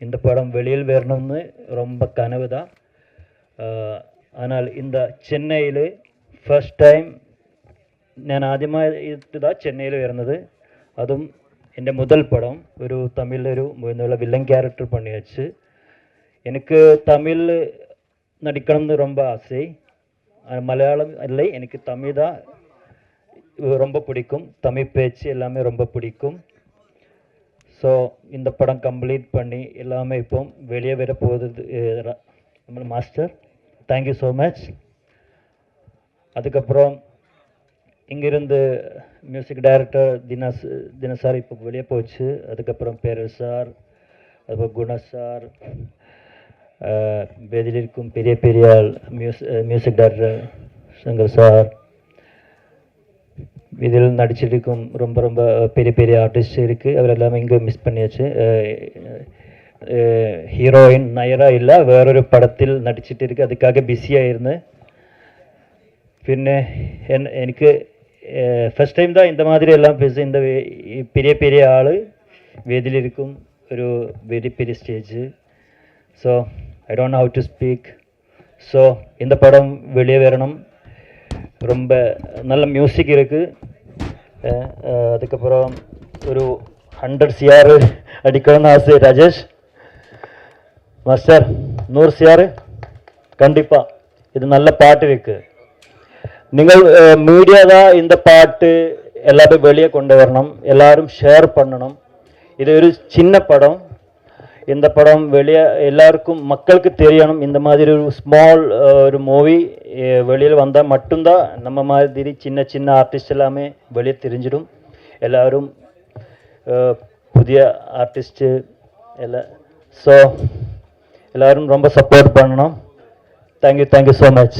இந்த படம் வெளியில் வரணும்னு ரொம்ப கனவு தான். ஆனால் இந்த சென்னையில் ஃபர்ஸ்ட் டைம் ഞാൻ ആദ്യമായിട്ട് தான் ചെന്നൈയിൽ വരുന്നത്. അതും എൻ്റെ മുതൽ പടം ഒരു തമിഴിലൊരു എന്നുള്ള വില്ലൻ ക്യാരക്ടർ പണിയാச்சு. എനിക്ക് തമിഴിൽ നടിക്കണം എന്ന് ரொம்ப ஆசை. மலையாளம் இல்லை, எனக்கு தமிழ் தான் ரொம்ப பிடிக்கும். தமிழ் பேச்சு எல்லாமே ரொம்ப பிடிக்கும். ஸோ இந்த படம் கம்ப்ளீட் பண்ணி எல்லாமே இப்போ வெளியே வர போகுது நம்ம மாஸ்டர். Thank you so much. அதுக்கப்புறம் இங்கிருந்து மியூசிக் டைரக்டர் தினேஷ் சார் இப்போ வெளியே போச்சு. அதுக்கப்புறம் பேரல் சார், அதுக்கப்புறம் குணா சார், வேதியில் இருக்கும் பெரியாள் மியூசிக் டைரக்டர் சங்கர் சார், இதில் நடிச்சிருக்கும் ரொம்ப பெரிய ஆர்டிஸ்ட் இருக்குது. அவர் எல்லாமே இங்கே மிஸ் பண்ணியாச்சு. ஹீரோயின் நயரா இல்லை, வேறொரு படத்தில் நடிச்சிட்டு இருக்கு. அதுக்காக பிஸியாக இருந்தேன். പിന്നെ എനിക്ക് ഫസ്റ്റ് ടൈം தான் இந்த மாதிரி எல்லாம் பேச. இந்த பெரிய ஆள் வேதியிலிருக்கும் ஒரு வெரி பெரிய stage. So I don't know how to speak. So இந்த படம் வெளியே வரணும். ரொம்ப நல்ல மியூசிக் இருக்குது. அதுக்கப்புறம் ஒரு 100 CR அடிக்கணும்னு ஆசை. ராஜேஷ் மாஸ்டர் 100 CR கண்டிப்பாக. இது நல்ல பாட்டு இருக்கு. நீங்கள் மீடியா தான் இந்த பாட்டு எல்லாமே வெளியே கொண்டு வரணும், எல்லாரும் ஷேர் பண்ணணும். இது ஒரு சின்ன படம், இந்த படம் வெளியே எல்லாருக்கும் மக்களுக்கு தெரியணும். இந்த மாதிரி ஒரு ஸ்மால் ஒரு மூவி வெளியில் வந்தால் மட்டும்தான் நம்ம மாதிரி சின்ன சின்ன ஆர்டிஸ்ட் எல்லாமே வெளியே தெரிஞ்சிடும். எல்லாரும் புதிய ஆர்டிஸ்ட்டு எல்லாம். ஸோ எல்லோரும் ரொம்ப சப்போர்ட் பண்ணணும். Thank you so much.